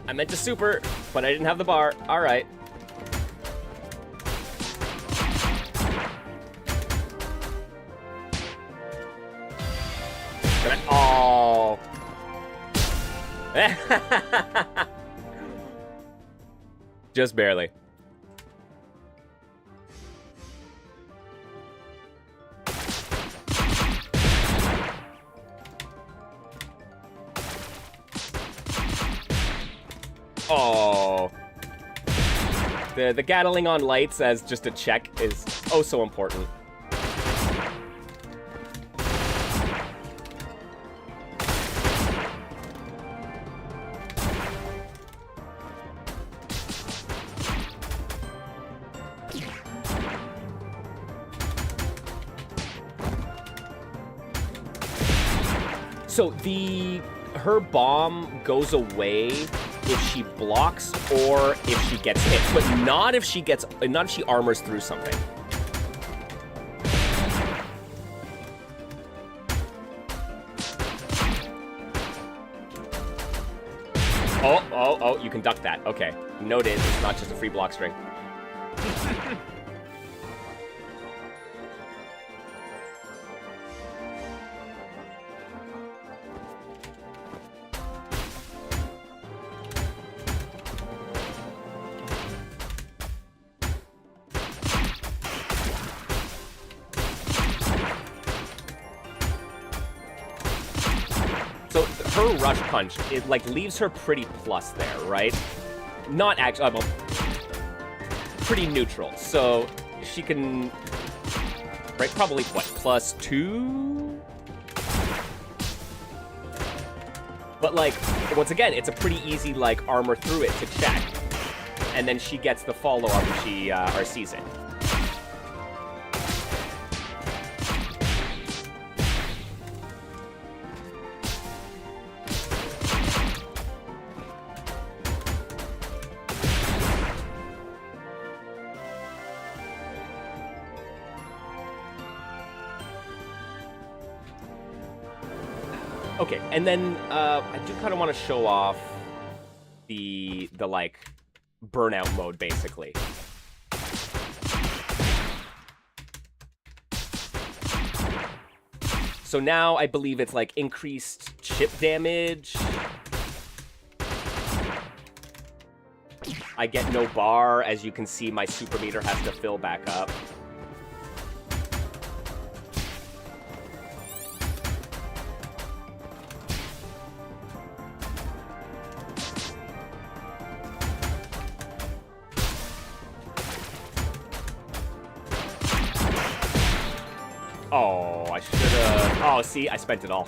S1: I meant to super, but I didn't have the bar. All right. Oh. Just barely. Oh. The Gatling on lights as just a check is oh so important. So her bomb goes away if she blocks or if she gets hit, but not if she armors through something. Oh, you can duck that. Okay. Noted, it's not just a free block string. So her rush punch, it like leaves her pretty plus there, right? Not actually, well, pretty neutral. So she can, right? Probably what, +2? But like, once again, it's a pretty easy like armor through it to check, and then she gets the follow up if she RCs it. Okay, and then I do kind of want to show off the like burnout mode, basically. So now I believe it's like increased chip damage. I get no bar. As you can see, my super meter has to fill back up. Oh, I should have... Oh, see, I spent it all.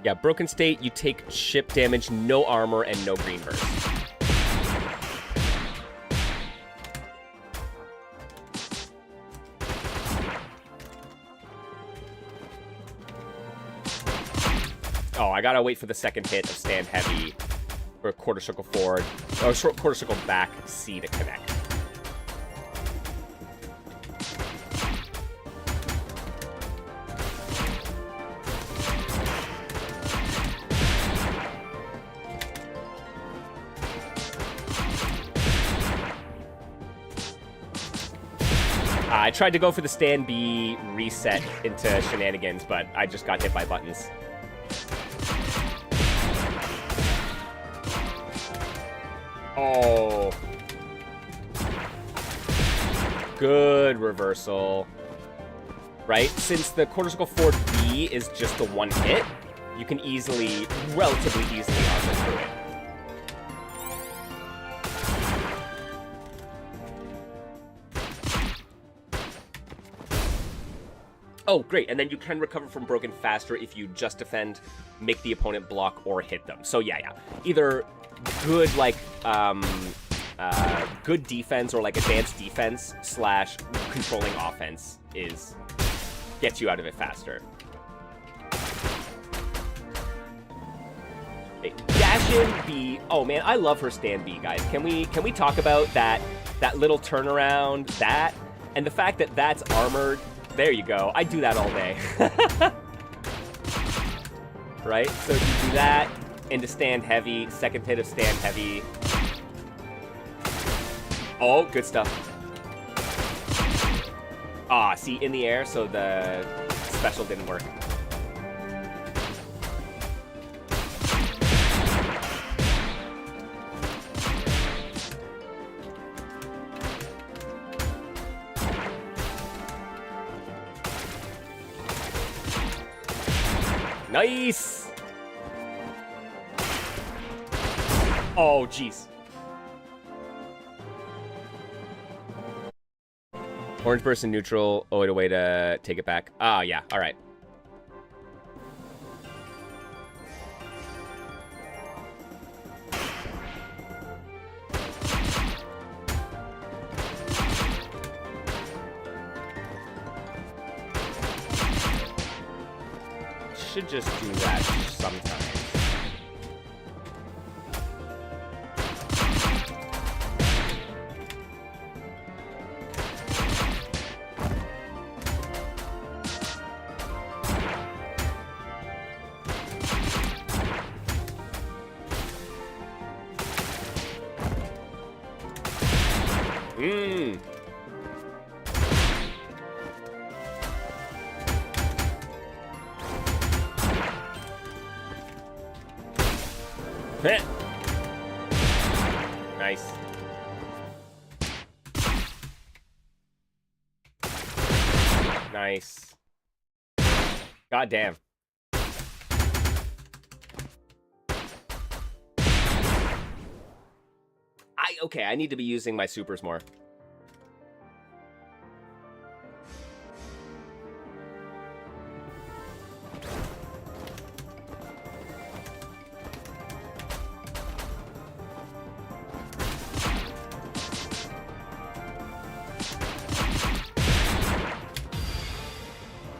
S1: Yeah, broken state, you take chip damage, no armor, and no green burst. Oh, I gotta wait for the second hit of stand heavy for quarter circle forward, or quarter circle back C to connect. I tried to go for the stand B reset into shenanigans, but I just got hit by buttons. Oh. Good reversal. Right? Since the quarter circle forward B is just the one hit, you can relatively easily armor through it. Oh, great, and then you can recover from broken faster if you just defend, make the opponent block, or hit them. So yeah. Either good, like, good defense or, like, advanced defense / controlling offense gets you out of it faster. Okay, dash in B. Oh, man, I love her stand B, guys. Can we talk about that little turnaround, and the fact that that's armored? There you go. I do that all day. Right? So you do that into stand heavy, second hit of stand heavy. Oh, good stuff. Ah, see, in the air, so the special didn't work. Nice! Orange burst in neutral. Oh, wait, a way to take it back. Ah, yeah. All right. Should just do that sometimes. Mmm. Hit. Nice. Nice. God damn. Okay, I need to be using my supers more.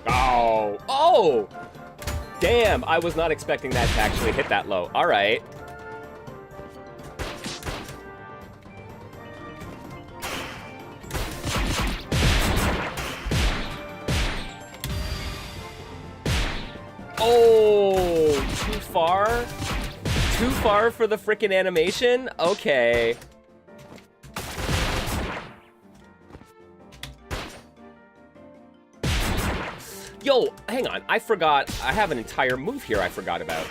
S1: Oh! Oh! Damn, I was not expecting that to actually hit that low. All right. Oh, too far? Too far for the frickin' animation? Okay. Yo, hang on. I forgot. I have an entire move here I forgot about.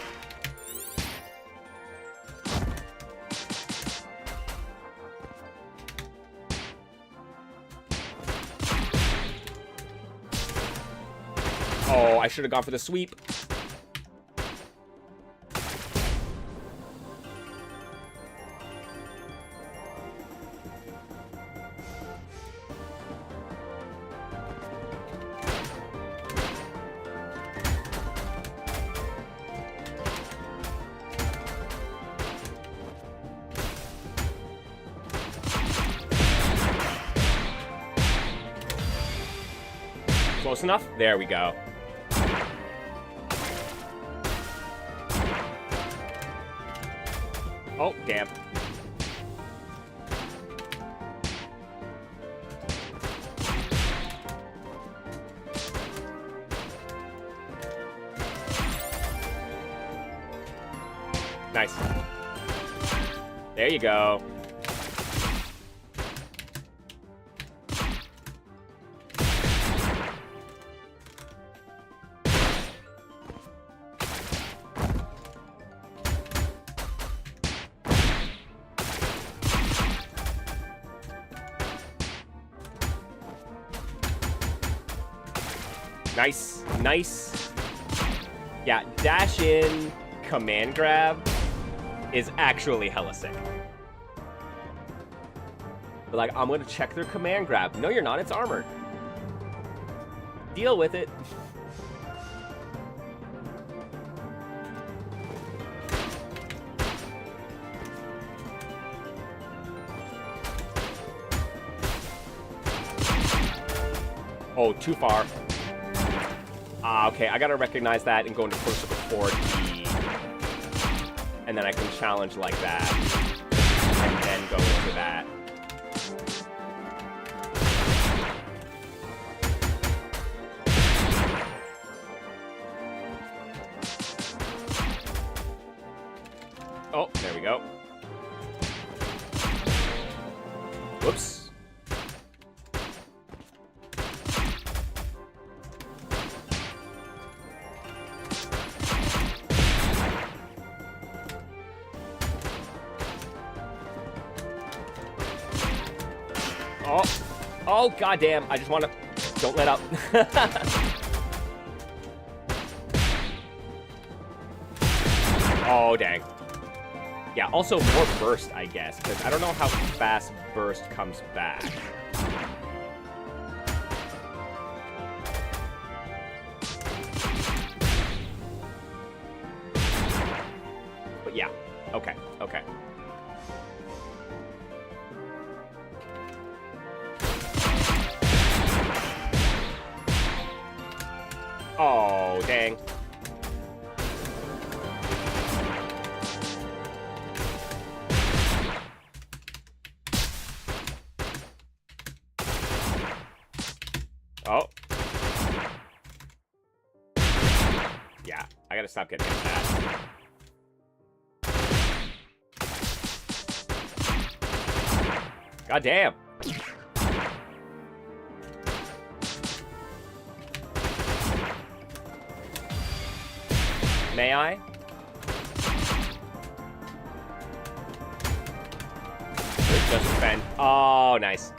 S1: Oh, I should have gone for the sweep. Close enough? There we go. Oh, damn. Nice. There you go. Nice, nice. Yeah, dash in, command grab is actually hella sick. But like, I'm gonna check their command grab. No, you're not, it's armored. Deal with it. Oh, too far. Okay, I gotta recognize that and go into closer before D. And then I can challenge like that. And then go into that. Oh, there we go. Whoops. Oh, goddamn. I just want to... Don't let up. Oh, dang. Yeah, also more burst, I guess, because I don't know how fast burst comes back. Okay, okay. Oh, dang. Oh. Yeah, I gotta stop getting hit with that. God damn. May I? Just defend. Oh, nice.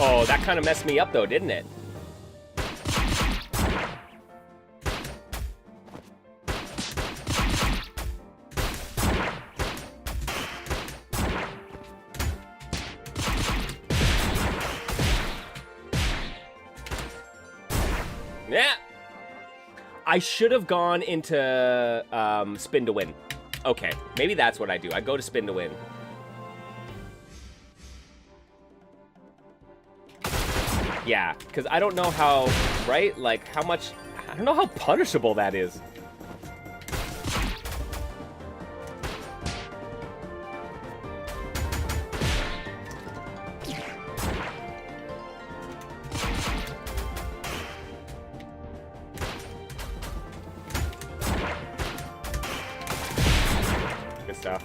S1: Oh, that kind of messed me up though, didn't it? Yeah. I should have gone into spin to win. Okay, maybe that's what I do. I go to spin to win. Yeah, because I don't know how, right? Like, how much... I don't know how punishable that is. Good stuff.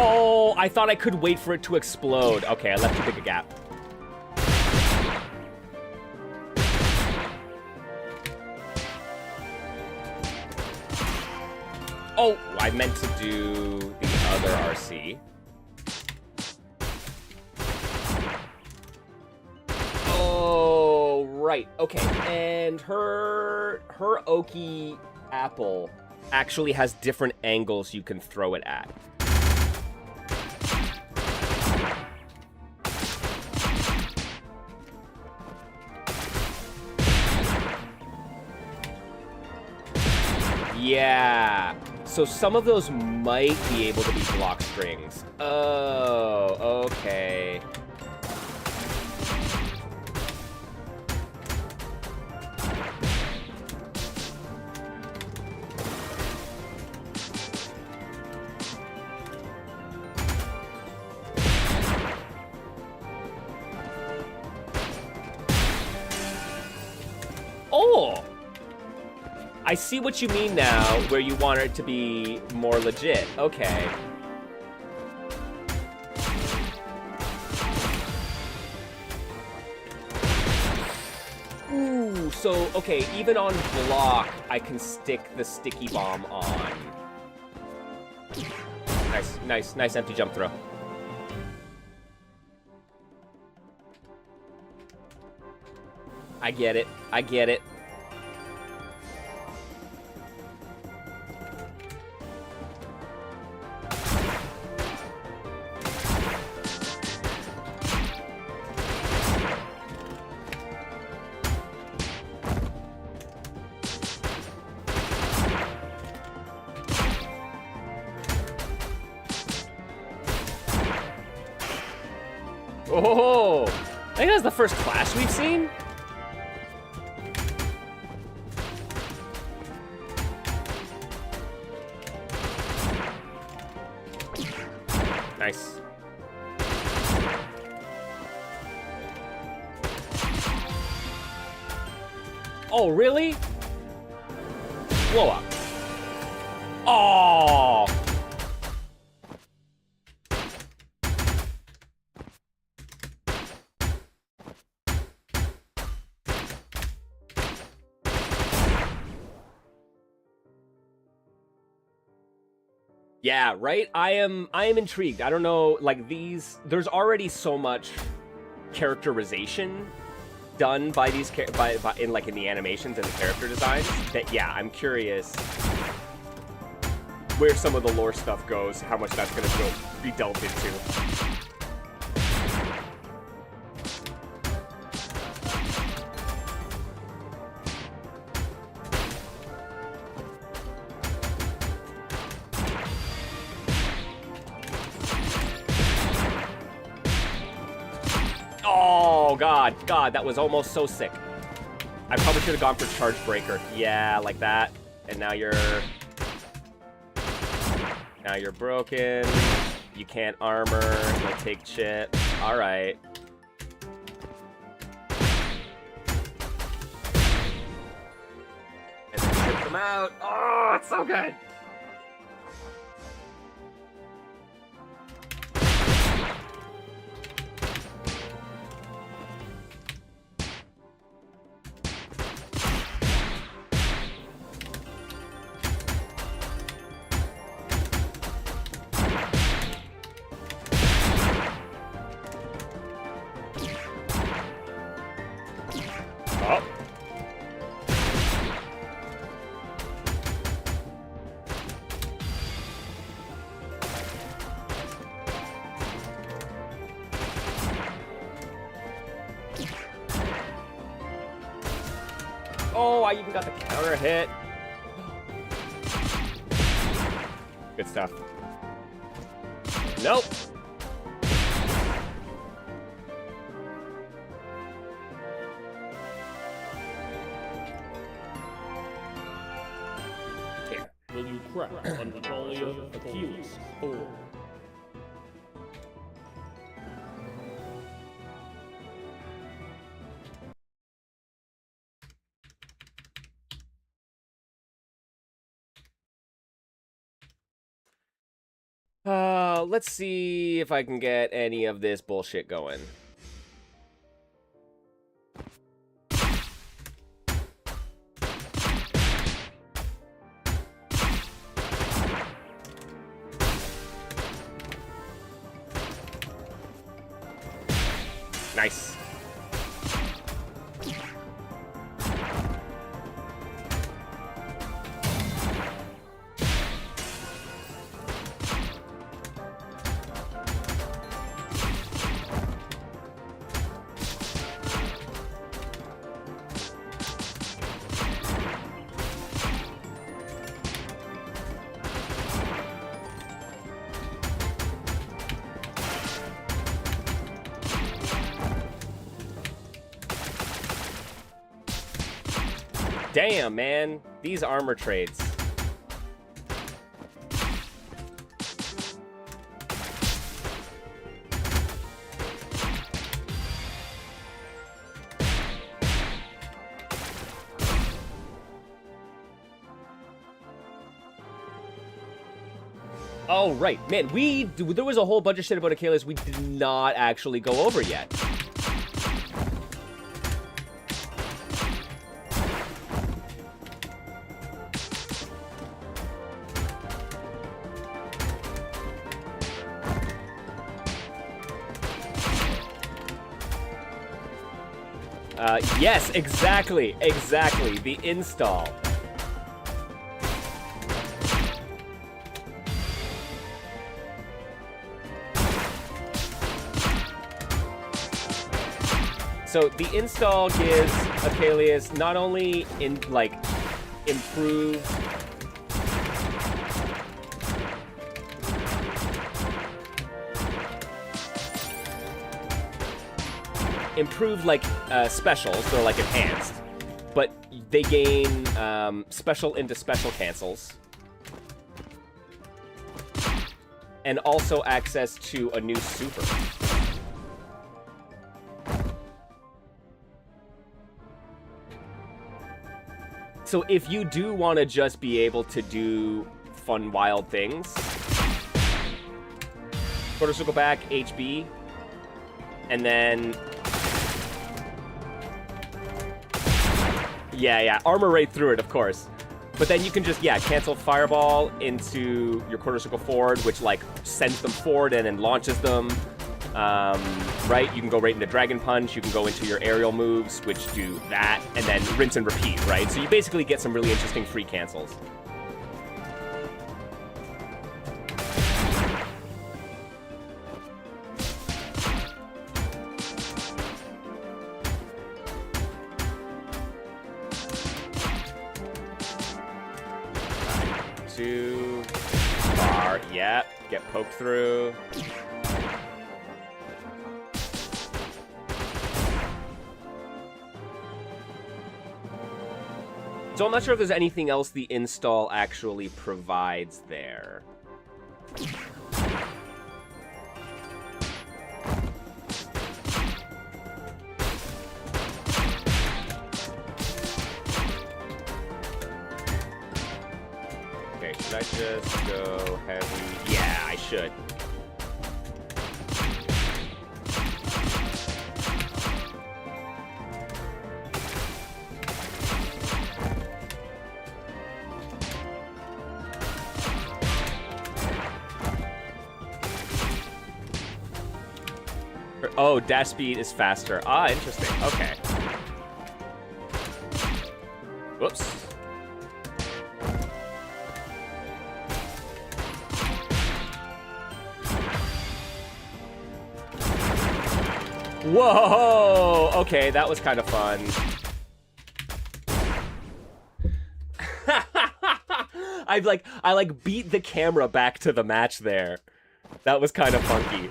S1: Oh, I thought I could wait for it to explode. Okay, I left too big a gap. Oh, I meant to do the other RC. Oh, right. Okay, and her Oki apple actually has different angles you can throw it at. Yeah, so some of those might be able to be block strings. Oh, okay. Oh! I see what you mean now, where you want it to be more legit. Okay. Ooh, so, okay, even on block, I can stick the sticky bomb on. Nice, nice, nice empty jump throw. I get it. I get it. Oh, I think that's the first clash we've seen. Nice. Oh, really? Blow up. Oh. Yeah, right? I am intrigued. I don't know, like these there's already so much characterization done by these in the animations and the character designs that yeah, I'm curious where some of the lore stuff goes, how much that's going to be delved into. Oh, God, that was almost so sick. I probably should have gone for Charge Breaker. Yeah, like that. And now you're broken. You can't armor. You'll take chip. All right. And then chip them out. Oh, it's so good. Oh. Oh, I even got the counter hit. Good stuff. Nope.
S15: Will you crack on Natalia Achilles 4?
S1: Let's see if I can get any of this bullshit going. Nice. Damn, man. These armor trades. Oh, right. Man, there was a whole bunch of shit about Achilles we did not actually go over yet. Yes, exactly. The install. So the install gives Achilles not only improved specials, they're like enhanced, but they gain special into special cancels, and also access to a new super. So if you do want to just be able to do fun, wild things, quarter circle back, HB, and then yeah, armor right through it, of course. But then you can just, yeah, cancel Fireball into your quarter circle forward, which, like, sends them forward and then launches them. Right? You can go right into Dragon Punch. You can go into your aerial moves, which do that, and then rinse and repeat, right? So you basically get some really interesting free cancels. Too far. Yep. Get poked through. So I'm not sure if there's anything else the install actually provides there. Okay, should I just go heavy? Yeah, I should. Oh, dash speed is faster. Ah, interesting. Okay. Whoops. Whoa! Okay, that was kind of fun. I like beat the camera back to the match there. That was kind of funky.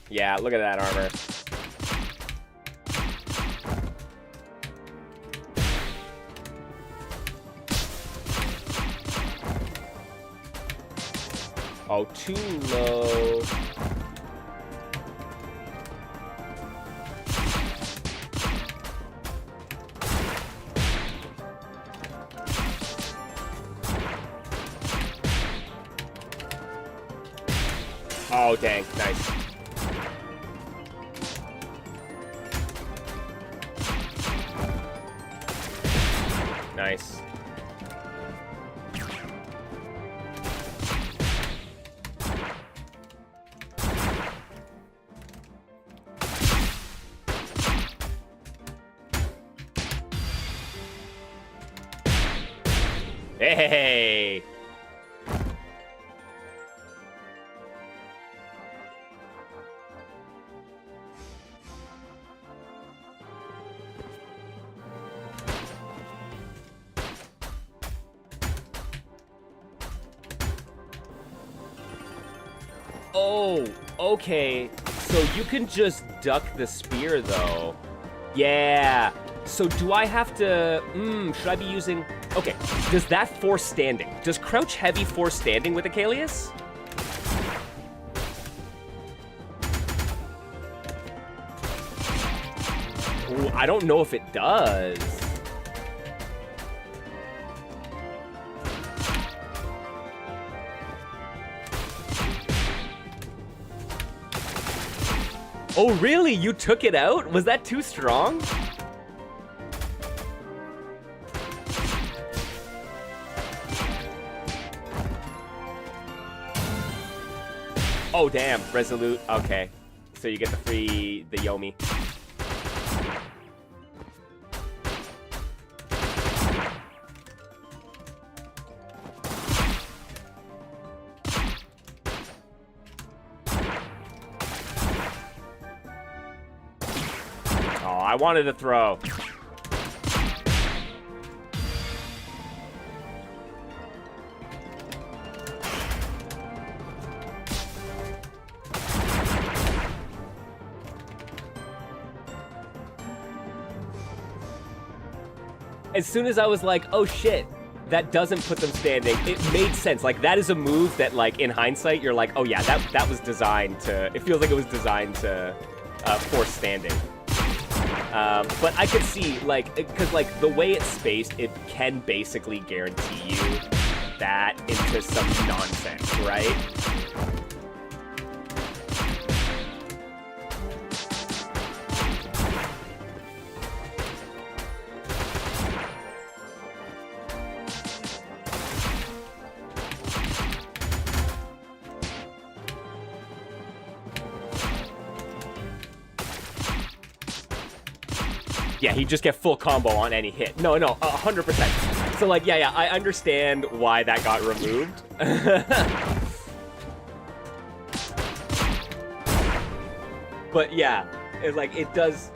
S1: Yeah, look at that armor. Oh, too low. Oh, dang. Nice. Nice. Hey! Oh, okay. So you can just duck the spear, though. Yeah. So do I have to... should I be using... Okay, does that force standing? Does crouch heavy force standing with Achilles? Ooh, I don't know if it does. Oh, really? You took it out? Was that too strong? Oh, damn. Resolute. Okay. So you get the Yomi. Oh, I wanted to throw. As soon as I was like, oh shit, that doesn't put them standing, it made sense. Like, that is a move that, like, in hindsight, you're like, oh yeah, that was designed to, it feels like it was designed to force standing. But I could see, like, because, like, the way it's spaced, it can basically guarantee you that into some nonsense, right? Yeah, he'd just get full combo on any hit. No, 100%. So like, yeah, I understand why that got removed. But yeah, it's like, it does,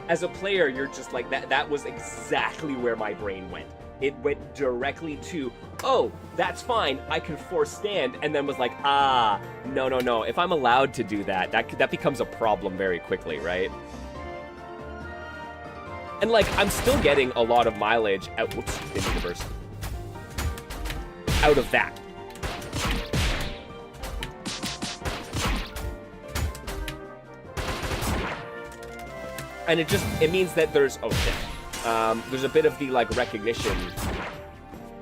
S1: as a player, you're just like, that was exactly where my brain went. It went directly to, oh, that's fine, I can force stand, and then was like, no. If I'm allowed to do that, that becomes a problem very quickly, right? And like, I'm still getting a lot of mileage out, whoops, didn't mean to burst, out of that. And it means that there's, oh shit, there's a bit of the, like, recognition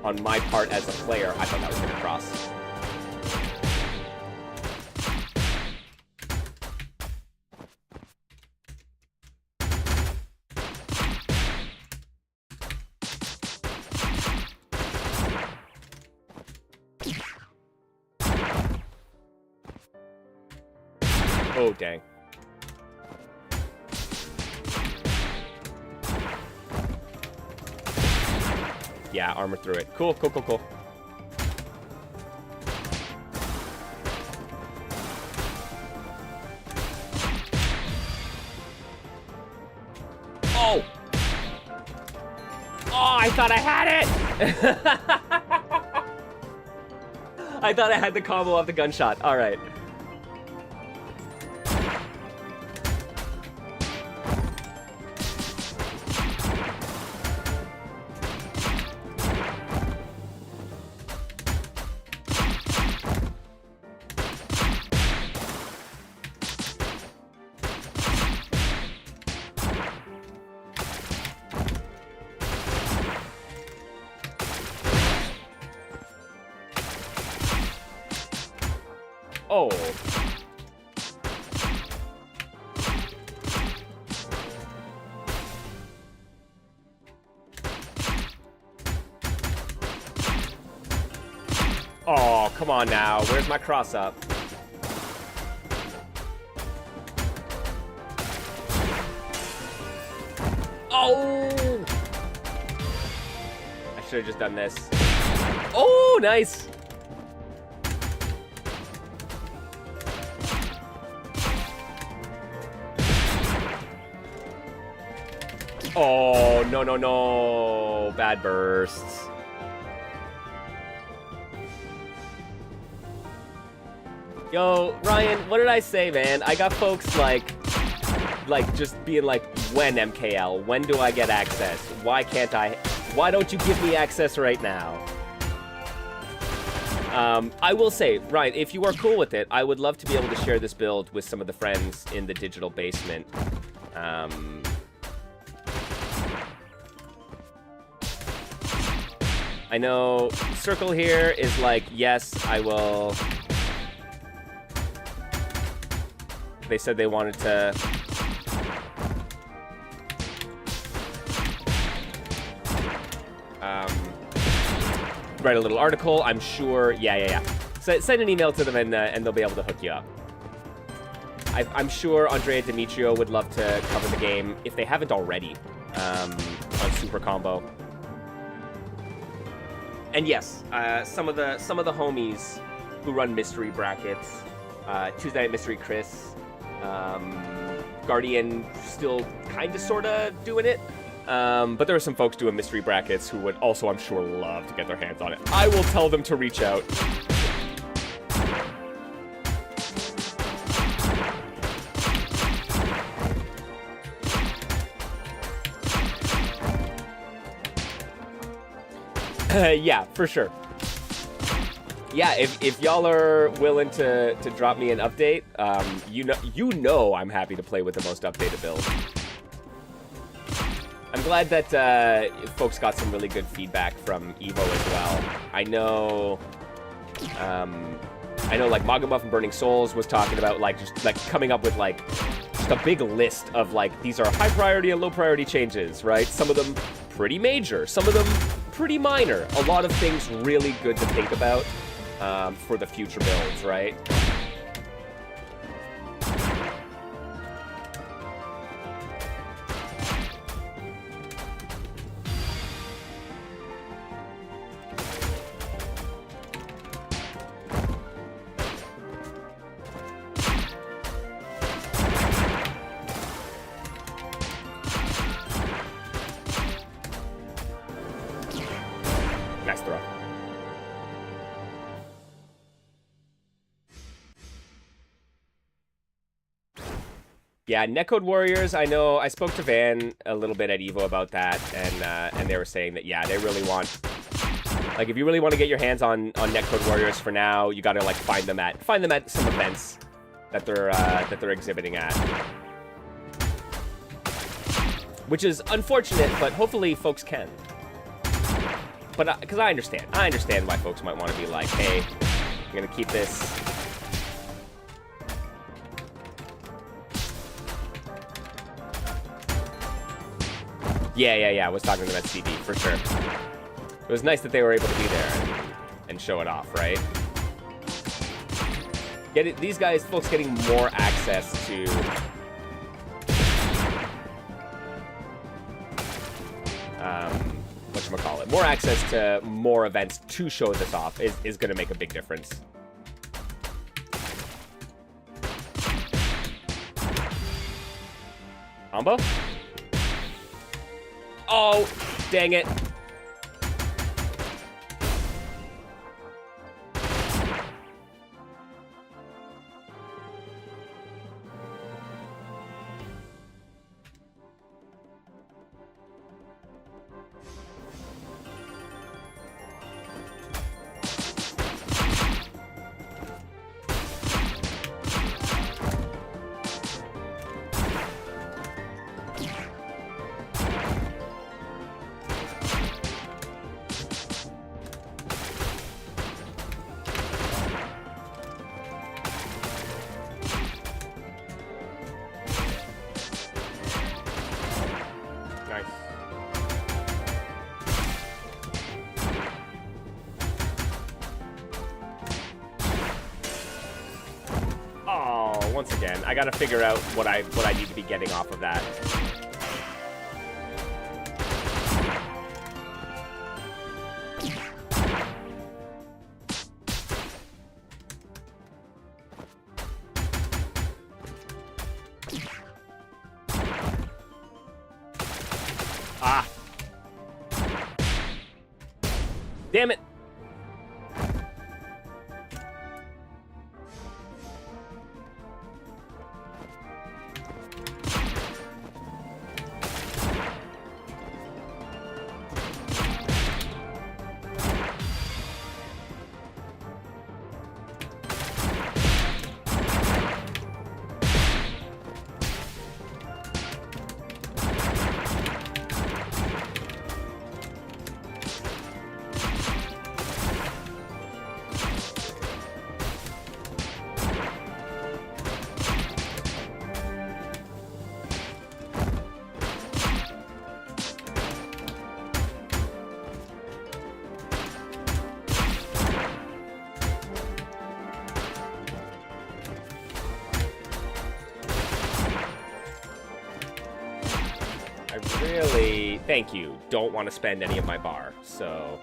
S1: on my part as a player. I thought that was gonna cross. Oh, dang. Yeah, armor through it. Cool. Oh! Oh, I thought I had it! I thought I had the combo off the gunshot. All right. Oh. Oh, come on now. Where's my cross up? Oh! I should have just done this. Oh, nice. Oh, no. Bad bursts. Yo, Ryan, what did I say, man? I got folks like just being like, when MKL? When do I get access? Why can't I? Why don't you give me access right now? I will say, Ryan, if you are cool with it, I would love to be able to share this build with some of the friends in the digital basement. I know Circle here is like, yes, I will. They said they wanted to. Write a little article. I'm sure. Yeah. Send an email to them and they'll be able to hook you up. I'm sure Andrea Demetrio would love to cover the game if they haven't already on Super Combo. And yes, some of the homies who run mystery brackets, Tuesday Night Mystery Chris, Guardian still kind of sort of doing it. But there are some folks doing mystery brackets who would also, I'm sure, love to get their hands on it. I will tell them to reach out. Yeah, for sure. Yeah, if y'all are willing to drop me an update, you know I'm happy to play with the most updated build. I'm glad that folks got some really good feedback from Evo as well. I know like Magamuff and Burning Souls was talking about like just like coming up with like just a big list of like these are high priority and low priority changes, right? Some of them pretty major, some of them pretty minor. A lot of things really good to think about for the future builds, right? Yeah, Netcode Warriors, I know, I spoke to Van a little bit at EVO about that, and they were saying that, yeah, they really want, like, if you really want to get your hands on Netcode Warriors for now, you gotta, like, find them at some events that they're exhibiting at. Which is unfortunate, but hopefully folks can. But, because I understand why folks might want to be like, hey, I'm gonna keep this. Yeah, I was talking to them at CD, for sure. It was nice that they were able to be there and show it off, right? These guys, folks getting more access to... whatchamacallit, more access to more events to show this off is going to make a big difference. Combo? Oh, dang it. Once again, I gotta figure out what I need to be getting off of that. Ah. Damn it. Really, thank you, don't want to spend any of my bar, so...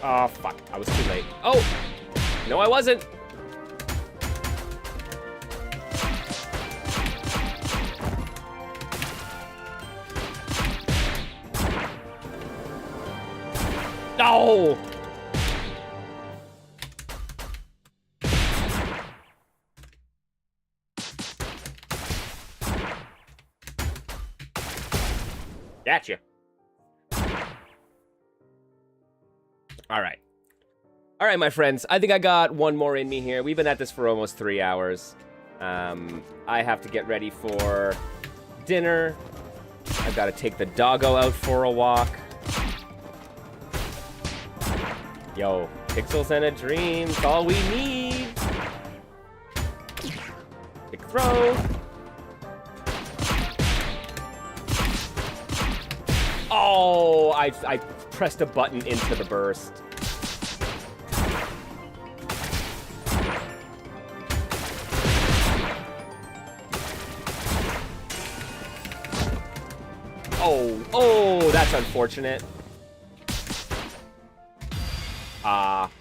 S1: Oh, fuck. I was too late. Oh! No, I wasn't! No! Gotcha. All right, my friends. I think I got one more in me here. We've been at this for almost 3 hours. I have to get ready for dinner. I've got to take the doggo out for a walk. Yo, pixels and a dream. That's all we need. Big throw. Oh, I pressed a button into the burst. Oh, that's unfortunate.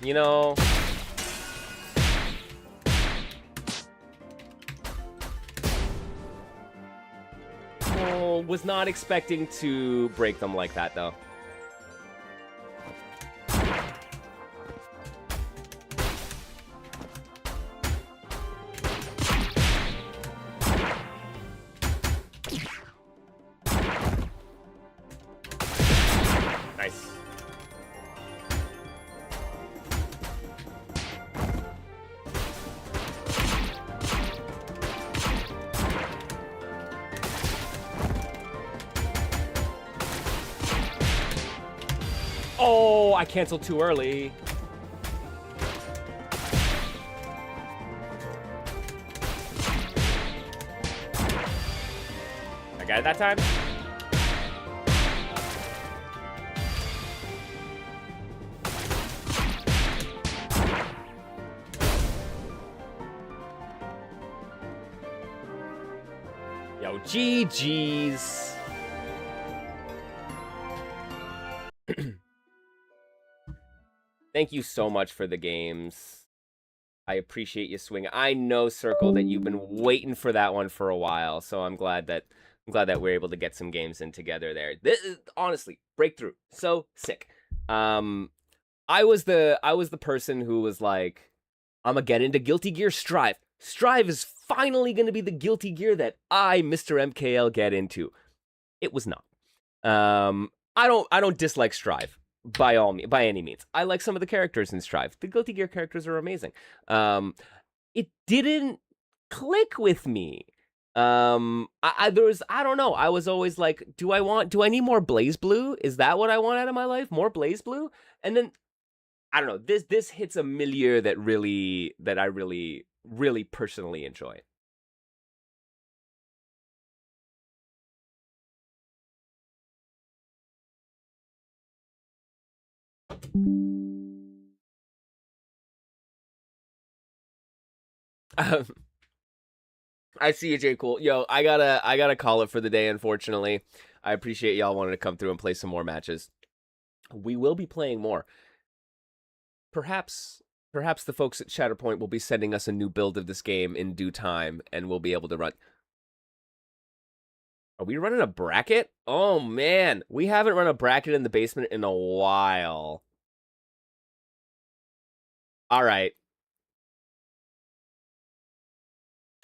S1: You know. Oh, was not expecting to break them like that, though. Nice. Oh, I canceled too early. I got it that time. Yo, GG's. Thank you so much for the games. I appreciate you swinging. I know, Circle, that you've been waiting for that one for a while, so I'm glad that we're able to get some games in together there. This is, honestly, breakthrough, so sick. I was the person who was like, I'm gonna get into Guilty Gear Strive. Strive is finally gonna be the Guilty Gear that I, Mr. MKL, get into. It was not. I don't dislike Strive by any means. I like some of the characters in Strive. The Guilty Gear characters are amazing. It didn't click with me. I don't know. I was always like, do I need more Blaze Blue? Is that what I want out of my life? More Blaze Blue? And then I don't know. This hits a milieu that I really personally enjoy. I see you, J. Cool. Yo, I gotta call it for the day, unfortunately. I appreciate y'all wanting to come through and play some more matches. We will be playing more. Perhaps the folks at Shatterpoint will be sending us a new build of this game in due time, and we'll be able to run. Are we running a bracket? Oh, man. We haven't run a bracket in the basement in a while. All right.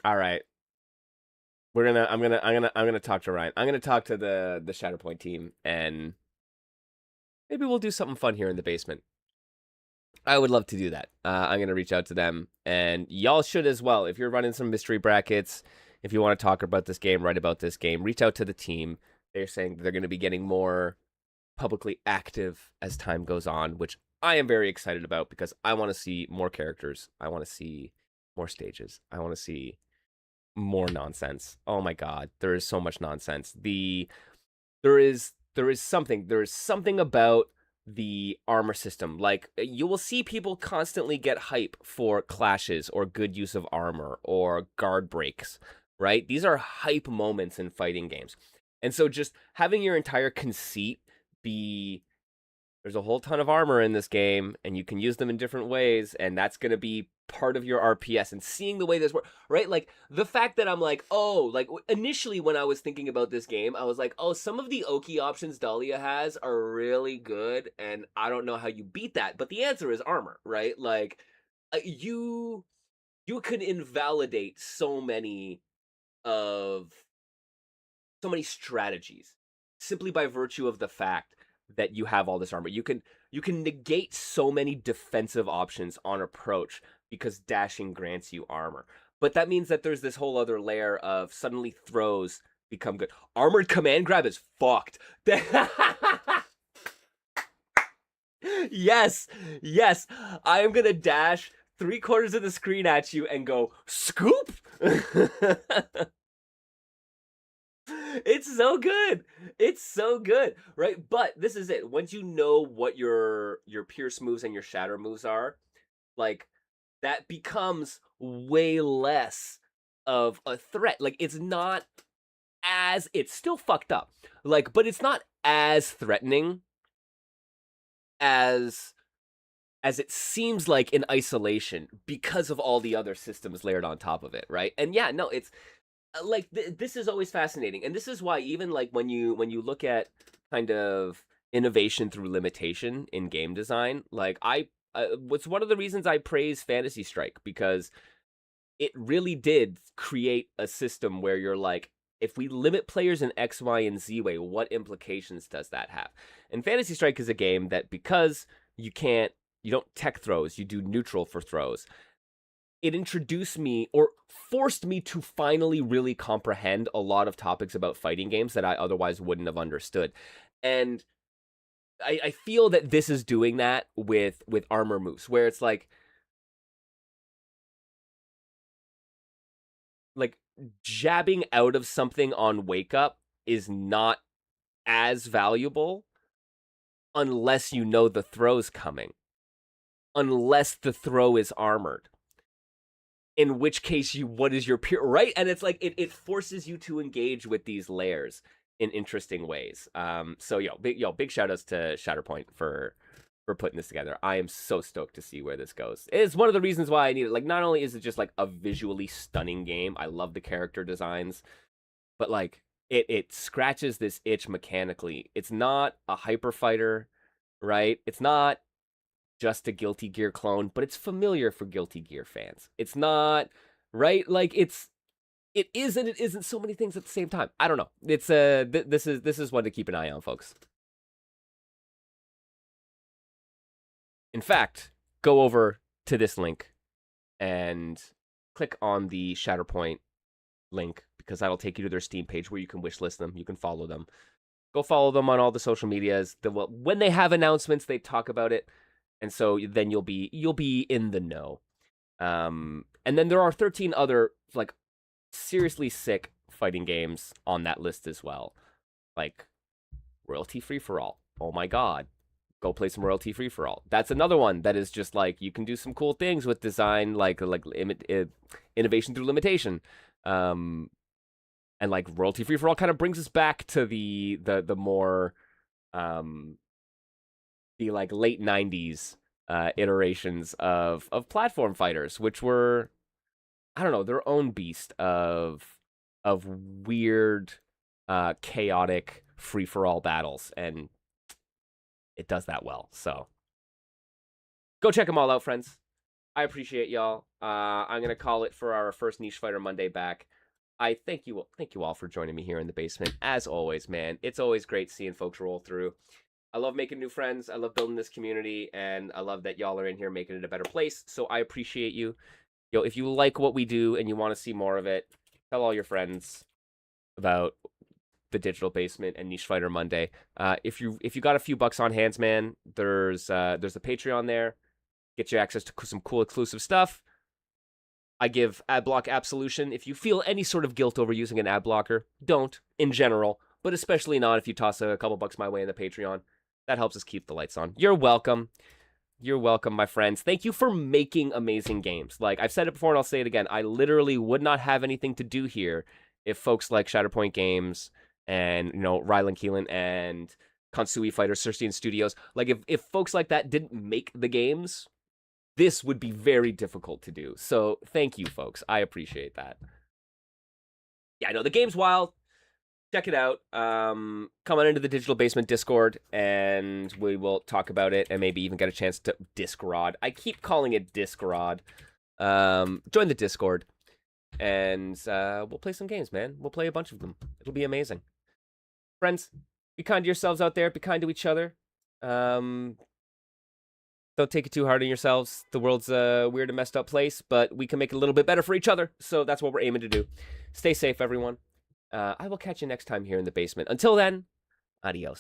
S1: All right. I'm gonna talk to Ryan. I'm gonna talk to the Shatterpoint team, and maybe we'll do something fun here in the basement. I would love to do that. I'm gonna reach out to them, and y'all should as well. If you're running some mystery brackets, if you want to talk about this game, write about this game, reach out to the team. They're saying they're going to be getting more publicly active as time goes on, which I am very excited about because I want to see more characters. I want to see more stages. I want to see more nonsense. Oh my God, there is so much nonsense. There is something about the armor system. Like, you will see people constantly get hype for clashes or good use of armor or guard breaks, right? These are hype moments in fighting games. And so just having your entire conceit be, there's a whole ton of armor in this game and you can use them in different ways, and that's going to be part of your RPS, and seeing the way this works, right? Like, the fact that I'm like, oh, like, initially when I was thinking about this game, I was like, oh, some of the Oki options Dahlia has are really good, and I don't know how you beat that. But the answer is armor, right? Like, you could invalidate so many strategies simply by virtue of the fact that you have all this armor. You can negate so many defensive options on approach because dashing grants you armor. But that means that there's this whole other layer of suddenly throws become good. Armored command grab is fucked. Yes. I am gonna dash 3/4 of the screen at you and go scoop. It's so good. It's so good, right? But this is it. Once you know what your pierce moves and your shatter moves are, like that becomes way less of a threat. Like it's not as it's still fucked up. Like, but it's not as threatening as it seems like in isolation because of all the other systems layered on top of it, right? And yeah, no, it's like this is always fascinating, and this is why even like when you look at kind of innovation through limitation in game design, like what's one of the reasons I praise Fantasy Strike, because it really did create a system where you're like, if we limit players in X, Y, and Z way, what implications does that have? And Fantasy Strike is a game that, because you don't tech throws, you do neutral for throws. It introduced me, or forced me to finally really comprehend a lot of topics about fighting games that I otherwise wouldn't have understood. And I feel that this is doing that with armor moves, where it's like jabbing out of something on wake up is not as valuable unless you know the throw's coming, unless the throw is armored. In which case, what is your peer, right? And it's like it forces you to engage with these layers in interesting ways. So big shout outs to Shatterpoint for putting this together. I am so stoked to see where this goes. It's one of the reasons why I need it. Like, not only is it just like a visually stunning game, I love the character designs, but like it scratches this itch mechanically. It's not a hyper fighter, right? It's not just a Guilty Gear clone, but it's familiar for Guilty Gear fans. It's not, right? Like it is and it isn't so many things at the same time. I don't know. It's this is one to keep an eye on, folks. In fact, go over to this link and click on the Shatterpoint link, because that'll take you to their Steam page where you can wishlist them. You can follow them. Go follow them on all the social medias. When they have announcements, they talk about it. And so then you'll be in the know. And then there are 13 other like seriously sick fighting games on that list as well. Like Royalty Free for All. Oh my god. Go play some Royalty Free for All. That's another one that is just like you can do some cool things with design, like innovation through limitation. And like Royalty Free for All kind of brings us back to the more the like late 90s iterations of platform fighters, which were, I don't know, their own beast of weird chaotic free-for-all battles, and it does that well. So go check them all out, friends. I appreciate y'all. I'm gonna call it for our first Niche Fighter Monday back. I thank you all for joining me here in the basement. As always, man, it's always great seeing folks roll through. I love making new friends. I love building this community, and I love that y'all are in here making it a better place. So I appreciate you. If you like what we do and you want to see more of it, tell all your friends about the Digital Basement and Niche Fighter Monday. If you got a few bucks on hands, man, there's a Patreon there. Get you access to some cool exclusive stuff. I give ad block absolution. If you feel any sort of guilt over using an ad blocker, don't, in general, but especially not if you toss a couple bucks my way in the Patreon. That helps us keep the lights on. You're welcome. You're welcome, my friends. Thank you for making amazing games. Like, I've said it before and I'll say it again. I literally would not have anything to do here if folks like Shatterpoint Games and, Rylan Keelan and Kansui Fighters, Circean Studios, like, if folks like that didn't make the games, this would be very difficult to do. So, thank you, folks. I appreciate that. Yeah, I know the game's wild. Check it out. Come on into the Digital Basement Discord, and we will talk about it, and maybe even get a chance to Discrod. I keep calling it Discrod. Join the Discord, and we'll play some games, man. We'll play a bunch of them. It'll be amazing. Friends, be kind to yourselves out there. Be kind to each other. Don't take it too hard on yourselves. The world's a weird and messed up place, but we can make it a little bit better for each other. So that's what we're aiming to do. Stay safe, everyone. I will catch you next time here in the basement. Until then, adios.